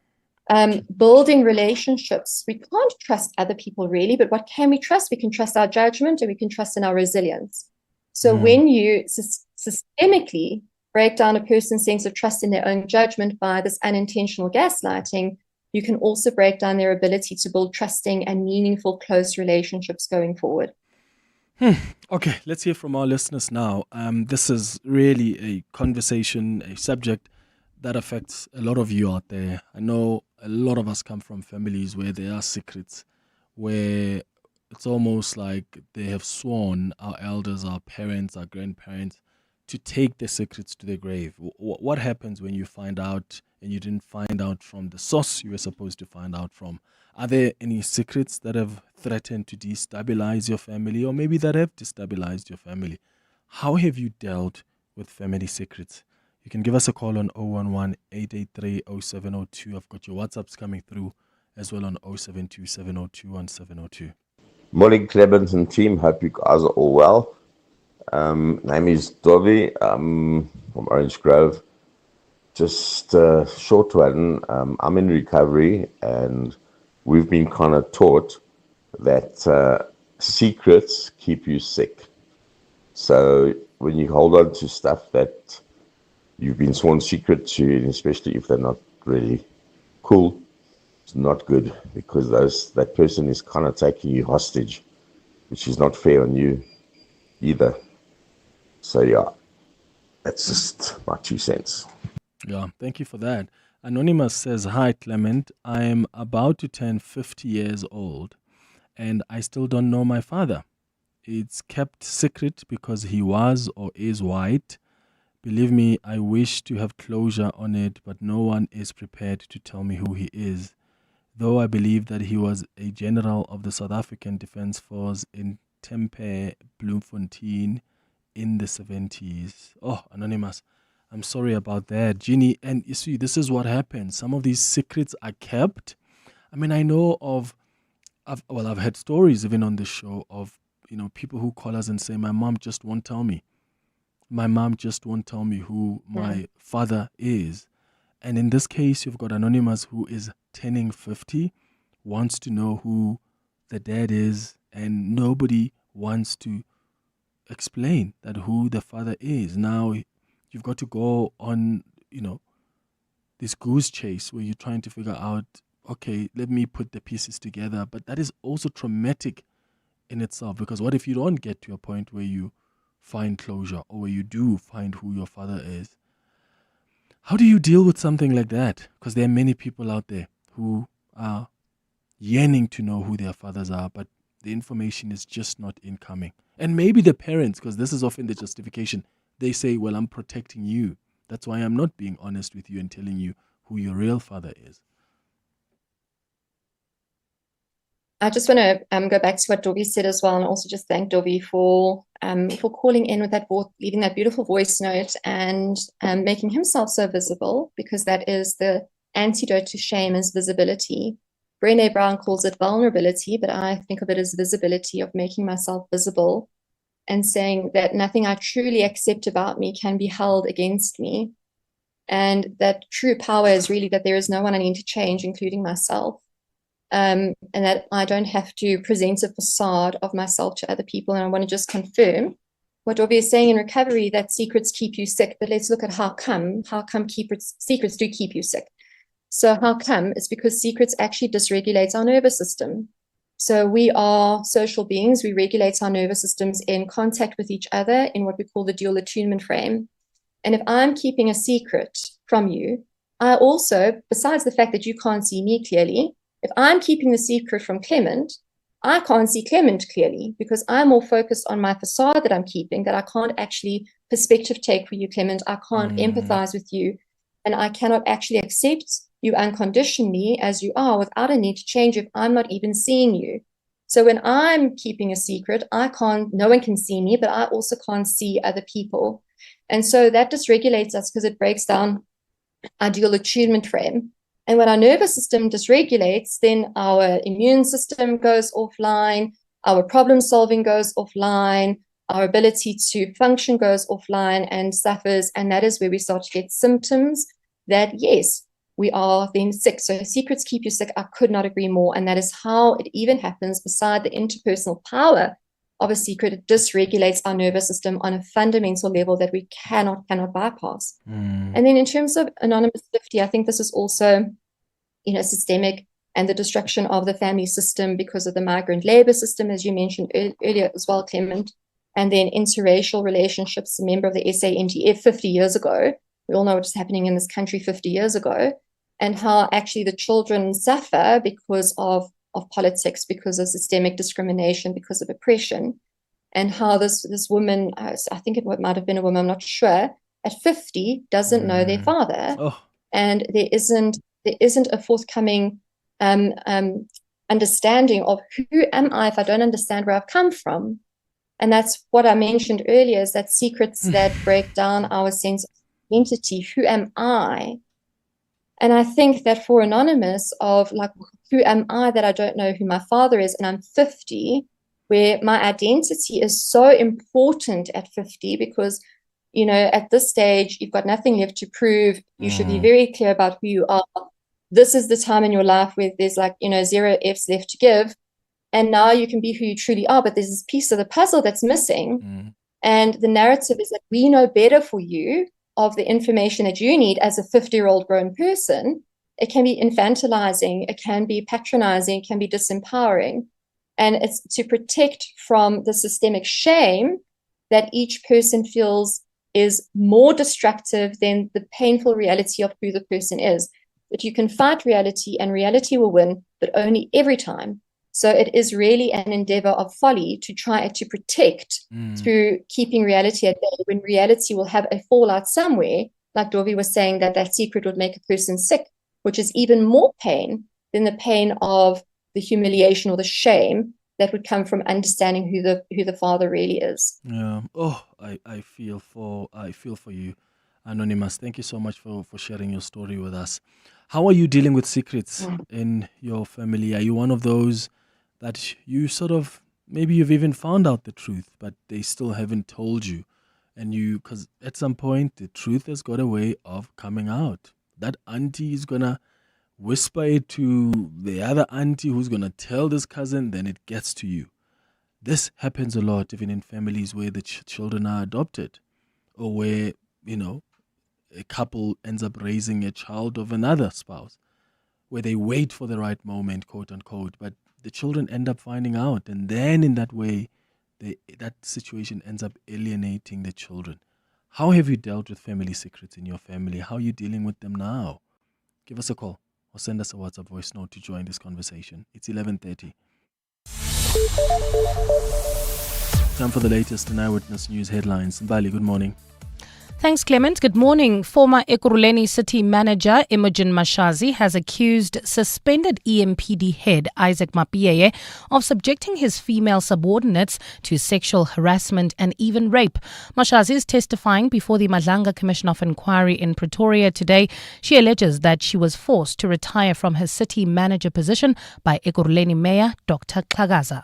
building relationships, we can't trust other people really, but what can we trust? We can trust our judgment and we can trust in our resilience. So when you systemically break down a person's sense of trust in their own judgment by this unintentional gaslighting, you can also break down their ability to build trusting and meaningful, close relationships going forward. Okay, let's hear from our listeners now. This is really a conversation, a subject that affects a lot of you out there. I know a lot of us come from families where there are secrets, where it's almost like they have sworn, our elders, our parents, our grandparents, to take the secrets to the grave. What happens when you find out and you didn't find out from the source you were supposed to find out from? Are there any secrets that have threatened to destabilize your family, or maybe that have destabilized your family? How have you dealt with family secrets? You can give us a call on 011-883-0702. I've got your WhatsApps coming through as well on 072-702-1702. Morning, Clement and team. Hope you guys are all well. Name is Dovi. I'm from Orange Grove. Just a short one. I'm in recovery, and we've been kind of taught that secrets keep you sick. So when you hold on to stuff that you've been sworn secret to, and especially if they're not really cool, it's not good, because that person is kind of taking you hostage, which is not fair on you either. So yeah, that's just my 2 cents. Yeah, thank you for that. Anonymous says, hi Clement, I am about to turn 50 years old and I still don't know my father. It's kept secret because he was or is white. Believe me, I wish to have closure on it, but no one is prepared to tell me who he is. Though I believe that he was a general of the South African Defence Force in Tempe, Bloemfontein in the 70s. Oh, Anonymous, I'm sorry about that. Jeannie, and you see, this is what happens. Some of these secrets are kept. I mean, I know I've had stories even on the show of, people who call us and say, my mom just won't tell me. My mom just won't tell me who my father is. And in this case, you've got Anonymous who is turning 50, wants to know who the dad is, and nobody wants to explain that who the father is. Now, you've got to go on, this goose chase where you're trying to figure out, okay, let me put the pieces together. But that is also traumatic in itself, because what if you don't get to a point where you find closure, or where you do find who your father is? How do you deal with something like that? Because there are many people out there who are yearning to know who their fathers are, but the information is just not incoming. And maybe the parents, because this is often the justification, they say, well, I'm protecting you. That's why I'm not being honest with you and telling you who your real father is. I just want to go back to what Dovi said as well, and also just thank Dovi for calling in with leaving that beautiful voice note and making himself so visible, because that is the antidote to shame, is visibility. Brené Brown calls it vulnerability, but I think of it as visibility, of making myself visible and saying that nothing I truly accept about me can be held against me. And that true power is really that there is no one I need to change, including myself. And that I don't have to present a facade of myself to other people. And I want to just confirm what Dovi is saying in recovery, that secrets keep you sick. But let's look at how come secrets do keep you sick. So how come? It's because secrets actually dysregulate our nervous system. So we are social beings. We regulate our nervous systems in contact with each other in what we call the dual attunement frame. And if I'm keeping a secret from you, I also, besides the fact that you can't see me clearly, if I'm keeping the secret from Clement, I can't see Clement clearly, because I'm more focused on my facade that I'm keeping, that I can't actually perspective take for you, Clement. I can't empathize with you and I cannot actually accept you unconditionally as you are without a need to change if I'm not even seeing you. So when I'm keeping a secret, no one can see me, but I also can't see other people. And so that dysregulates us because it breaks down our dual attunement frame. And when our nervous system dysregulates, then our immune system goes offline, our problem solving goes offline, our ability to function goes offline and suffers. And that is where we start to get symptoms that, yes, we are then sick. So secrets keep you sick. I could not agree more. And that is how it even happens. Beside the interpersonal power of a secret, it dysregulates our nervous system on a fundamental level that we cannot bypass. And then in terms of Anonymous 50, I think this is also, systemic, and the destruction of the family system because of the migrant labor system, as you mentioned earlier as well, Clement, and then interracial relationships. A member of the SANDF 50 years ago, we all know what's happening in this country 50 years ago, and how actually the children suffer because of politics, because of systemic discrimination, because of oppression, and how this woman, I think it might have been a woman, I'm not sure, at 50 doesn't know their father, and there isn't a forthcoming understanding of who am I if I don't understand where I've come from. And that's what I mentioned earlier, is that secrets that break down our sense of identity. Who am I? And I think that for Anonymous, of like, who am I that I don't know who my father is, and I'm 50, where my identity is so important at 50 because, at this stage, you've got nothing left to prove. You should be very clear about who you are. This is the time in your life where there's 0 F's left to give. And now you can be who you truly are, but there's this piece of the puzzle that's missing. And the narrative is that we know better for you of the information that you need as a 50-year-old grown person. It can be infantilizing, it can be patronizing, it can be disempowering. And it's to protect from the systemic shame that each person feels is more destructive than the painful reality of who the person is. But you can fight reality and reality will win, but only every time. So it is really an endeavor of folly to try to protect through keeping reality at bay, when reality will have a fallout somewhere. Like Dovi was saying, that secret would make a person sick, which is even more pain than the pain of the humiliation or the shame that would come from understanding who the father really is. Yeah. Oh, I feel for you, Anonymous. Thank you so much for sharing your story with us. How are you dealing with secrets in your family? Are you one of those that you sort of, maybe you've even found out the truth, but they still haven't told you? And because at some point, the truth has got a way of coming out. That auntie is going to whisper it to the other auntie who's going to tell this cousin, then it gets to you. This happens a lot, even in families where the children are adopted, or where, a couple ends up raising a child of another spouse, where they wait for the right moment, quote unquote, but the children end up finding out. And then in that way, that situation ends up alienating the children. How have you dealt with family secrets in your family? How are you dealing with them now? Give us a call or send us a WhatsApp voice note to join this conversation. It's 11:30. Time for the latest in Eyewitness News headlines. Mbali, good morning. Thanks, Clement. Good morning. Former Ekurhuleni City Manager Imogen Mashazi has accused suspended EMPD head Isaac Mapiyeye of subjecting his female subordinates to sexual harassment and even rape. Mashazi is testifying before the Madlanga Commission of Inquiry in Pretoria today. She alleges that she was forced to retire from her city manager position by Ekurhuleni Mayor Dr. Xhakaza.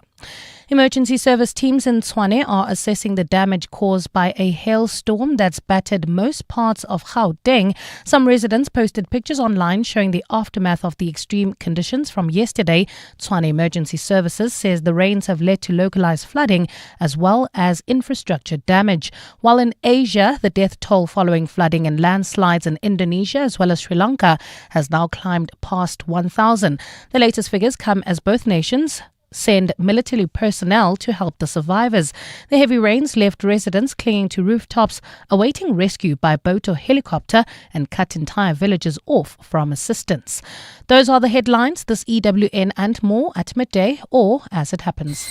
Emergency service teams in Tshwane are assessing the damage caused by a hailstorm that's battered most parts of Gauteng. Some residents posted pictures online showing the aftermath of the extreme conditions from yesterday. Tshwane Emergency Services says the rains have led to localized flooding as well as infrastructure damage. While in Asia, the death toll following flooding and landslides in Indonesia as well as Sri Lanka has now climbed past 1,000. The latest figures come as both nations send military personnel to help the survivors. The heavy rains left residents clinging to rooftops, awaiting rescue by boat or helicopter, and cut entire villages off from assistance. Those are the headlines. This EWN and more at midday or as it happens.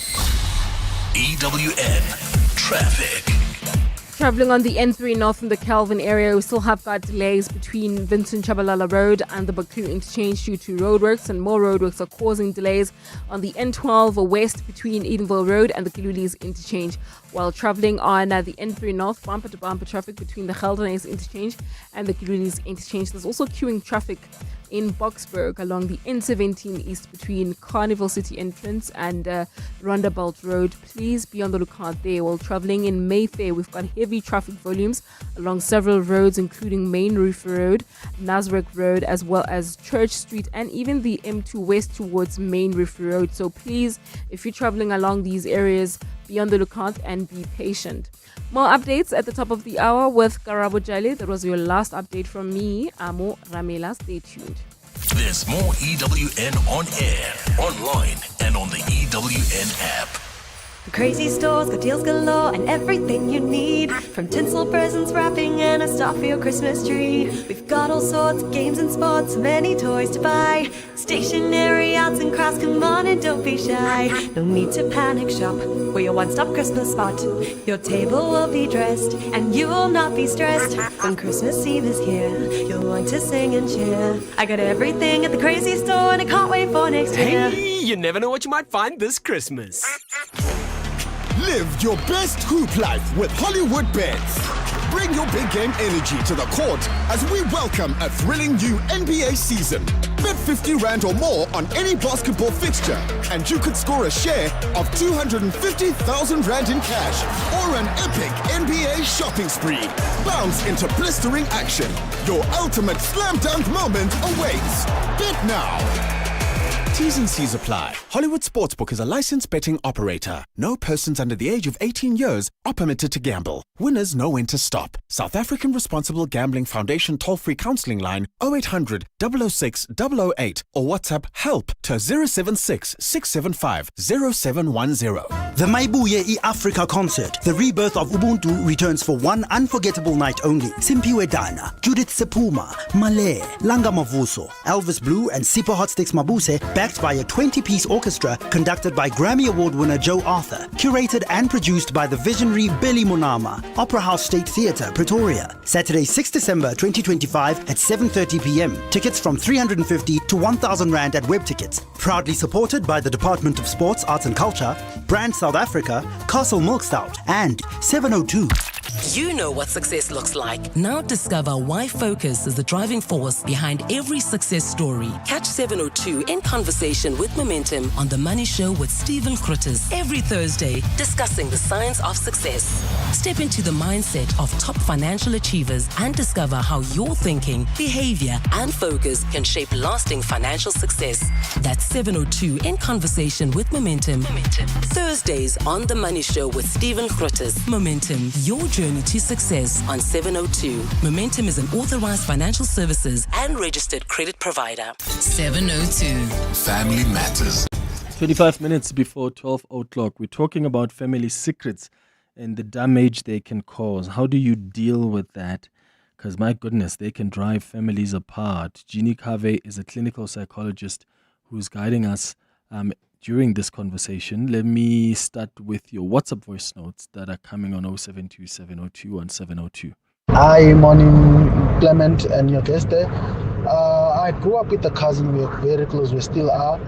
EWN Traffic. Traveling on the N3 north in the Kelvin area, we still have got delays between Vincent Chabalala Road and the Baku interchange due to roadworks, and more roadworks are causing delays on the N12 west between Edenville Road and the Kilulis interchange. While traveling on the N3 north, bumper to bumper traffic between the Gelderhuys interchange and the Kilulis interchange. There's also queuing traffic in Boksburg along the N17 east between Carnival City entrance and Rondabelt Road. Please be on the lookout there. While traveling in Mayfair, we've got heavy traffic volumes along several roads, including Main Roof Road, Nasrec Road, as well as Church Street, and even the M2 west towards Main Roof Road. So please, if you're traveling along these areas, be on the lookout and be patient. More updates at the top of the hour with Karabo Jale. That was your last update from me, Amo Ramela. Stay tuned. There's more EWN on air, online, and on the EWN app. Crazy stores, got deals galore and everything you need. From tinsel presents, wrapping, and a star for your Christmas tree. We've got all sorts of games and sports, many toys to buy. Stationery, arts and crafts, come on and don't be shy. No need to panic shop, we're your one-stop Christmas spot. Your table will be dressed and you will not be stressed. When Christmas Eve is here, you'll want to sing and cheer. I got everything at the Crazy Store and I can't wait for next year. Hey, you never know what you might find this Christmas. Live your best hoop life with Hollywood Bets. Bring your big game energy to the court as we welcome a thrilling new NBA season. Bet 50 Rand or more on any basketball fixture, and you could score a share of 250,000 Rand in cash or an epic NBA shopping spree. Bounce into blistering action. Your ultimate slam dunk moment awaits. Bet now. T's and C's apply. Hollywood Sportsbook is a licensed betting operator. No persons under the age of 18 years are permitted to gamble. Winners know when to stop. South African Responsible Gambling Foundation toll-free counseling line 0800 006 008 or WhatsApp HELP to 076 675 0710. The Maibuye Africa concert, the rebirth of Ubuntu, returns for one unforgettable night only. Simpiwe Dana, Judith Sepuma, Malay, Langa Mavuso, Elvis Blue and Sipo Hotsticks Mabuse, backed by a 20-piece orchestra conducted by Grammy Award winner Joe Arthur, curated and produced by the visionary Billy Monama, Opera House State Theatre, Pretoria. Saturday, 6 December 2025 at 7:30 p.m. Tickets from 350 to 1,000 Rand at Web Tickets. Proudly supported by the Department of Sports, Arts and Culture, Brand South Africa, Castle Milk Stout, and 702. You know what success looks like. Now discover why focus is the driving force behind every success story. Catch 702 in conversation with Momentum on The Money Show with Stephen Krutters every Thursday, discussing the science of success. Step into the mindset of top financial achievers and discover how your thinking, behavior, and focus can shape lasting financial success. That's 702 in conversation with Momentum. Thursdays on The Money Show with Stephen Krutters. Momentum, your journey to success on 702. Momentum is an authorized financial services and registered credit provider. 702. Family Matters. 25 minutes before 12 o'clock, we're talking about family secrets and the damage they can cause. How do you deal with that? Because my goodness, they can drive families apart. Jeannie Cave is a clinical psychologist who's guiding us during this conversation. Let me start with your WhatsApp voice notes that are coming on 072 702 1702. Hi, morning, Clement and your guest there. I grew up with a cousin. We were very close. We still are.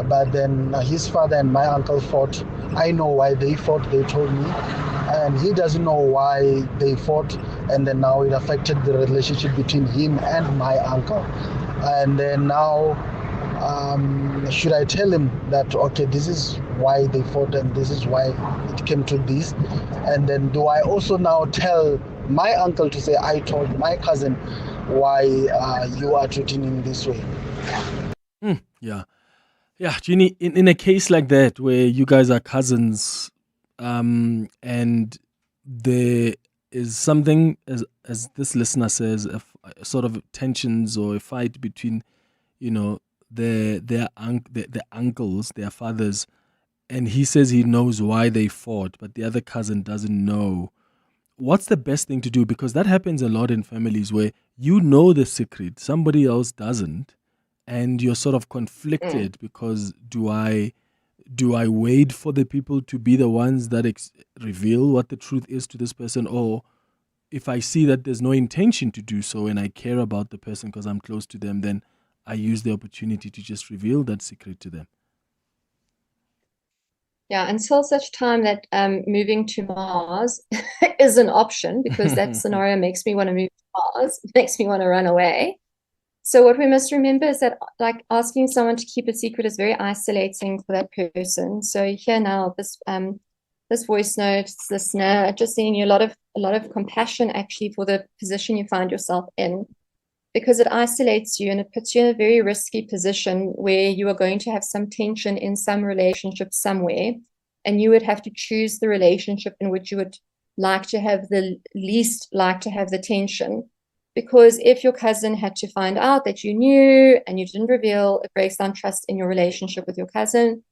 But then his father and my uncle fought. I know why they fought. They told me. And he doesn't know why they fought. And then now it affected the relationship between him and my uncle. And then now, should I tell him that, okay, this is why they fought and this is why it came to this? And then do I also now tell my uncle to say, I told my cousin why you are treating him this way? Yeah, Jeannie, in a case like that where you guys are cousins and there is something, as this listener says, a sort of tensions or a fight between, their uncles, their fathers, and he says he knows why they fought, but the other cousin doesn't know. What's the best thing to do? Because that happens a lot in families where you know the secret, somebody else doesn't, and you're sort of conflicted because do I wait for the people to be the ones that reveal what the truth is to this person, or if I see that there's no intention to do so and I care about the person because I'm close to them, then I use the opportunity to just reveal that secret to them. Yeah, until such time that moving to Mars is an option, because that scenario makes me want to move to Mars, makes me want to run away. So what we must remember is that, like, asking someone to keep a secret is very isolating for that person. So here now, this voice note, this listener, just seeing you a lot of compassion actually for the position you find yourself in, because it isolates you and it puts you in a very risky position where you are going to have some tension in some relationship somewhere, and you would have to choose the relationship in which you would like to have the least like to have the tension. Because if your cousin had to find out that you knew and you didn't reveal, it breaks down trust in your relationship with your cousin.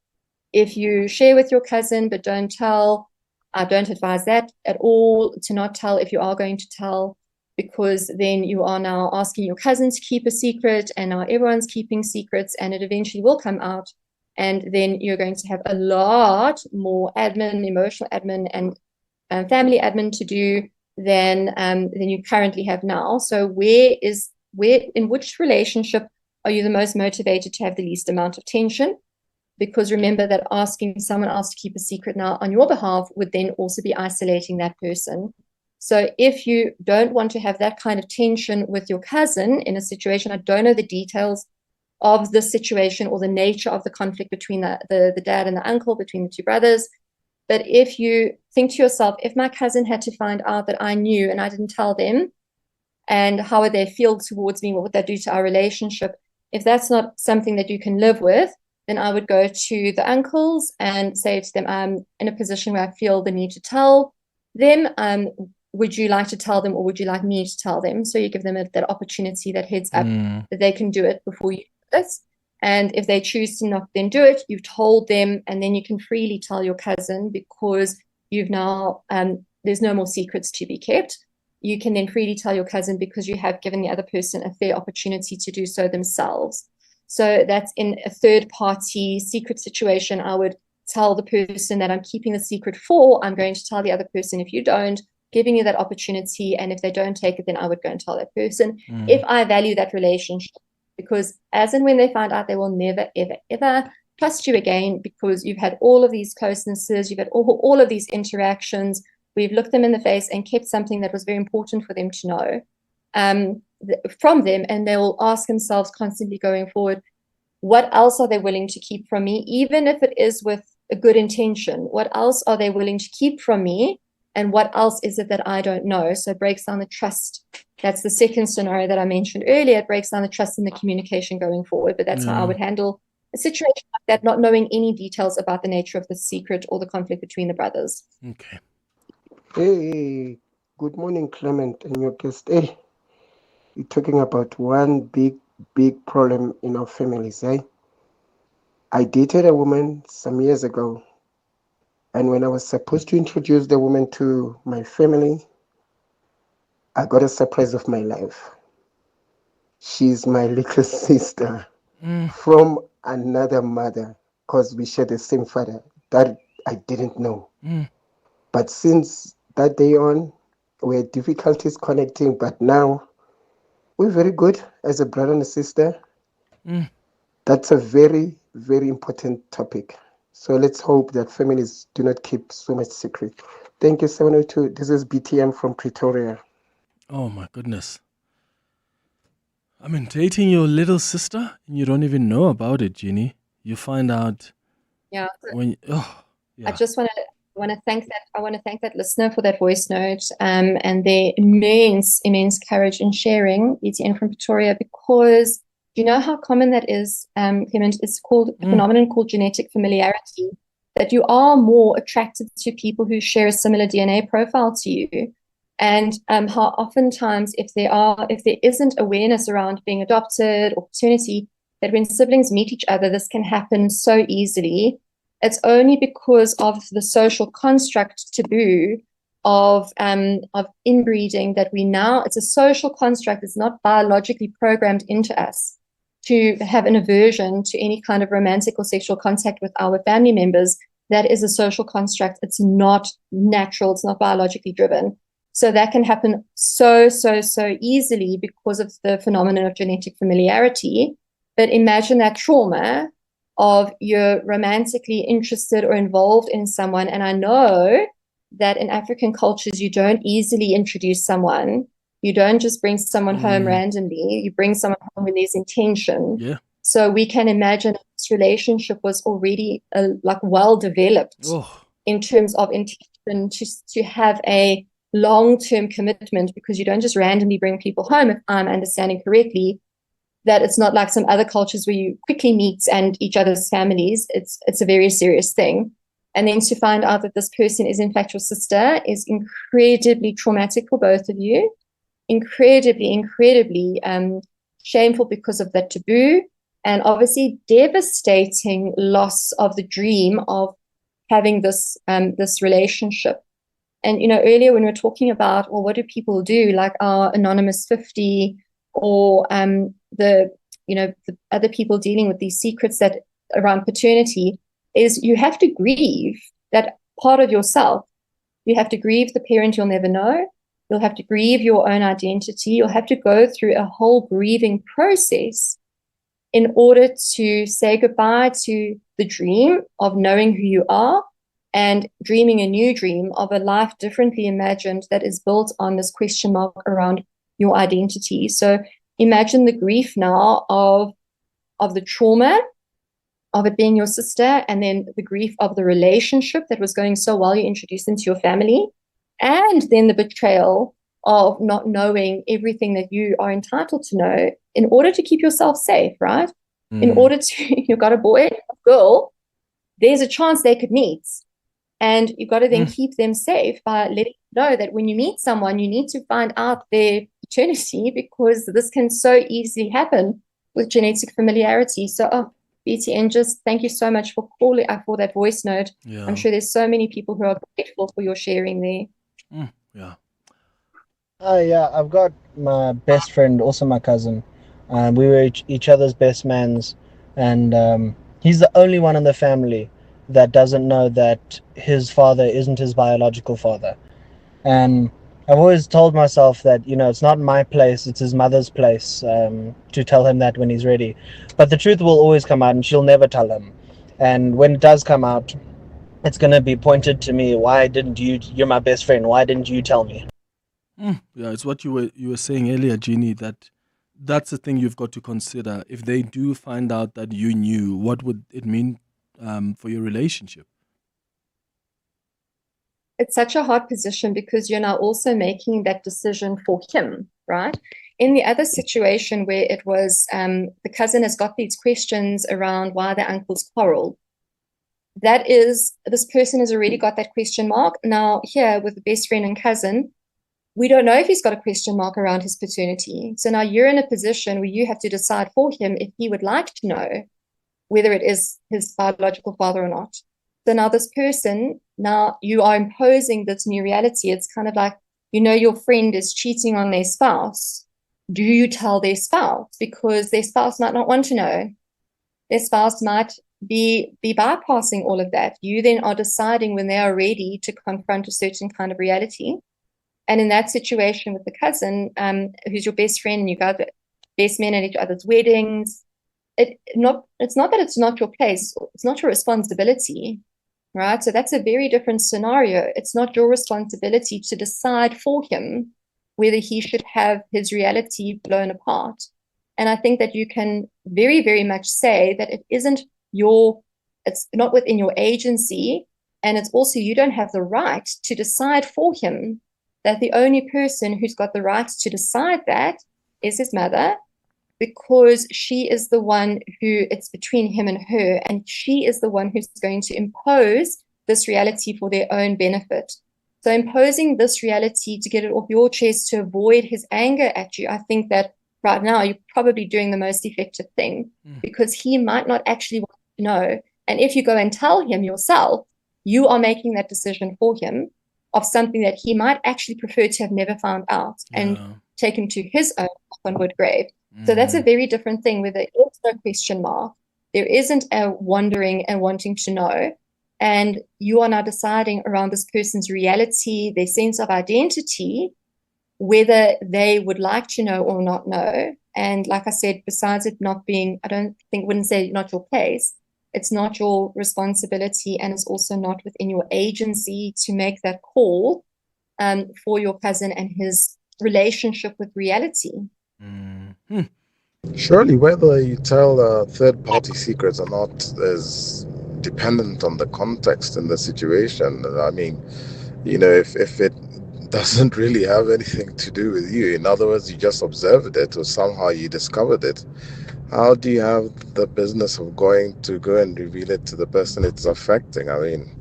If you share with your cousin but don't tell, I don't advise that at all, to not tell if you are going to tell, because then you are now asking your cousin to keep a secret, and now everyone's keeping secrets, and it eventually will come out, and then you're going to have a lot more admin, emotional admin, and family admin to do than you currently have now. So in which relationship are you the most motivated to have the least amount of tension? Because remember that asking someone else to keep a secret now on your behalf would then also be isolating that person. So if you don't want to have that kind of tension with your cousin in a situation, I don't know the details of the situation or the nature of the conflict between the dad and the uncle, between the two brothers. But if you think to yourself, if my cousin had to find out that I knew and I didn't tell them, and how would they feel towards me? What would that do to our relationship? If that's not something that you can live with, then I would go to the uncles and say to them, I'm in a position where I feel the need to tell them. Would you like to tell them, or would you like me to tell them? So you give them that opportunity, that heads up, that they can do it before you do this. And if they choose to not then do it, you've told them, and then you can freely tell your cousin, because you've now, there's no more secrets to be kept. You can then freely tell your cousin because you have given the other person a fair opportunity to do so themselves. So that's in a third party secret situation. I would tell the person that I'm keeping the secret for, I'm going to tell the other person if you don't, giving you that opportunity. And if they don't take it, then I would go and tell that person if I value that relationship. Because as and when they find out, they will never, ever, ever trust you again, because you've had all of these closenesses, you've had all of these interactions, we've looked them in the face and kept something that was very important for them to know from them, and they will ask themselves constantly going forward, what else are they willing to keep from me, even if it is with a good intention? What else are they willing to keep from me? And what else is it that I don't know? So it breaks down the trust. That's the second scenario that I mentioned earlier. It breaks down the trust in the communication going forward. But that's how I would handle a situation like that, not knowing any details about the nature of the secret or the conflict between the brothers. Okay. Hey, good morning, Clement and your guest. Hey, you're talking about one big problem in our families, eh? I dated a woman some years ago. And when I was supposed to introduce the woman to my family, I got a surprise of my life. She's my little sister from another mother, because we share the same father. That I didn't know. But since that day on, we had difficulties connecting, but now we're very good as a brother and a sister. That's a very, very important topic. So let's hope that families do not keep so much secret. Thank you, 702. This is BTM from Pretoria. Oh, my goodness. I mean, dating your little sister, and you don't even know about it, Jeannie. You find out when... I just want to thank that listener for that voice note and their immense courage in sharing, BTN from Pretoria, because do you know how common that is, Clement? It's called a phenomenon called genetic familiarity, that you are more attracted to people who share a similar DNA profile to you. And how oftentimes if there isn't awareness around being adopted or paternity, that when siblings meet each other, this can happen so easily. It's only because of the social construct taboo of inbreeding that it's a social construct. It's not biologically programmed into us to have an aversion to any kind of romantic or sexual contact with our family members. That is a social construct. It's not natural. It's not biologically driven. So that can happen so easily because of the phenomenon of genetic familiarity. But imagine that trauma of you're romantically interested or involved in someone. And I know that in African cultures, you don't easily introduce someone. You don't just bring someone home randomly. You bring someone home with this intention. Yeah. So we can imagine this relationship was already like well developed in terms of intention to have a long-term commitment, because you don't just randomly bring people home, if I'm understanding correctly, that it's not like some other cultures where you quickly meet and each other's families. It's a very serious thing. And then to find out that this person is in fact your sister is incredibly traumatic for both of you, incredibly shameful because of that taboo, and obviously devastating loss of the dream of having this relationship. And, earlier when we were talking about, well, what do people do, like our Anonymous 50 or the other people dealing with these secrets that around paternity, is you have to grieve that part of yourself. You have to grieve the parent you'll never know. You'll have to grieve your own identity. You'll have to go through a whole grieving process in order to say goodbye to the dream of knowing who you are and dreaming a new dream of a life differently imagined that is built on this question mark around your identity. So imagine the grief now of the trauma of it being your sister, and then the grief of the relationship that was going so well, you introduced into your family, and then the betrayal of not knowing everything that you are entitled to know in order to keep yourself safe, right? In order to, you've got a boy, a girl, there's a chance they could meet. And you've got to then keep them safe by letting them know that when you meet someone, you need to find out their paternity, because this can so easily happen with genetic familiarity. So, BTN, just thank you so much for calling for that voice note. Yeah. I'm sure there's so many people who are grateful for your sharing there. Yeah. Yeah, I've got my best friend, also my cousin. We were each other's best mans, and he's the only one in the family that doesn't know that his father isn't his biological father. And I've always told myself that, it's not my place, it's his mother's place to tell him that when he's ready. But the truth will always come out, and she'll never tell him. And when it does come out, it's going to be pointed to me. Why didn't you? You're my best friend. Why didn't you tell me? Yeah, it's what you were saying earlier, Jeannie, that's the thing you've got to consider. If they do find out that you knew, what would it mean for your relationship? It's such a hard position because you're now also making that decision for him, right? In the other situation where it was the cousin has got these questions around why their uncles quarreled, that is, this person has already got that question mark. Now here with the best friend and cousin, we don't know if he's got a question mark around his paternity. So now you're in a position where you have to decide for him if he would like to know whether it is his biological father or not. So now this person, now you are imposing this new reality. It's kind of like, your friend is cheating on their spouse. Do you tell their spouse? Because their spouse might not want to know. Their spouse might be bypassing all of that. You then are deciding when they are ready to confront a certain kind of reality. And in that situation with the cousin, who's your best friend, and you guys are best men at each other's weddings, it's not that it's not your place, it's not your responsibility, right? So that's a very different scenario. It's not your responsibility to decide for him whether he should have his reality blown apart. And I think that you can very, very much say that it's not within your agency, and it's also, you don't have the right to decide for him. That the only person who's got the right to decide that is his mother, because she is the one who, it's between him and her, and she is the one who's going to impose this reality for their own benefit. So imposing this reality to get it off your chest to avoid his anger at you, I think that right now you're probably doing the most effective thing, because he might not actually want to know. And if you go and tell him yourself, you are making that decision for him of something that he might actually prefer to have never found out and taken to his own onward grave. So that's a very different thing where there is no question mark. There isn't a wondering and wanting to know. and you are now deciding around this person's reality, their sense of identity, whether they would like to know or not know. And like I said, besides it not being, wouldn't say not your place, it's not your responsibility, and it's also not within your agency to make that call for your cousin and his relationship with reality. Surely whether you tell third-party secrets or not is dependent on the context and the situation. I mean, if it doesn't really have anything to do with you, in other words, you just observed it or somehow you discovered it, how do you have the business of going to go and reveal it to the person it's affecting? I mean,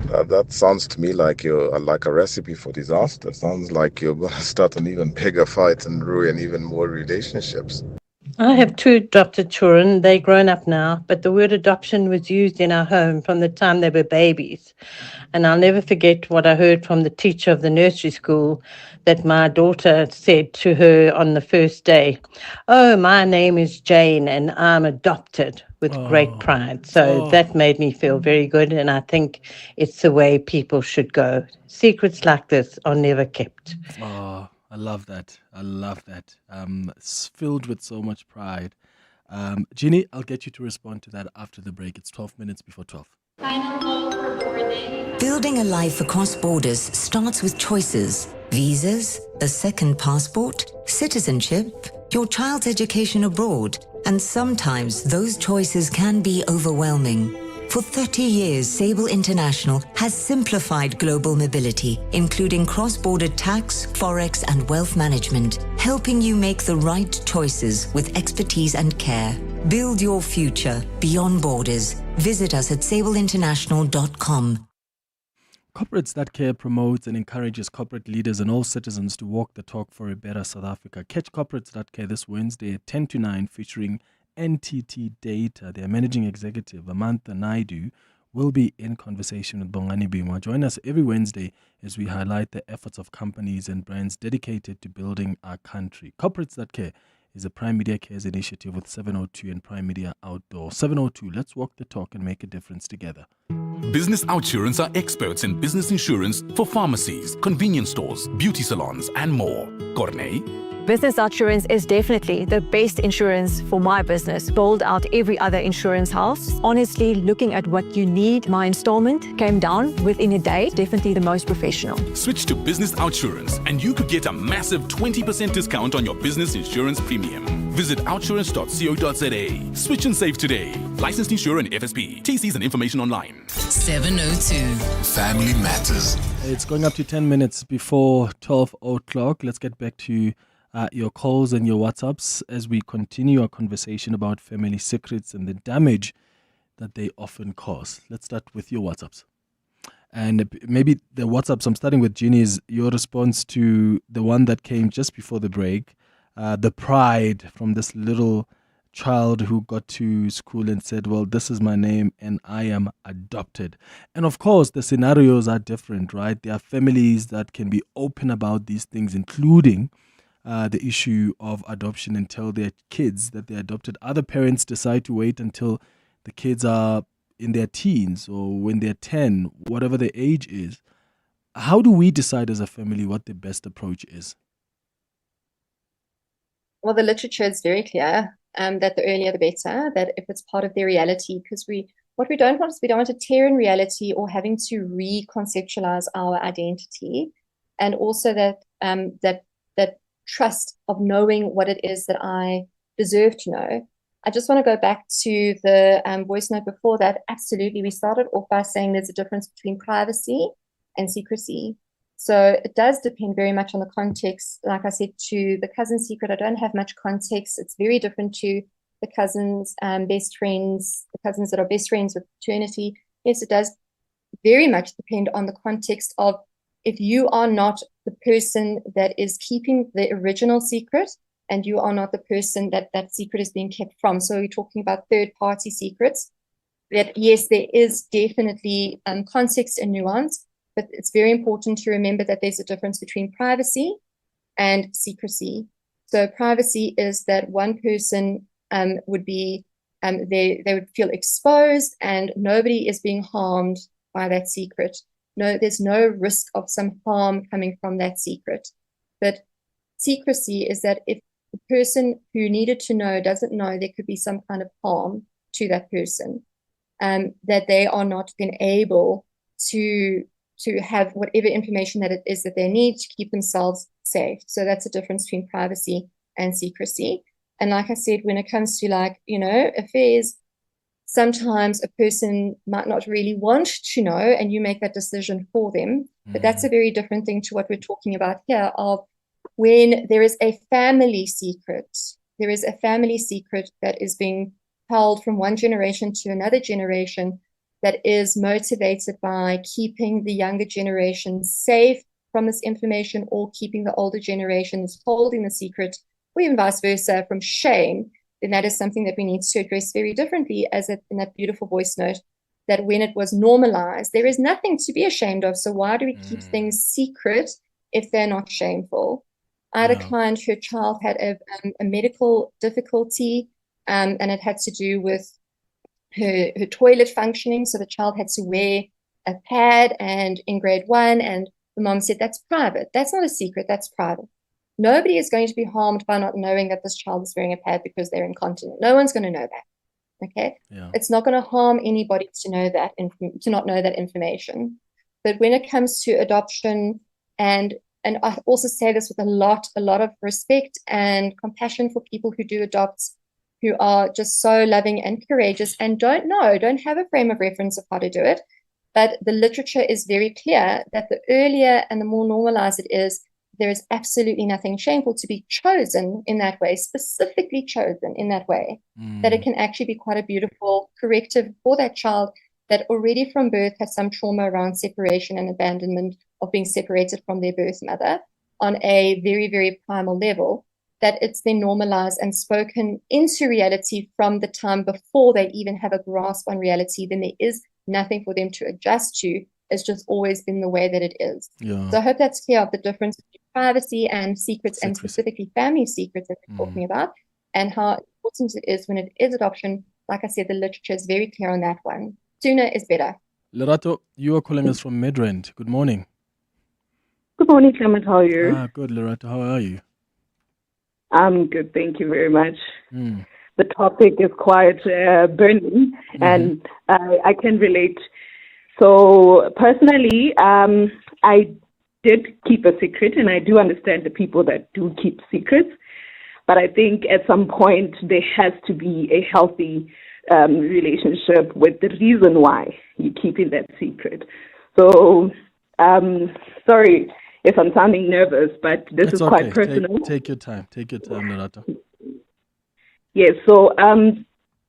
that sounds to me like you're like a recipe for disaster. Sounds like you're going to start an even bigger fight and ruin even more relationships. I have 2 adopted children. They're grown up now, but the word adoption was used in our home from the time they were babies. And I'll never forget what I heard from the teacher of the nursery school that my daughter said to her on the first day. "Oh, my name is Jane and I'm adopted," with great pride. So that made me feel very good, and I think it's the way people should go. Secrets like this are never kept. Oh, I love that. I love that. It's filled with so much pride. Jeannie, I'll get you to respond to that after the break. It's 12 minutes before 12. Building a life across borders starts with choices. Visas, a second passport, citizenship, your child's education abroad. And sometimes those choices can be overwhelming. For 30 years, Sable International has simplified global mobility, including cross-border tax, forex, and wealth management, helping you make the right choices with expertise and care. Build your future beyond borders. Visit us at sableinternational.com. Corporates that care promotes and encourages corporate leaders and all citizens to walk the talk for a better South Africa. Catch Corporates that care this Wednesday at 10 to 9 featuring NTT Data. Their managing executive, Amantha Naidu, will be in conversation with Bongani Bima. Join us every Wednesday as we highlight the efforts of companies and brands dedicated to building our country. Corporates that care is a Prime Media Cares initiative with 702 and Prime Media Outdoor. 702, let's walk the talk and make a difference together. Business Outsurance are experts in business insurance for pharmacies, convenience stores, beauty salons, and more. Corney? Business Outsurance is definitely the best insurance for my business. Bowled out every other insurance house. Honestly, looking at what you need, my installment came down within a day. Definitely the most professional. Switch to Business Outsurance and you could get a massive 20% discount on your business insurance premium. Visit outsurance.co.za. Switch and save today. Licensed insurer and FSP. TCs and information online. 702. Family Matters. It's going up to 10 minutes before 12 o'clock. Let's get back to your calls and your WhatsApps as we continue our conversation about family secrets and the damage that they often cause. Let's start with your WhatsApps. And maybe the WhatsApps, I'm starting with Jeannie, is your response to the one that came just before the break. The pride from this little child who got to school and said, well, this is my name and I am adopted. And of course, the scenarios are different, right? There are families that can be open about these things, including the issue of adoption, and tell their kids that they're adopted. Other parents decide to wait until the kids are in their teens or when they're 10, whatever the age is. How do we decide as a family what the best approach is? Well, the literature is very clear that the earlier the better, that if it's part of their reality, because what we don't want is we don't want to tear in reality or having to reconceptualize our identity, and also that that trust of knowing what it is that I deserve to know. I just want to go back to the voice note before that. Absolutely, we started off by saying there's a difference between privacy and secrecy. So it does depend very much on the context. Like I said, to the cousin secret, I don't have much context. It's very different to the cousins, best friends, the cousins that are best friends with paternity. Yes, it does very much depend on the context of if you are not the person that is keeping the original secret and you are not the person that that secret is being kept from. So you're talking about third-party secrets. That yes, there is definitely context and nuance, but it's very important to remember that there's a difference between privacy and secrecy. So privacy is that one person would be they would feel exposed, and nobody is being harmed by that secret. No, there's no risk of some harm coming from that secret. But secrecy is that if the person who needed to know doesn't know, there could be some kind of harm to that person, that they are not then able to have whatever information that it is that they need to keep themselves safe. So that's the difference between privacy and secrecy. And like I said, when it comes to affairs, sometimes a person might not really want to know, and you make that decision for them. But that's a very different thing to what we're talking about here, of when there is a family secret. There is a family secret that is being held from one generation to another generation, that is motivated by keeping the younger generation safe from this information, or keeping the older generations holding the secret, or even vice versa, from shame. Then that is something that we need to address very differently, as in that beautiful voice note, that when it was normalized, there is nothing to be ashamed of. So why do we keep things secret if they're not shameful? I had a client, her child had a medical difficulty, and it had to do with her toilet functioning. So the child had to wear a pad, and in grade 1, and the mom said, that's private. That's not a secret, that's private. Nobody is going to be harmed by not knowing that this child is wearing a pad because they're incontinent. No one's going to know that. Okay? Yeah. It's not going to harm anybody to know that, to not know that information. But when it comes to adoption, and I also say this with a lot of respect and compassion for people who do adopt, who are just so loving and courageous and don't have a frame of reference of how to do it. But the literature is very clear that the earlier and the more normalized it is, there is absolutely nothing shameful to be chosen in that way, specifically chosen in that way, that it can actually be quite a beautiful corrective for that child that already from birth has some trauma around separation and abandonment, of being separated from their birth mother on a very, very primal level, that it's then normalized and spoken into reality from the time before they even have a grasp on reality. Then there is nothing for them to adjust to. It's just always been the way that it is. Yeah. So I hope that's clear of the difference between privacy and secrets, and specifically family secrets that we're talking about, and how important it is when it is adoption. Like I said, the literature is very clear on that one. Sooner is better. Lerato, you are calling us from Midrand. Good morning. Good morning, Clement. How are you? Good, Lerato. How are you? I'm good. Thank you very much. The topic is quite burning, and I can relate. So personally, I did keep a secret, and I do understand the people that do keep secrets. But I think at some point there has to be a healthy relationship with the reason why you're keeping that secret. So, sorry if I'm sounding nervous, but this is quite personal. Take your time. Take your time, Lerato. Yes, so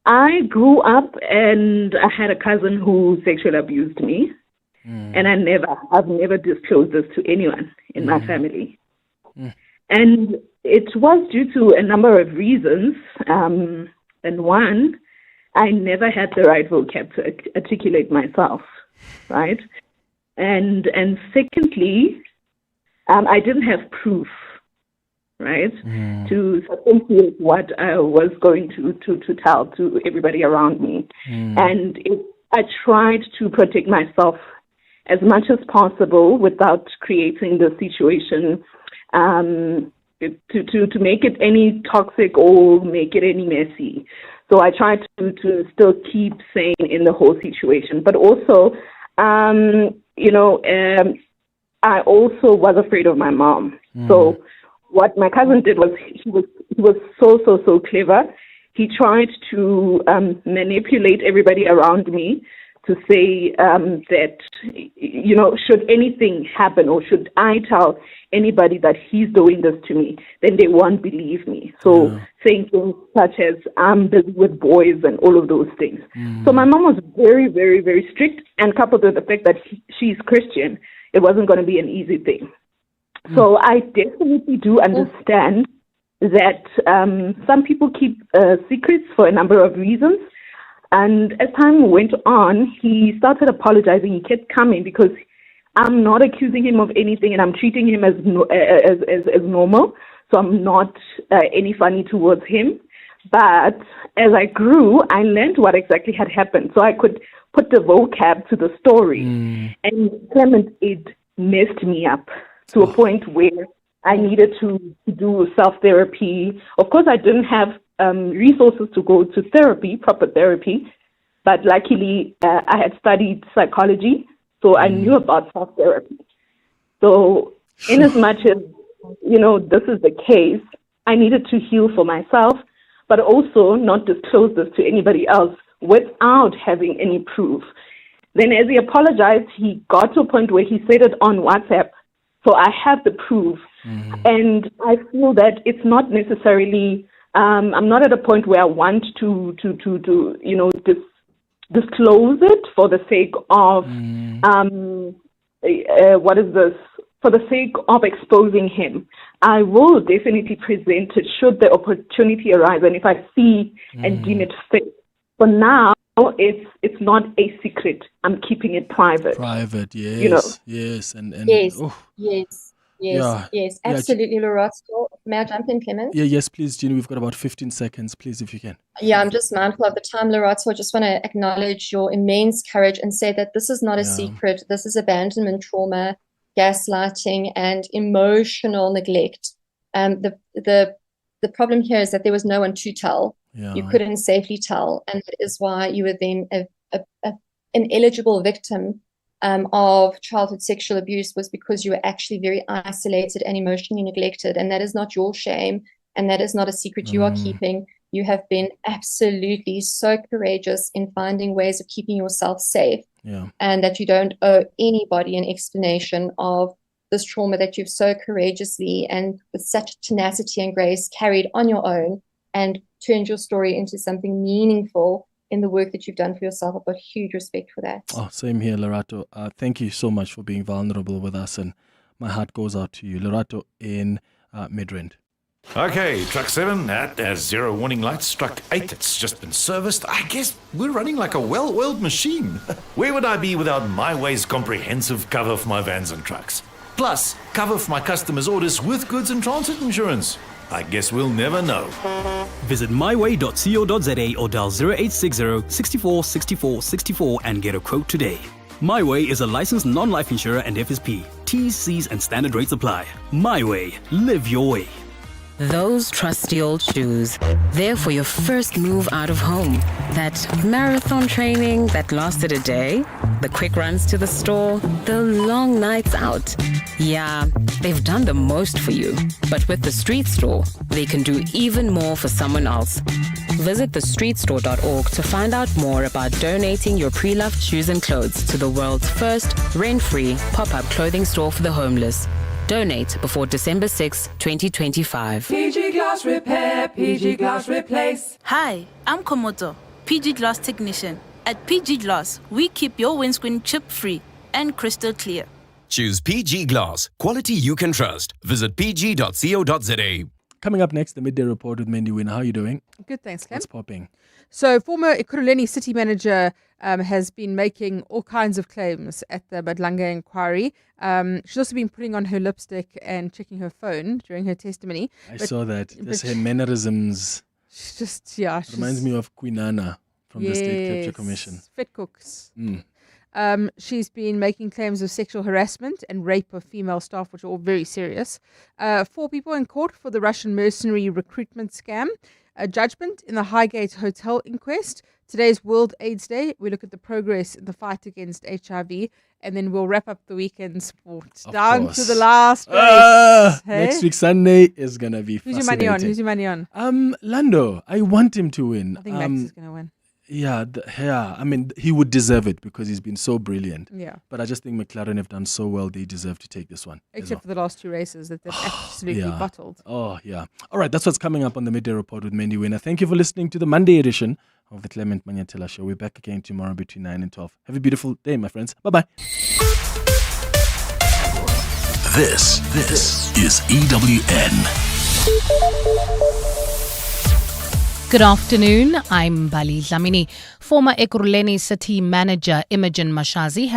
I grew up and I had a cousin who sexually abused me. And I've never disclosed this to anyone in my family. And it was due to a number of reasons. And one, I never had the right vocab to articulate myself, right? And secondly, I didn't have proof, right, to substantiate what I was going to tell to everybody around me. And I tried to protect myself as much as possible without creating the situation to make it any toxic or make it any messy. So I tried to still keep sane in the whole situation. But also, I also was afraid of my mom. So what my cousin did was he was so clever. He tried to manipulate everybody around me to say that, should anything happen or should I tell anybody that he's doing this to me, then they won't believe me. So saying things such as I'm busy with boys and all of those things. So my mom was very, very, very strict, and coupled with the fact that she's Christian, it wasn't going to be an easy thing. So I definitely do understand that some people keep secrets for a number of reasons. And as time went on, he started apologizing. He kept coming because I'm not accusing him of anything, and I'm treating him as normal. So I'm not any funny towards him. But as I grew, I learned what exactly had happened. So I could put the vocab to the story. And Clement, it messed me up to a point where I needed to do self-therapy. Of course, I didn't have resources to go to therapy, proper therapy. But luckily, I had studied psychology, so I knew about self-therapy. So in as much as, this is the case, I needed to heal for myself, but also not disclose this to anybody else without having any proof. Then as he apologized, he got to a point where he said it on WhatsApp. So I have the proof. And I feel that it's not necessarily, I'm not at a point where I want to disclose it for the sake of, for the sake of exposing him. I will definitely present it should the opportunity arise and if I see and deem it fit. For now, it's not a secret. I'm keeping it private. Private, yes. Yes. And Yes, absolutely, Lorato. May I jump in, Clement? Yeah, yes, please, Jeannie. We've got about 15 seconds, please, if you can. Yeah, I'm just mindful of the time, Lorato. I just want to acknowledge your immense courage and say that this is not a secret. This is abandonment trauma, gaslighting, and emotional neglect. The problem here is that there was no one to tell. You couldn't safely tell, and that is why you were then an eligible victim of childhood sexual abuse, was because you were actually very isolated and emotionally neglected, and that is not your shame, and that is not a secret you are keeping. You have been absolutely so courageous in finding ways of keeping yourself safe, and that you don't owe anybody an explanation of this trauma that you've so courageously and with such tenacity and grace carried on your own and turned your story into something meaningful in the work that you've done for yourself. I've got huge respect for that. Oh, same here, Lorato. Thank you so much for being vulnerable with us, and my heart goes out to you. Lorato in Midrand. Okay, truck 7 at zero warning lights. Truck 8, it's just been serviced. I guess we're running like a well-oiled machine. Where would I be without MyWay's comprehensive cover for my vans and trucks? Plus, cover for my customers' orders with goods and transit insurance. I guess we'll never know. Visit myway.co.za or dial 0860 64 64 64 and get a quote today. MyWay is a licensed non-life insurer and FSP. T's, C's and standard rates apply. MyWay. Live your way. Those trusty old shoes. There for your first move out of home. That marathon training that lasted a day. The quick runs to the store. The long nights out. Yeah, they've done the most for you. But with the Street Store, they can do even more for someone else. Visit thestreetstore.org to find out more about donating your pre-loved shoes and clothes to the world's first rent-free pop-up clothing store for the homeless. Donate before December 6, 2025. PG Glass Repair, PG Glass Replace. Hi, I'm Komodo, PG Glass Technician. At PG Glass, we keep your windscreen chip-free and crystal clear. Choose PG Glass, quality you can trust. Visit pg.co.za. Coming up next, the Midday Report with Mandy Wynn. How are you doing? Good, thanks, Clem. What's popping? So, former Ekurhuleni city manager has been making all kinds of claims at the Madlanga inquiry. She's also been putting on her lipstick and checking her phone during her testimony. I saw that. Just her mannerisms. She's just, reminds me of Queen Anna from the State Capture Commission. Fit cooks. She's been making claims of sexual harassment and rape of female staff, which are all very serious. 4 people in court for the Russian mercenary recruitment scam. A judgment in the Highgate Hotel inquest. Today's World AIDS Day. We look at the progress in the fight against HIV, and then we'll wrap up the weekend sports down to the last race. Next week Sunday is gonna be fascinating. Who's your money on? Lando. I want him to win. I think Max is gonna win. Yeah. I mean, he would deserve it because he's been so brilliant. Yeah. But I just think McLaren have done so well. They deserve to take this one. Except for the last 2 races that they've absolutely bottled. Oh, yeah. All right. That's what's coming up on the Midday Report with Mandy Winner. Thank you for listening to the Monday edition of the Clement Manyathela Show. We're back again tomorrow between 9 and 12. Have a beautiful day, my friends. Bye-bye. This is EWN. Good afternoon, I'm Bali Dlamini. Former Ekurhuleni City Manager Imogen Mashazi has